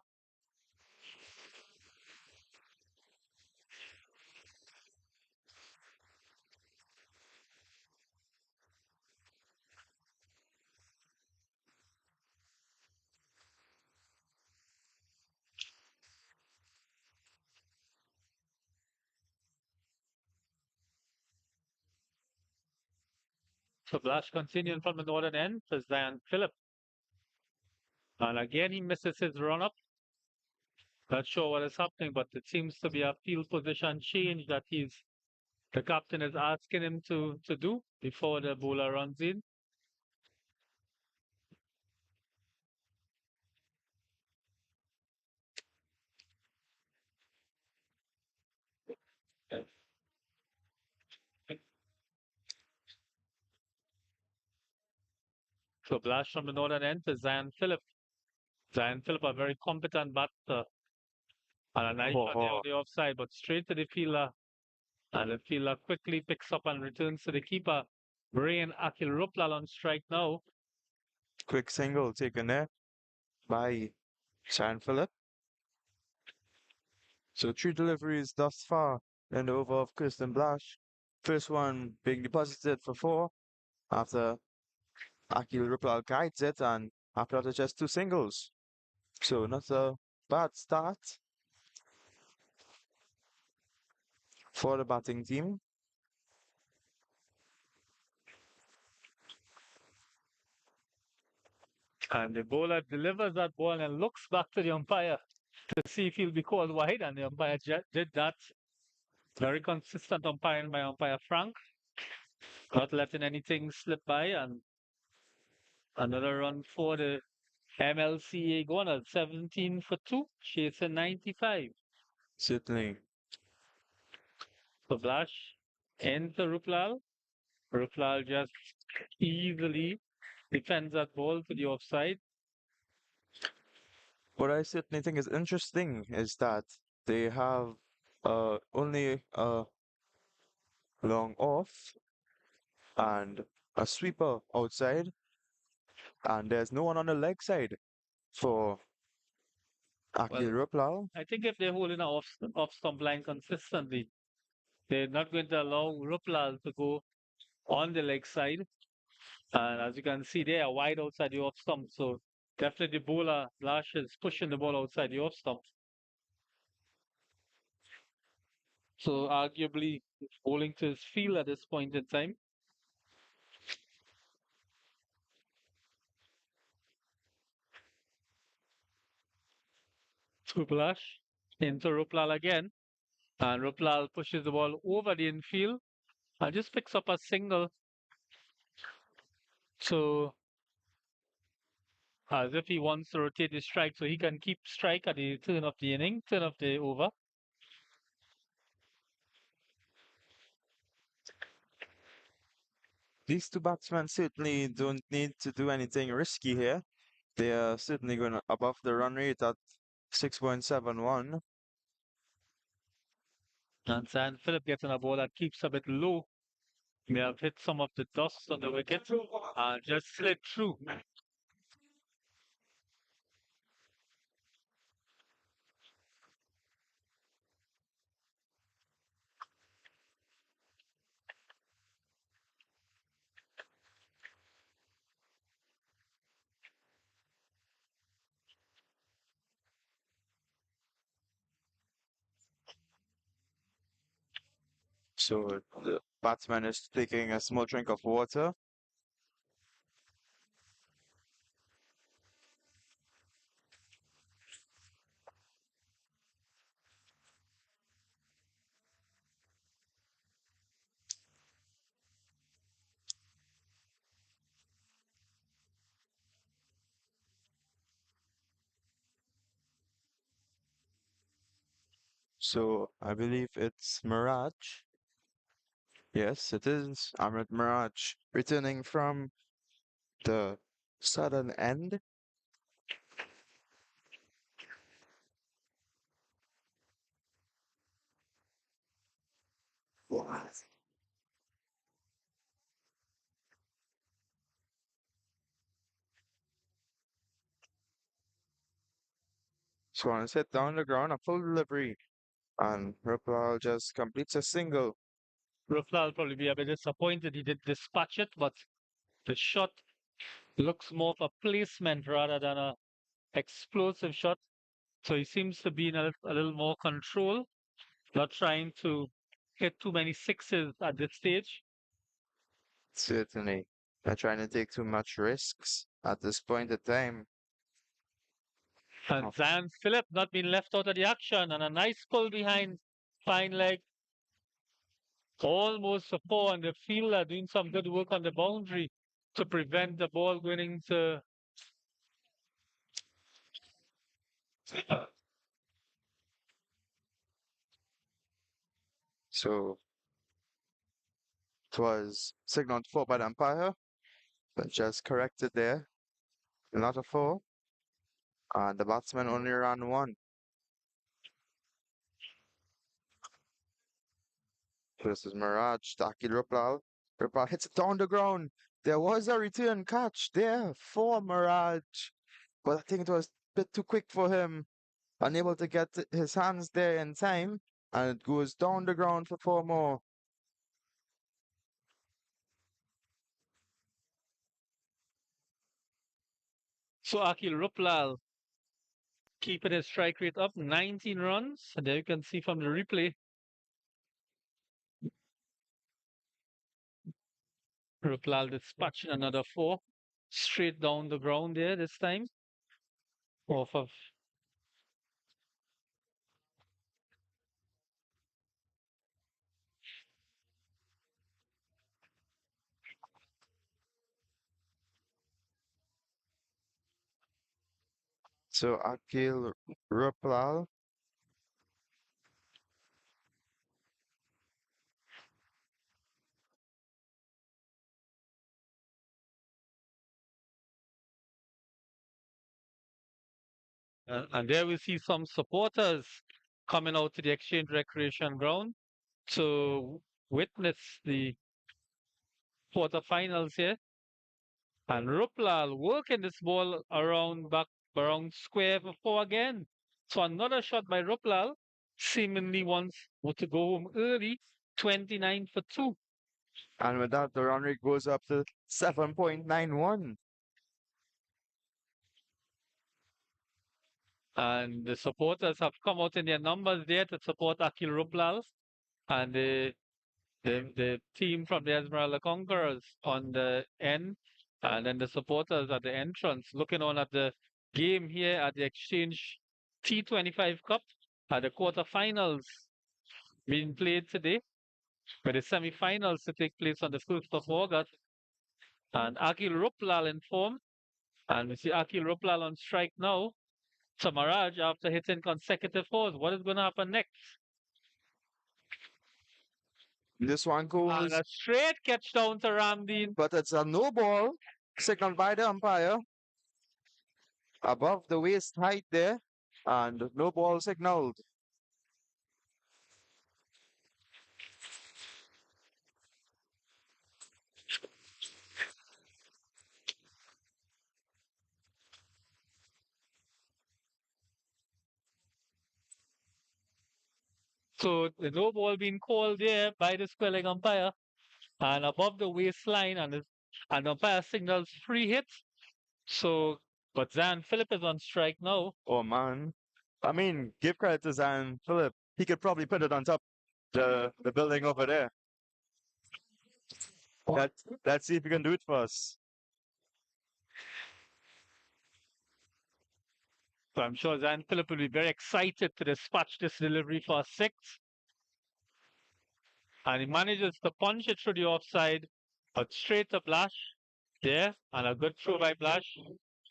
C: So Blash continuing from the northern end to Zion Phillip. And again, he misses his run up. Not sure what is happening, but it seems to be a field position change that the captain is asking him to do before the bowler runs in. So blast from the northern end to Zion Phillip. Zion Phillip, a very competent batter, and a nice shot there on
A: Oh,
C: the offside, but straight to the fielder. And the fielder quickly picks up and returns to the keeper. Brian Akil Ruplal on strike now.
A: quick single taken there by San Philip. So three deliveries thus far in the over of Kirsten Blash. First one being deposited for four after Akil Rupal guides it, and after that, just two singles. So not a bad start for the batting team.
C: And the bowler delivers that ball and looks back to the umpire to see if he'll be called wide. And the umpire did that. Very consistent umpiring by umpire Frank, not letting anything slip by. And another run for the Mlca Iguanas, 17 for 2, chasing 95.
A: Certainly.
C: So Blash into Ruplal. Ruplal just easily defends that ball to the offside.
A: What I certainly think is interesting is that they have only a long off and a sweeper outside, and there's no one on the leg side for Akil
C: Well,
A: Ruplal.
C: I think if they're holding an off stump line consistently, they're not going to allow Ruplal to go on the leg side. And as you can see, they are wide outside the off stump. So definitely the bowler, Lash, is pushing the ball outside the off stump. So arguably bowling to his field at this point in time. To Lash into Ruplal again. And Ruplal pushes the ball over the infield and just picks up a single. So as if he wants to rotate the strike so he can keep strike at the turn of the inning, turn of the over.
A: These two batsmen certainly don't need to do anything risky here. They are certainly going above the run rate at 6.71.
C: And San Philip gets on a ball that keeps a bit low. May have hit some of the dust on the wicket and just slid through.
A: So the batsman is taking a small drink of water. So I believe it's Mirage. Yes, it is Ahmed Mirage returning from the southern end. So I sit down the ground, a full delivery, and Rupal just completes a single.
C: Rufla will probably be a bit disappointed he did dispatch it, but the shot looks more of a placement rather than a explosive shot. So he seems to be in a little more control, not trying to hit too many sixes at this stage.
A: Certainly. Not trying to take too much risks at this point in time.
C: And Zan Phillip not being left out of the action and a nice pull behind fine leg. Almost a four, and the fielder doing some good work on the boundary to prevent the ball going into.
A: So it was signaled four by the umpire, but just corrected there. Not a four. And the batsman only ran one. This is Mirage, Taki Rupal. Rupal hits it down the ground. There was a return catch there for Mirage, but I think it was a bit too quick for him. Unable to get his hands there in time, and it goes down the ground for four more.
C: So Akil Ruplal keeping his strike rate up, 19 runs. And there you can see from the replay, Ruplal dispatching another four straight down the ground there this time. Off of
A: So Akil Rupal,
C: and there we see some supporters coming out to the Exchange Recreation Ground to witness the quarterfinals here. And Ruplal working this ball around back around square for four again. So another shot by Ruplal seemingly wants to go home early, 29 for 2.
A: and with that, the run rate goes up to 7.91.
C: And the supporters have come out in their numbers there to support Akil Ruplal. And the team from the Esmeralda Conquerors on the end, and then the supporters at the entrance, looking on at the game here at the Exchange T25 Cup, at the quarterfinals being played today, with the semi-finals to take place on the 1st of August. And Akil Ruplal in form, and we see Akil Ruplal on strike now. Samaraj after hitting consecutive fours. What is going to happen next?
A: This one
C: And
A: goes,
C: a straight catch down to Ramdeen.
A: but it's a no ball, signaled by the umpire above the waist height there, and no ball signaled.
C: So the no ball being called there by the square leg umpire and above the waistline, and the umpire signals free hit. So, but Zan Phillip is on strike now.
A: Oh man. I mean, give credit to Zan Philip. He could probably put it on top the building over there. Let, let's see if he can do it for us.
C: So I'm sure Zan Phillip will be very excited to dispatch this delivery for a six. And he manages to punch it through the offside, a straight to Blash there, and a good throw by Blash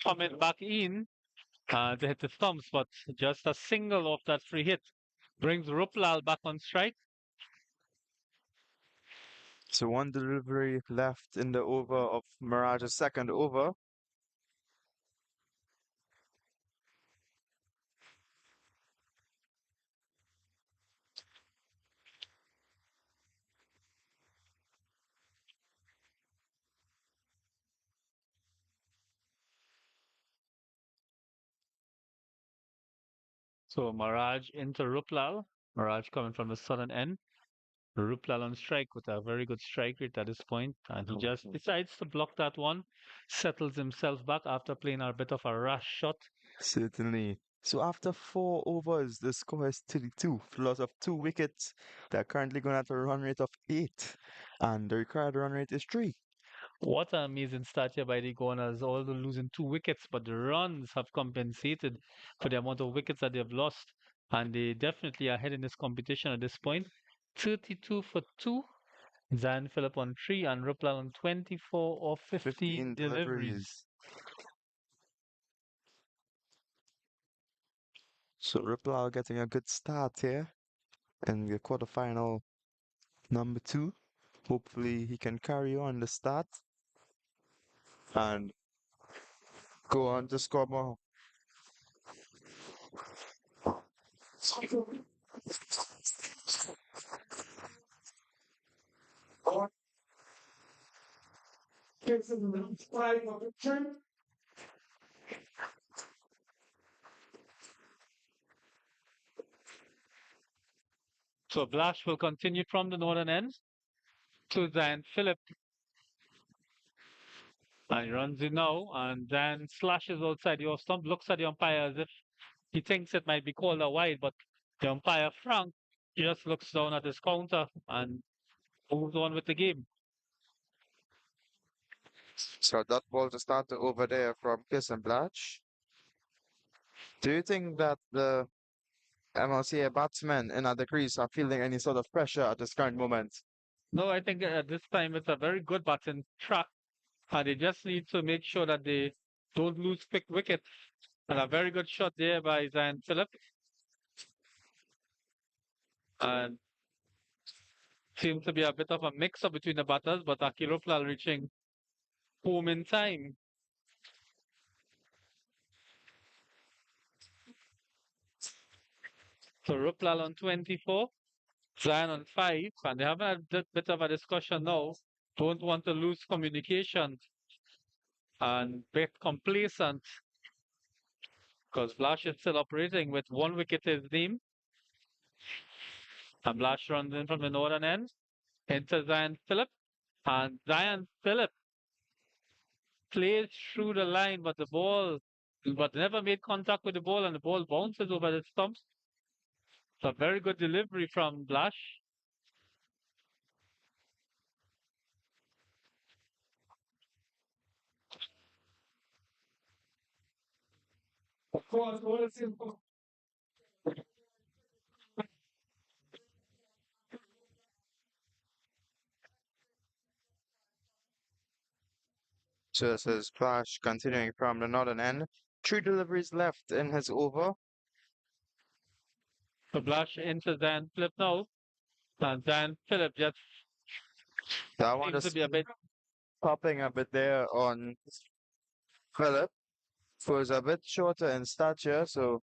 C: coming back in to hit the stumps, but just a single of that free hit brings Ruplal back on strike.
A: So one delivery left in the over of Mirage's second over.
C: So Maraj into Ruplal. Maraj coming from the southern end. Ruplal on strike with a very good strike rate at this point, and he just decides to block that one, settles himself back after playing a bit of a rash shot.
A: Certainly. So after four overs, the score is 32 for loss of two wickets. They're currently going at a run rate of 8, and the required run rate is 3.
C: What an amazing start here by the Iguanas, although losing 2 wickets, but the runs have compensated for the amount of wickets that they've lost. And they definitely are ahead in this competition at this point. 32 for 2, Zan Phillip on 3, and Rupla on 24 or 15
A: 15
C: deliveries.
A: deliveries. So Ripple getting a good start here in the quarterfinal number 2. Hopefully he can carry on the start and go on to score more.
C: So Blash will continue from the northern end to Zan Phillip. And he runs in now and then slashes outside the off stump, looks at the umpire as if he thinks it might be called a wide, but the umpire, Frank, just looks down at his counter and moves on with the game.
A: So that ball to start over there from Kiss and Blatch. Do you think that the MLCA batsmen in the crease are feeling any sort of pressure at this current moment?
C: No, I think at this time it's a very good batting track, and they just need to make sure that they don't lose quick wickets. And a very good shot there by Zion Phillip. And seems to be a bit of a mix-up between the batters, but Akiropla reaching home in time. So Ruplal on 24, Zion on 5, and they have a bit of a discussion now. Don't want to lose communication and get complacent because Blash is still operating with 1 wicket in his name. And Blash runs in from the northern end into Zion Phillip. And Zion Phillip plays through the line, but the ball, but never made contact with the ball, and the ball bounces over the stumps. It's a very good delivery from Blash.
A: So this is Flash continuing from the northern end. 3 deliveries left in his over.
C: So Blash into Zion Phillip now. And Zion Phillip just
A: That one
C: seems to
A: is
C: be a bit.
A: popping a bit there on Philip, who is a bit shorter in stature, so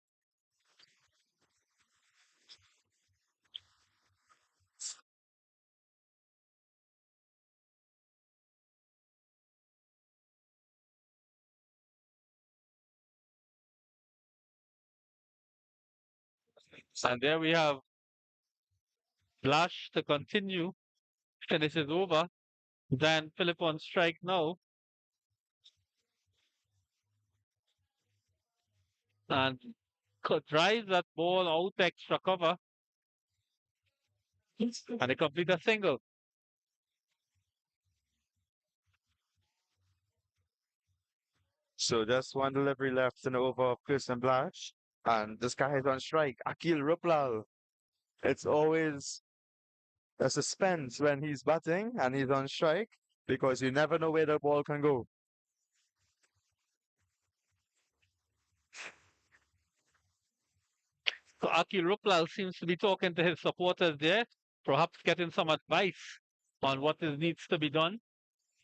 C: And there we have Blash to continue. Finishes over. Zion Phillip on strike now. And drives that ball out extra cover. And they complete a single.
A: just one delivery left in the over of Pearson Blash. And this guy is on strike, Akil Ruplal. It's always a suspense when he's batting and he's on strike because you never know where the ball can go.
C: So Aki Ruplal seems to be talking to his supporters there, perhaps getting some advice on what is, needs to be done.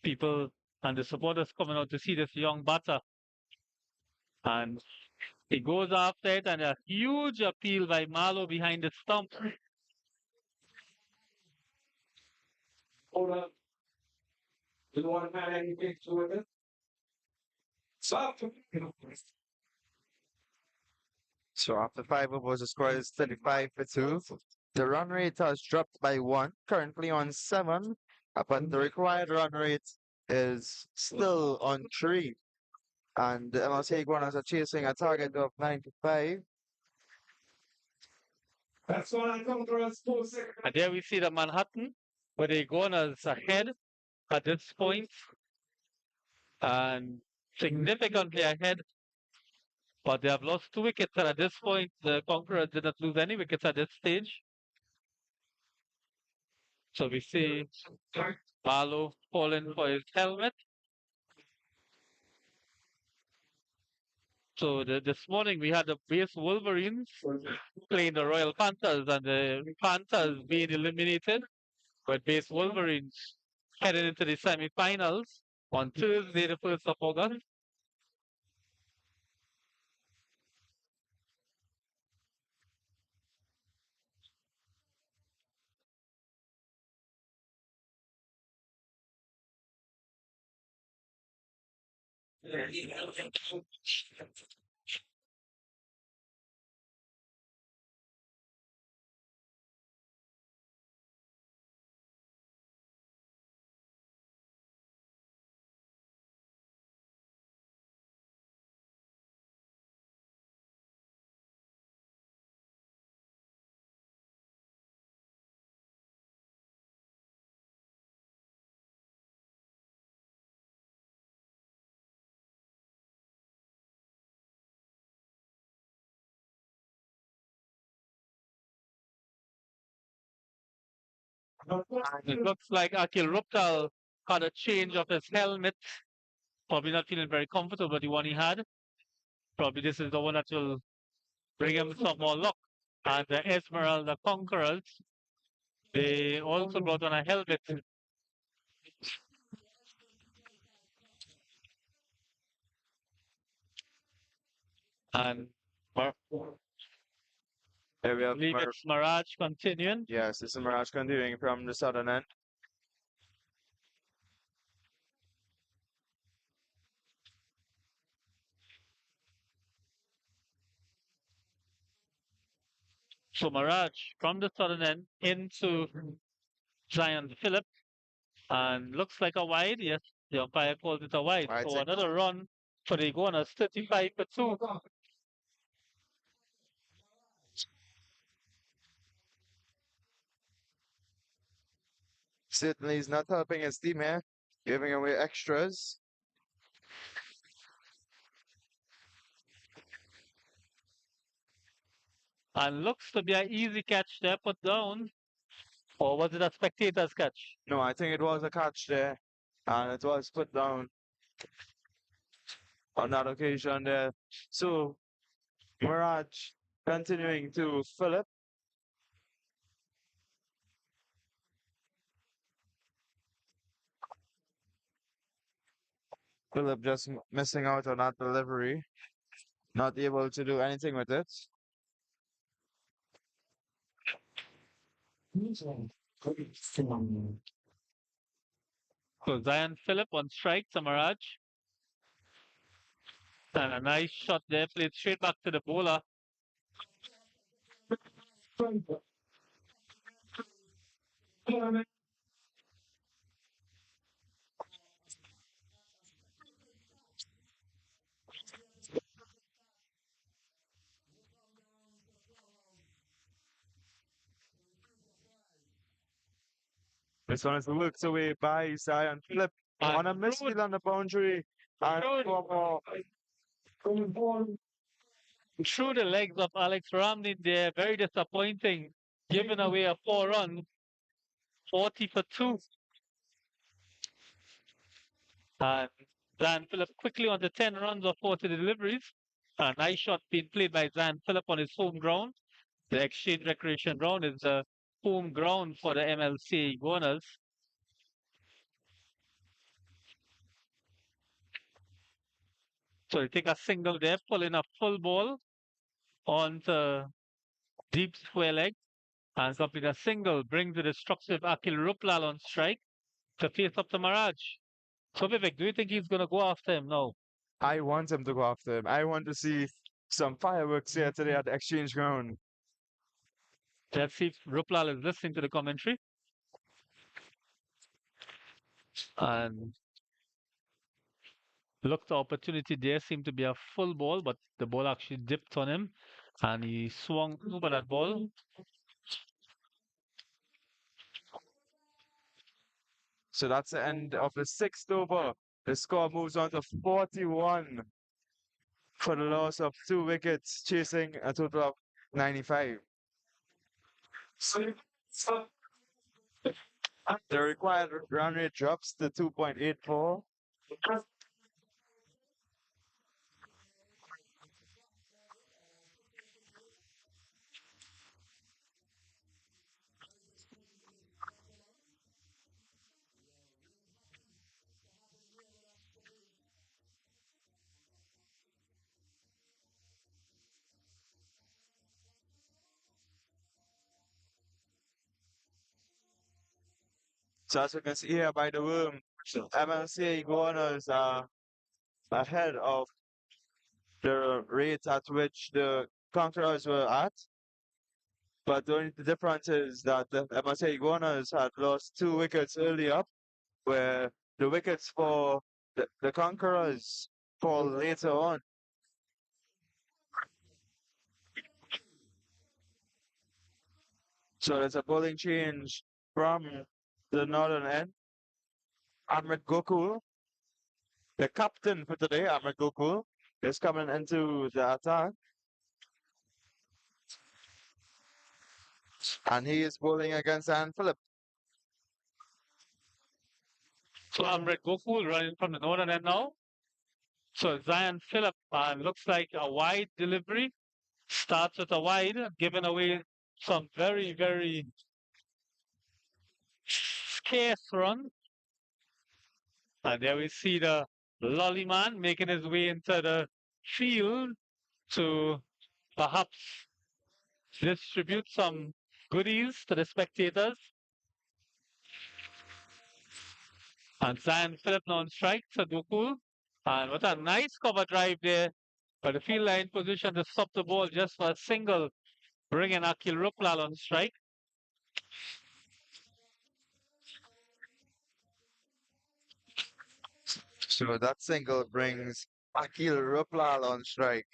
C: People and the supporters coming out to see this young batter. And he goes after it, and a huge appeal by Marlow behind the stump.
A: So after 5 overs, the score is 35 for 2. The run rate has dropped by 1, currently on 7, but the required run rate is still on 3. And the MLC Iguanas are chasing a target of 95.
C: And there we see the Manhattan, where the Iguanas ahead at this point. and significantly ahead, but they have lost 2 wickets. And at this point, the Conquerors did not lose any wickets at this stage. So we see Barlow falling for his helmet. So this morning we had the base Wolverines playing the Royal Panthers, and the Panthers being eliminated with base Wolverines heading into the semi-finals on Tuesday, the 1st of August. It looks like Akil Ruptal had a change of his helmet. Probably not feeling very comfortable with the one he had. Probably this is the one that will bring him some more luck. And the Esmeralda Conquerors, they also brought on a helmet. And Mar-
A: Here we
C: I
A: have
C: believe it's Mirage continuing.
A: yes, this is Mirage continuing from the southern end.
C: So Mirage from the southern end into Giant Phillip. And looks like a wide. Yes, the umpire called it a wide.
A: I
C: So
A: think
C: another run for the Iguanas, 35 for 2.
A: certainly he's not helping his team here, giving away extras.
C: And looks to be an easy catch there, put down. Or was it a spectator's catch?
A: No, I think it was a catch there, and it was put down on that occasion there. So Mirage continuing to Philip. Philip just missing out on that delivery, not able to do anything with it.
C: So Zion Phillip on strike to Mirage. And a nice shot there, played straight back to the bowler.
A: This one is looked away by Zion Philip on a
C: And
A: misfield on the boundary. And one more.
C: through the legs of Alex Ramlin there, very disappointing. Giving away a 4 run, 40 for 2. And Zan Phillip quickly on the 10 runs of 40 deliveries. A nice shot being played by Zan Phillip on his home ground. The Exchange Recreation Ground is the home ground for the MLC Iguanas. So they take a single there, pulling a full ball onto deep square leg. And complete a single, brings the destructive Akil Ruplal on strike to face up to Mirage. So Vivek, do you think he's going to go after him? No.
A: I want him to go after him. I want to see some fireworks here today at the exchange ground.
C: Let's see if Ruplal is listening to the commentary. And looked the opportunity there, seemed to be a full ball, but the ball actually dipped on him and he swung over that ball.
A: So that's the end of the sixth over The score moves on to 41 for the loss of 2 wickets, chasing a total of 95. The required run rate drops to 2.84. So as you can see here by the room, Mlca Iguanas are ahead of the rate at which the Conquerors were at. But the only difference is that the Mlca Iguanas had lost 2 wickets earlier, where the wickets for the Conquerors fall later on. So there's a bowling change from the northern end. Ahmed Gokul, the captain for today, Ahmed Gokul, is coming into the attack, and he is bowling against Anne Phillip.
C: So Amrit Gokul running from the northern end now. So Zion Phillip looks like a wide delivery. Starts with a wide, giving away some very, very scarce run. And there we see the lolly man making his way into the field to perhaps distribute some goodies to the spectators. And Zion Phillip now on strike to Gokul. And what a nice cover drive there. But the field line position to stop the ball just for a single, bringing Akil Ruplal on strike.
A: So that single brings Akil Ruplal on strike.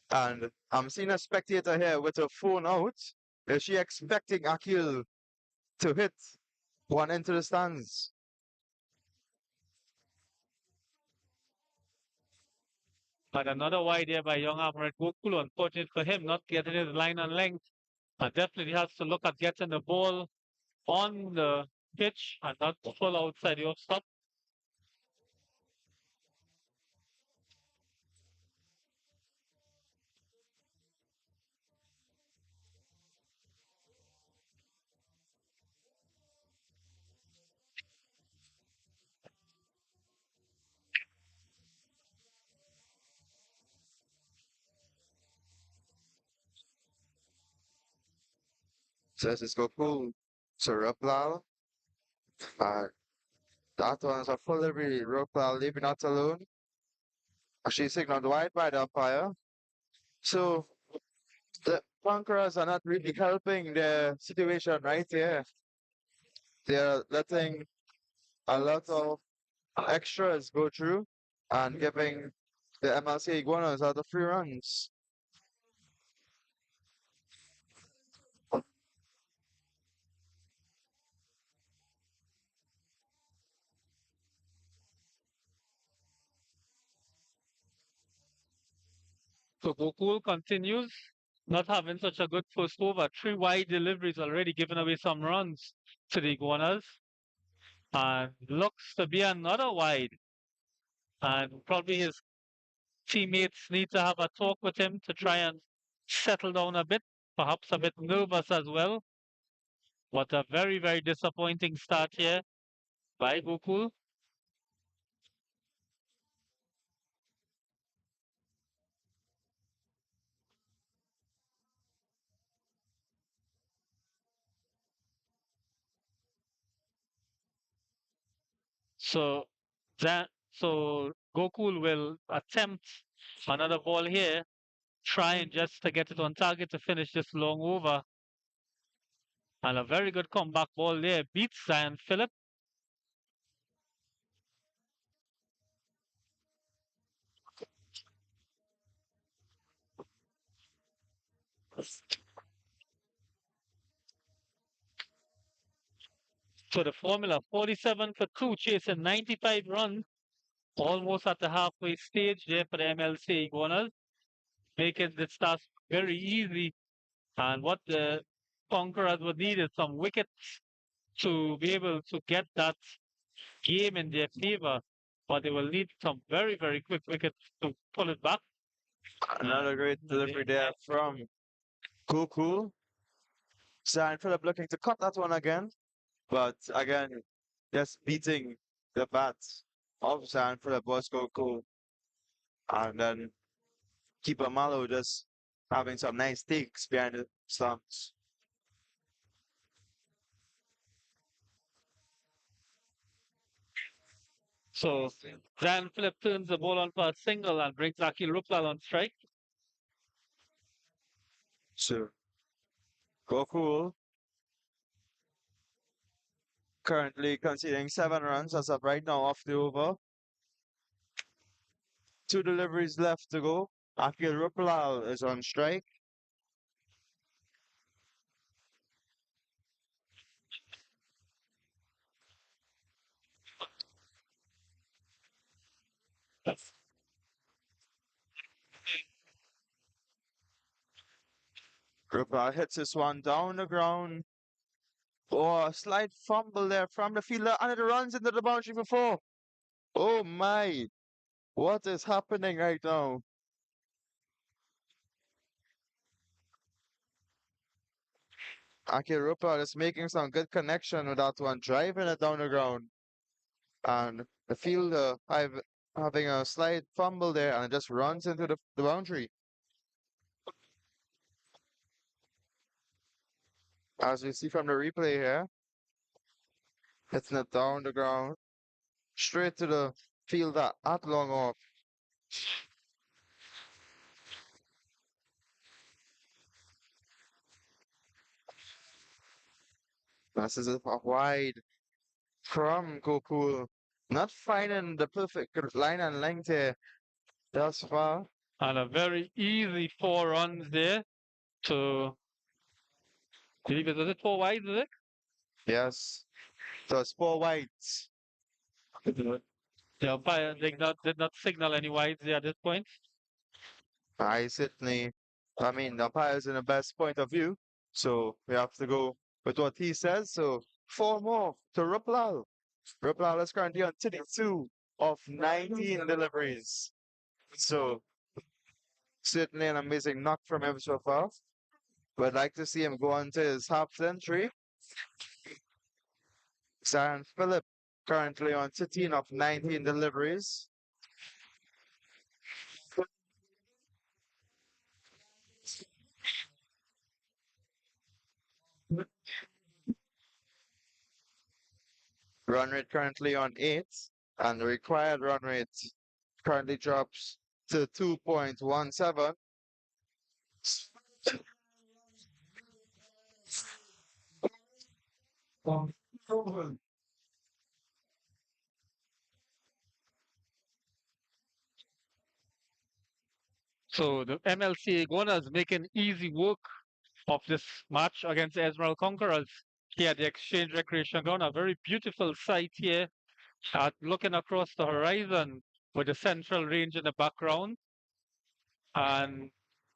A: And I'm seeing a spectator here with her phone out. Is she expecting Akil to hit one into the stands?
C: But another wide here by young Amrit Gokul. Unfortunate for him, not getting his line on length. And definitely has to look at getting the ball on the pitch and not full outside the off stop.
A: Says it's go cool. So Ruplal. Uh, that one's a full delivery. Ruplal leaving out alone. She signaled wide by the umpire. So the Conquerors are not really helping the situation right here. They're letting a lot of extras go through and giving the MLC Iguanas out of 3 runs.
C: So Gokul continues not having such a good first over. 3 wide deliveries already giving away some runs to the Iguanas. And looks to be another wide. And probably his teammates need to have a talk with him to try and settle down a bit, perhaps a bit nervous as well. What a very, very disappointing start here by Gokul. So so Gokul will attempt another ball here, trying just to get it on target to finish this long over. And a very good comeback ball there. Beats Zion Phillip. So the formula 47 for two, chasing 95 runs, almost at the halfway stage there for the MLC Iguanas, making this task very easy. And what the Conquerors would need is some wickets to be able to get that game in their favor. But they will need some very, very quick wickets to pull it back.
A: Another great delivery there from Goku. Zion Philip looking to cut that one again. But again, just beating the bats of Zion Philip was Goku. And then keeper Malo just having some nice takes behind the stumps.
C: So Dan Phillip turns the ball on for a single and brings Akil Rupal on strike.
A: So Goku currently conceding 7 runs as of right now off the over. 2 deliveries left to go. Akil Rupal is on strike. Rupal hits this one down the ground. Oh, a slight fumble there from the fielder, and it runs into the boundary for 4. Oh my, what is happening right now? Akil Rupal is making some good connection with that one, driving it down the ground. And the fielder having a slight fumble there, and it just runs into the boundary. As we see from the replay here, hitting it down the ground, straight to the fielder at long off. This is a wide from Goku. Not finding the perfect line and length here thus far.
C: And a very easy 4 runs there to, believe it, was it 4 wides, is it?
A: Yes. So it's 4 wides.
C: The umpire did not signal any wides there at this point.
A: I certainly, I mean, the umpire is in the best point of view. So we have to go with what he says. So 4 more to Ruplal. Ruplal is currently on 32 of 19 deliveries. So certainly an amazing knock from him so far. But I'd like to see him go on to his half century. Zion Phillip currently on 13 of 19 deliveries. Run rate currently on 8, and the required run rate currently drops to 2.17.
C: So the MLC Iguanas making easy work of this match against the Esmeralda Conquerors here at the Exchange Recreation Ground. A very beautiful sight here, looking across the horizon with the central range in the background. And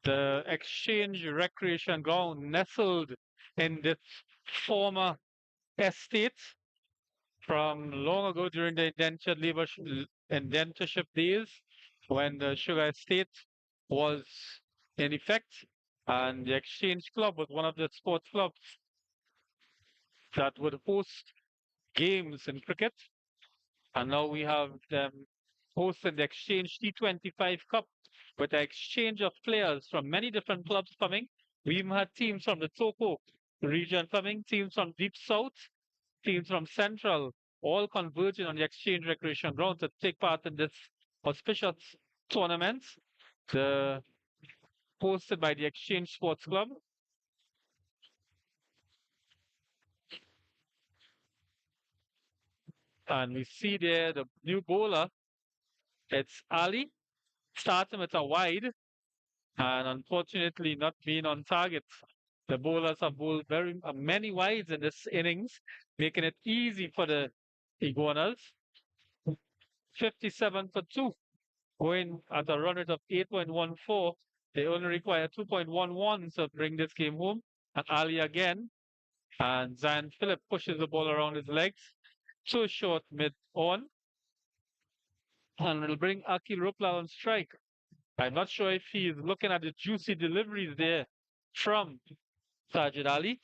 C: the Exchange Recreation Ground nestled in this former estate from long ago during the indentureship days when the sugar estate was in effect, and the Exchange Club was one of the sports clubs that would host games in cricket. And now we have them hosting the Exchange T25 Cup with an exchange of players from many different clubs coming. We even had teams from the Toko region coming, teams from Deep South, teams from Central, all converging on the Exchange Recreation Ground to take part in this auspicious tournament, the, hosted by the Exchange Sports Club. And we see there the new bowler. It's Ali, starting with a wide, and unfortunately not being on target. The bowlers have bowled very many wides in this innings, making it easy for the Iguanas. 57 for 2, going at a run rate of 8.14. They only require 2.11 to bring this game home. And Ali again, and Zan Philip pushes the ball around his legs. Too short mid on, and will bring Akil Rupla on strike. I'm not sure if he's looking at the juicy deliveries there from Sajid Ali.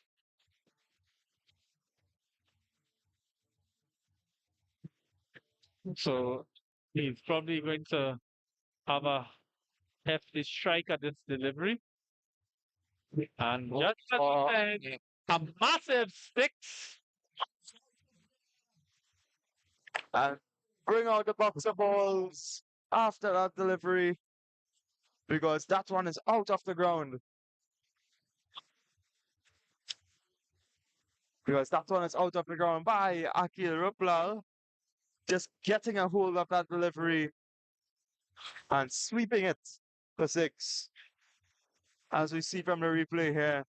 C: So he's probably going to have a hefty strike at this delivery. And just as he said, a massive six.
A: And bring out the box of balls after that delivery because that one is out of the ground. Because that one is out of the ground by Akil Ruplal. Just getting a hold of that delivery and sweeping it for six. As we see from the replay here.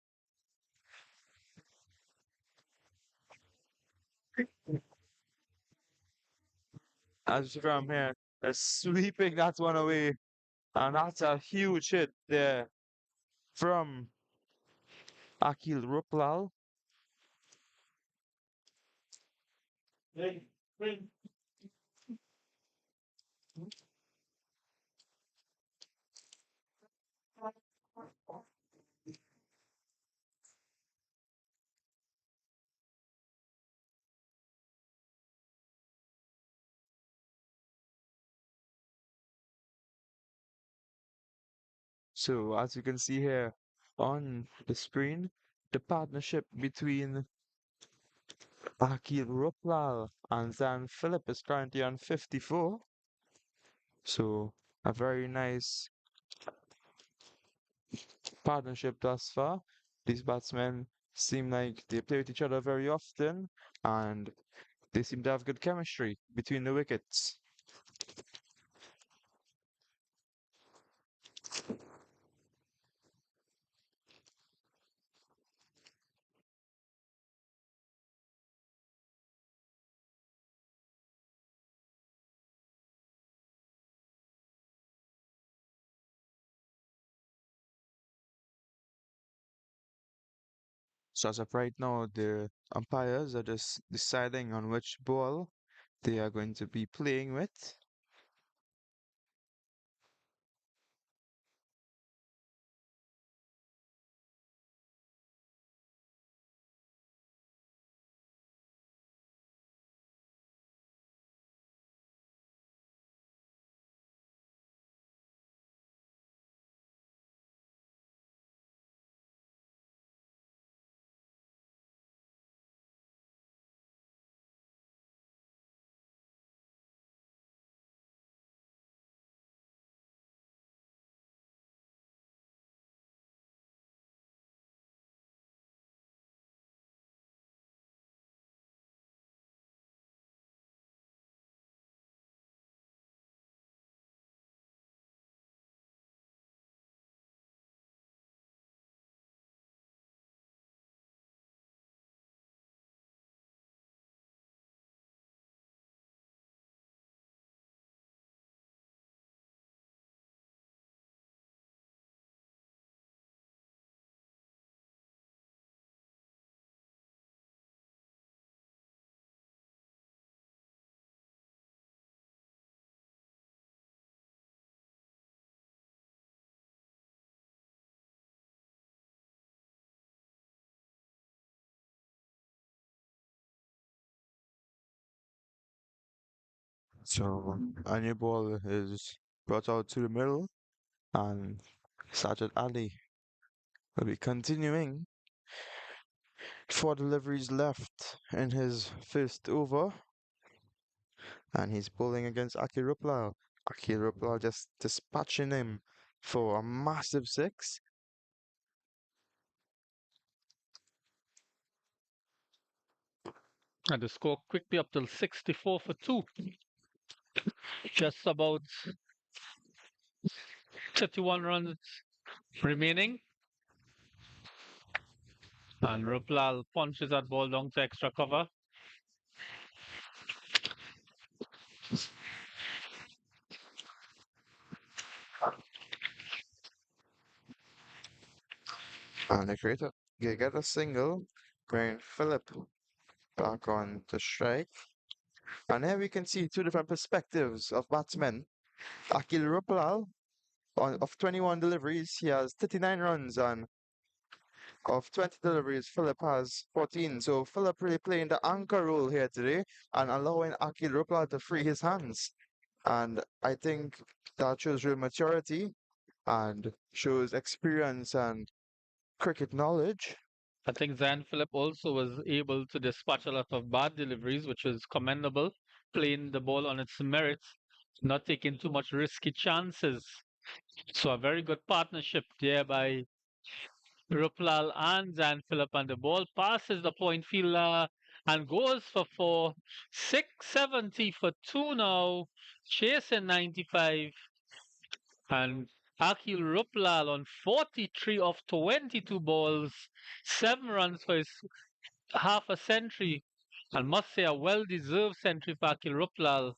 A: As we see from here, they're sweeping that one away. And that's a huge hit there from Akil Ruplal. So as you can see here on the screen, the partnership between Akil Ruplal and Zan Philip is currently on 54. So a very nice partnership thus far. These batsmen seem like they play with each other very often and they seem to have good chemistry between the wickets. So as of right now, the umpires are just deciding on which ball they are going to be playing with. So a new ball is brought out to the middle, and Sajid Ali will be continuing. Four deliveries left in his first over, and he's bowling against Aki Ruplal. Aki Ruplal just dispatching him for a massive six.
C: And the score quickly up till 64 for 2. Just about 31 runs remaining. And Ruplal punches that ball down to extra cover.
A: And they get a single, bring Philip back on the strike. And here we can see two different perspectives of batsmen. Akil Rupal, of 21 deliveries, he has 39 runs, and of 20 deliveries, Philip has 14. So Philip really playing the anchor role here today and allowing Akil Rupal to free his hands. And I think that shows real maturity and shows experience and cricket knowledge.
C: I think Zan Philip also was able to dispatch a lot of bad deliveries, which was commendable, playing the ball on its merits, not taking too much risky chances. So a very good partnership there by Ruplal and Zan Philip, and the ball passes the point fielder and goes for four. 670 for two now, chasing 95. And Akil Ruplal on 43 of 22 balls, 7 runs for his half a century, and must say a well-deserved century for Akil Ruplal.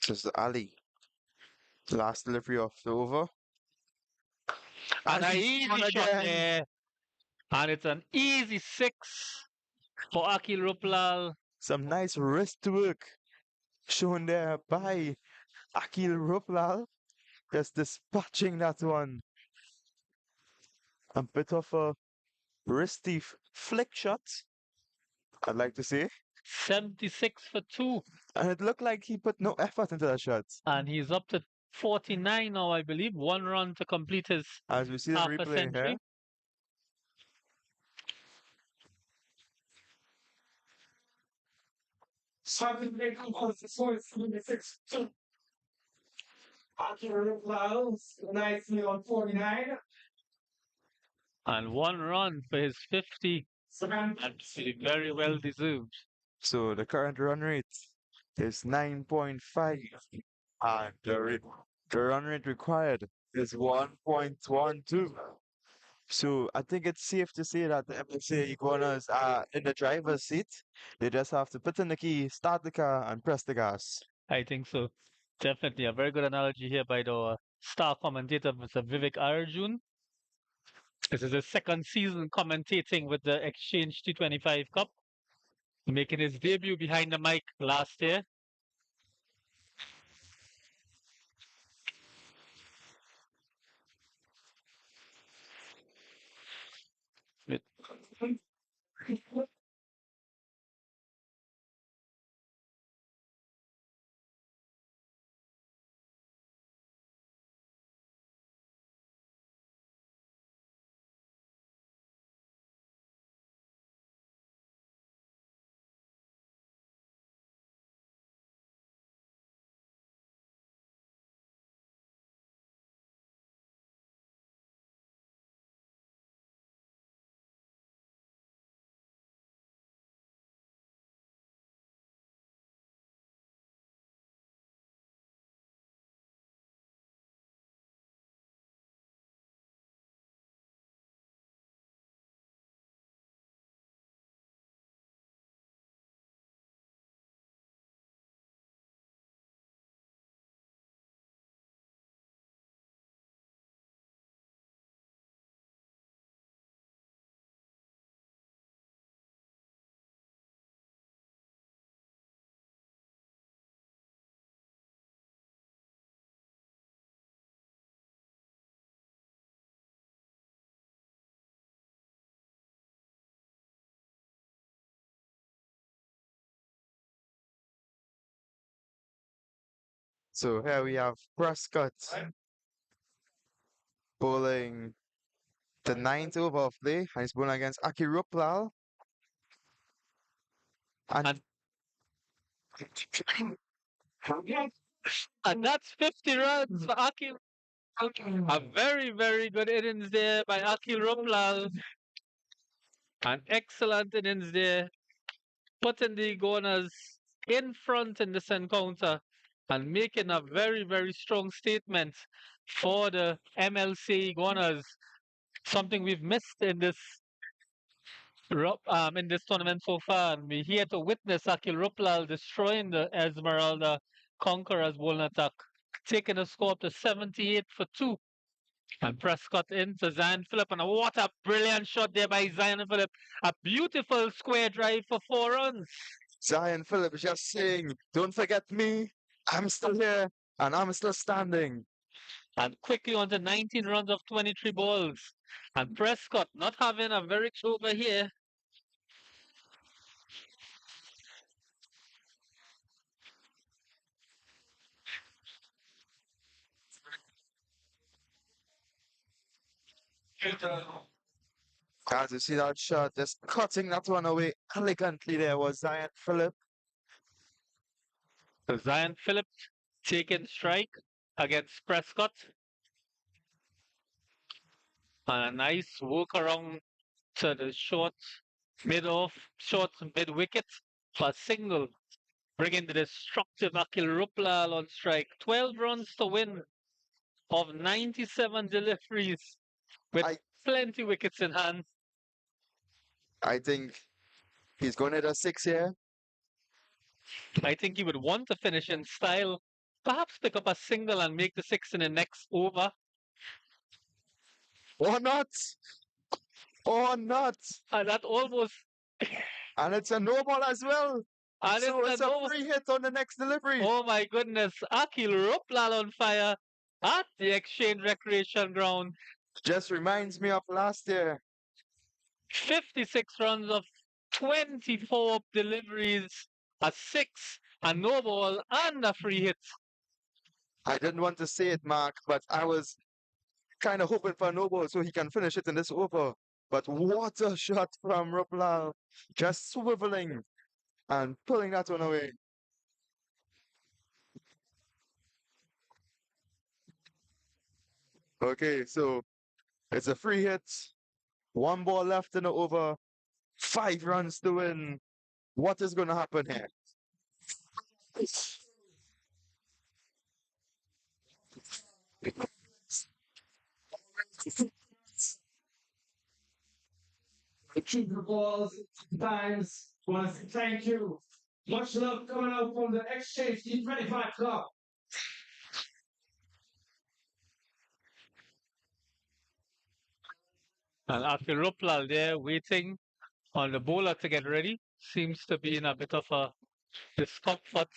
A: This is Ali, the last delivery of the over.
C: And
A: And
C: a
A: he's
C: easy
A: gone
C: shot
A: again.
C: there, and it's an easy six for Akil Ruplal.
A: Some nice wrist work shown there by Akil Ruplal. Just dispatching that one. A bit of a wristy flick shot, I'd like to say.
C: 76 for two,
A: And it looked like he put no effort into that shot.
C: and he's up to 49 now, I believe. 1 run to complete his
A: As we see the
C: half a
A: replay here.
C: century. And 1 run for his 50. Absolutely very well deserved.
A: So the current run rate is 9.5. And the run rate required is 1.12. So I think it's safe to say that the Mlca Iguanas are in the driver's seat. They just have to put in the key, start the car, and press the gas.
C: I think so. Definitely a very good analogy here by the star commentator, Mr. Vivek Arjun. This is his second season commentating with the Exchange T25 Cup, making his debut behind the mic last year. With-
A: So here we have Prescott bowling the ninth over of play, and he's bowling against Aki Ruplal. And
C: And that's 50 runs for Akil. A very, very good innings there by Akil Ruplal. An excellent innings there. putting the Iguanas in front in this encounter and making a very, very strong statement for the MLC Iguanas. Something we've missed in this tournament so far. And we're here to witness Akil Ruplal destroying the Esmeralda Conquerors bowling attack, taking the score up to 78 for 2. And Prescott into Zion Phillip, and what a brilliant shot there by Zion Phillip. A beautiful square drive for 4 runs.
A: Zion Phillips just saying, don't forget me, I'm still here, and I'm still standing.
C: And quickly on to 19 runs of 23 balls. And Prescott not having a very good over here.
A: As you see that shot, just cutting that one away elegantly there was Zion Phillips.
C: So Zion Phillip taking strike against Prescott. And a nice work around to the short mid wicket for a single, bringing the destructive Akil Ruplal on strike. 12 runs to win of 97 deliveries with plenty wickets in hand.
A: I think he's going to hit a 6 here.
C: I think he would want to finish in style. Perhaps pick up a single and make the 6 in the next over.
A: Or not. Or not.
C: And that almost.
A: And it's a no ball as well.
C: And
A: so it's a free hit on the next delivery.
C: Oh my goodness. Akil Ruplal on fire at the Exchange Recreation Ground.
A: Just reminds me of last year.
C: 56 runs of 24 deliveries, a 6, a no ball, and a free hit.
A: I didn't want to say it, Mark, but I was kind of hoping for a no ball so he can finish it in this over. But what a shot from Ruplal. Just swiveling and pulling that one away. Okay, so it's a free hit. 1 ball left in the over. 5 runs to win. What is going to happen here?
D: Keep the balls times. Want to say thank you. Much love coming out from the Exchange T25 club.
C: And Akil Ruplal there waiting on the bowler to get ready. Seems to be in a bit of a discomfort.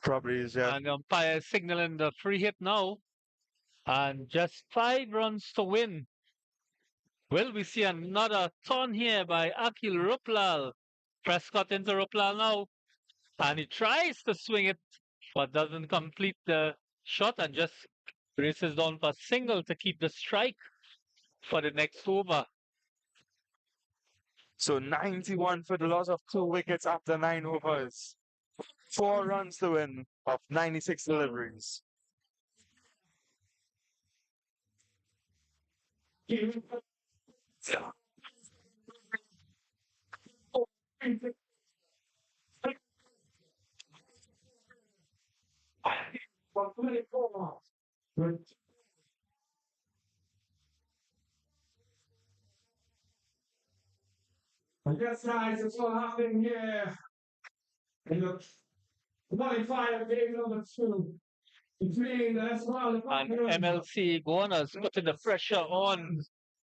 A: Probably is, yeah.
C: And the umpire is signaling the free hit now. And just 5 runs to win. Will we see another turn here by Akil Ruplal? Prescott into Ruplal now. And he tries to swing it, but doesn't complete the shot and just races down for a single to keep the strike for the next over.
A: So 91 for the loss of 2 wickets after 9 overs. 4 runs to win of 96 deliveries.
D: I guess, guys, it's what happened here in the qualifier game number 2 between the Esmeralda
C: And
D: Conquerors.
C: MLC Iguanas putting the pressure on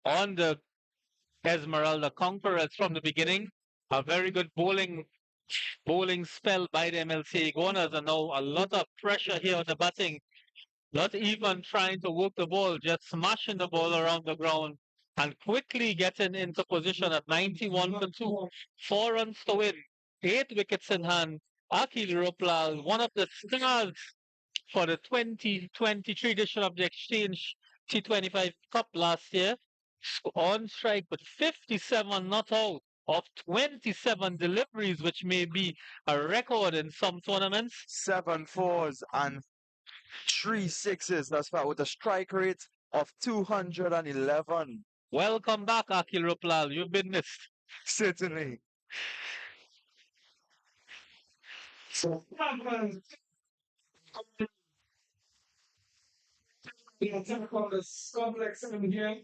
C: the Esmeralda Conquerors from the beginning. A very good bowling spell by the MLC Iguanas, and now a lot of pressure here on the batting. Not even trying to work the ball, just smashing the ball around the ground and quickly getting into position at 91 for 2. 4 runs to win, 8 wickets in hand. Akil Ruplal, one of the stars for the 2023 edition of the Exchange T25 Cup last year, on strike with 57 not out of 27 deliveries, which may be a record in some tournaments.
A: 7 fours and 3 sixes. That's right, with a strike rate of 211.
C: Welcome back, Akil Ruplal. You've been missed.
A: Certainly.
D: So, the attack on this complex in here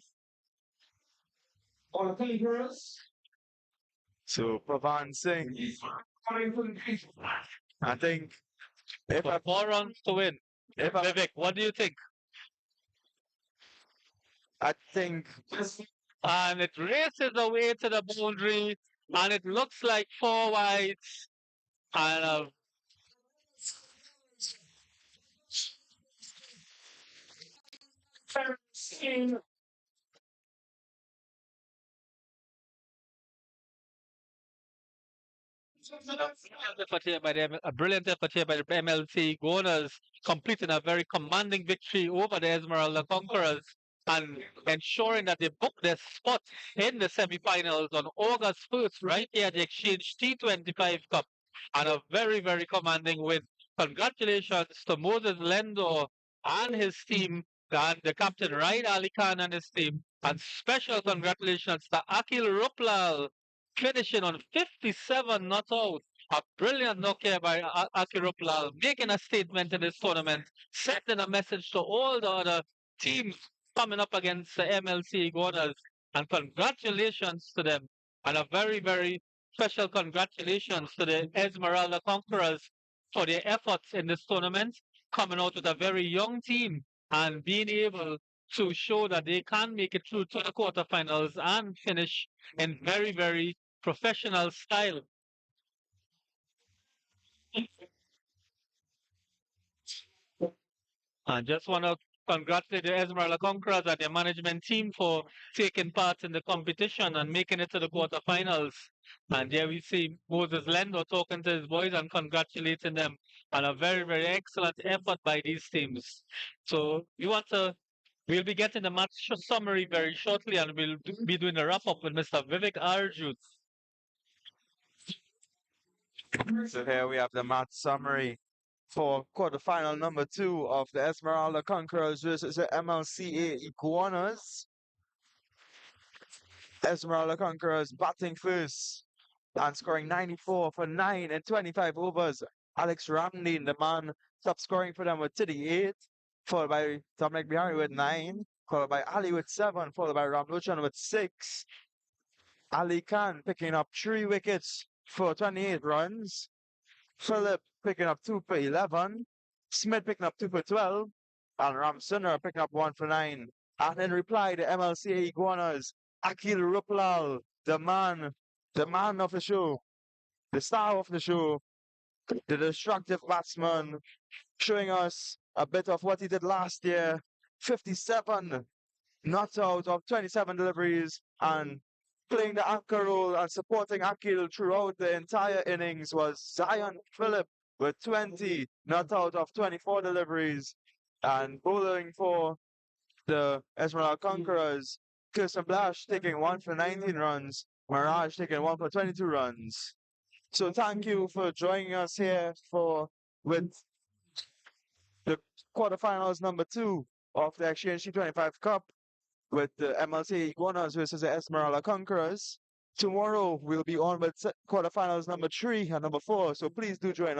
D: on Conquerors.
A: So Pavan Singh,
D: Coming from the
A: I think if I,
C: But 4 runs to win.
A: if I,
C: Vivek, what do you think?
A: I think
D: just
C: And it races away to the boundary, and it looks like 4 wides. And
D: seen
C: a brilliant effort here by the MLC Iguanas, completing a very commanding victory over the Esmeralda Conquerors and ensuring that they book their spot in the semi-finals on August 1st, right here at the Exchange T25 Cup. And a very, very commanding win. Congratulations to Moses Lendor and his team, and the captain, Ryan Ali Khan and his team. And special congratulations to Akil Ruplal, finishing on 57 not out. A brilliant knock here by Akiruplal, making a statement in this tournament, sending a message to all the other teams coming up against the MLC Iguanas. And congratulations to them. And a very, very special congratulations to the Esmeralda Conquerors for their efforts in this tournament, coming out with a very young team and being able to show that they can make it through to the quarterfinals and finish in very, very professional style. I just want to congratulate the Esmeralda Conquerors and their management team for taking part in the competition and making it to the quarterfinals. And there we see Moses Lendo talking to his boys and congratulating them on a very, very excellent effort by these teams. So we'll be getting the match summary very shortly and we'll be doing a wrap up with Mr. Vivek Arjun.
A: so. Here we have the match summary for quarterfinal number 2 of the Esmeralda Conquerors versus the MLCA Iguanas. Esmeralda Conquerors batting first and scoring 94 for 9 and 25 overs. Alex Ramdin, the man, top scoring for them with 38, followed by Dominic Bihari with 9, followed by Ali with 7, followed by Ramlochan with 6. Ali Khan picking up 3 wickets for 28 runs. Philip picking up 2 for 11. Smith picking up 2 for 12. And Ramsunder picking up 1 for 9. And in reply, the MLCA Iguanas, Akil Ruplal, the man of the show, the star of the show, the destructive batsman, showing us a bit of what he did last year. 57 not out of 27 deliveries and playing the anchor role and supporting Akil throughout the entire innings was Zion Phillip with 20 not out of 24 deliveries and bowling for the Esmeralda Conquerors. Kirsten Blash taking 1 for 19 runs, Mirage taking 1 for 22 runs. So thank you for joining us here with the quarterfinals number 2 of the Exchange T25 Cup with the MLC Iguanas versus the Esmeralda Conquerors. Tomorrow we'll be on with quarterfinals number 3 and number 4, so please do join us.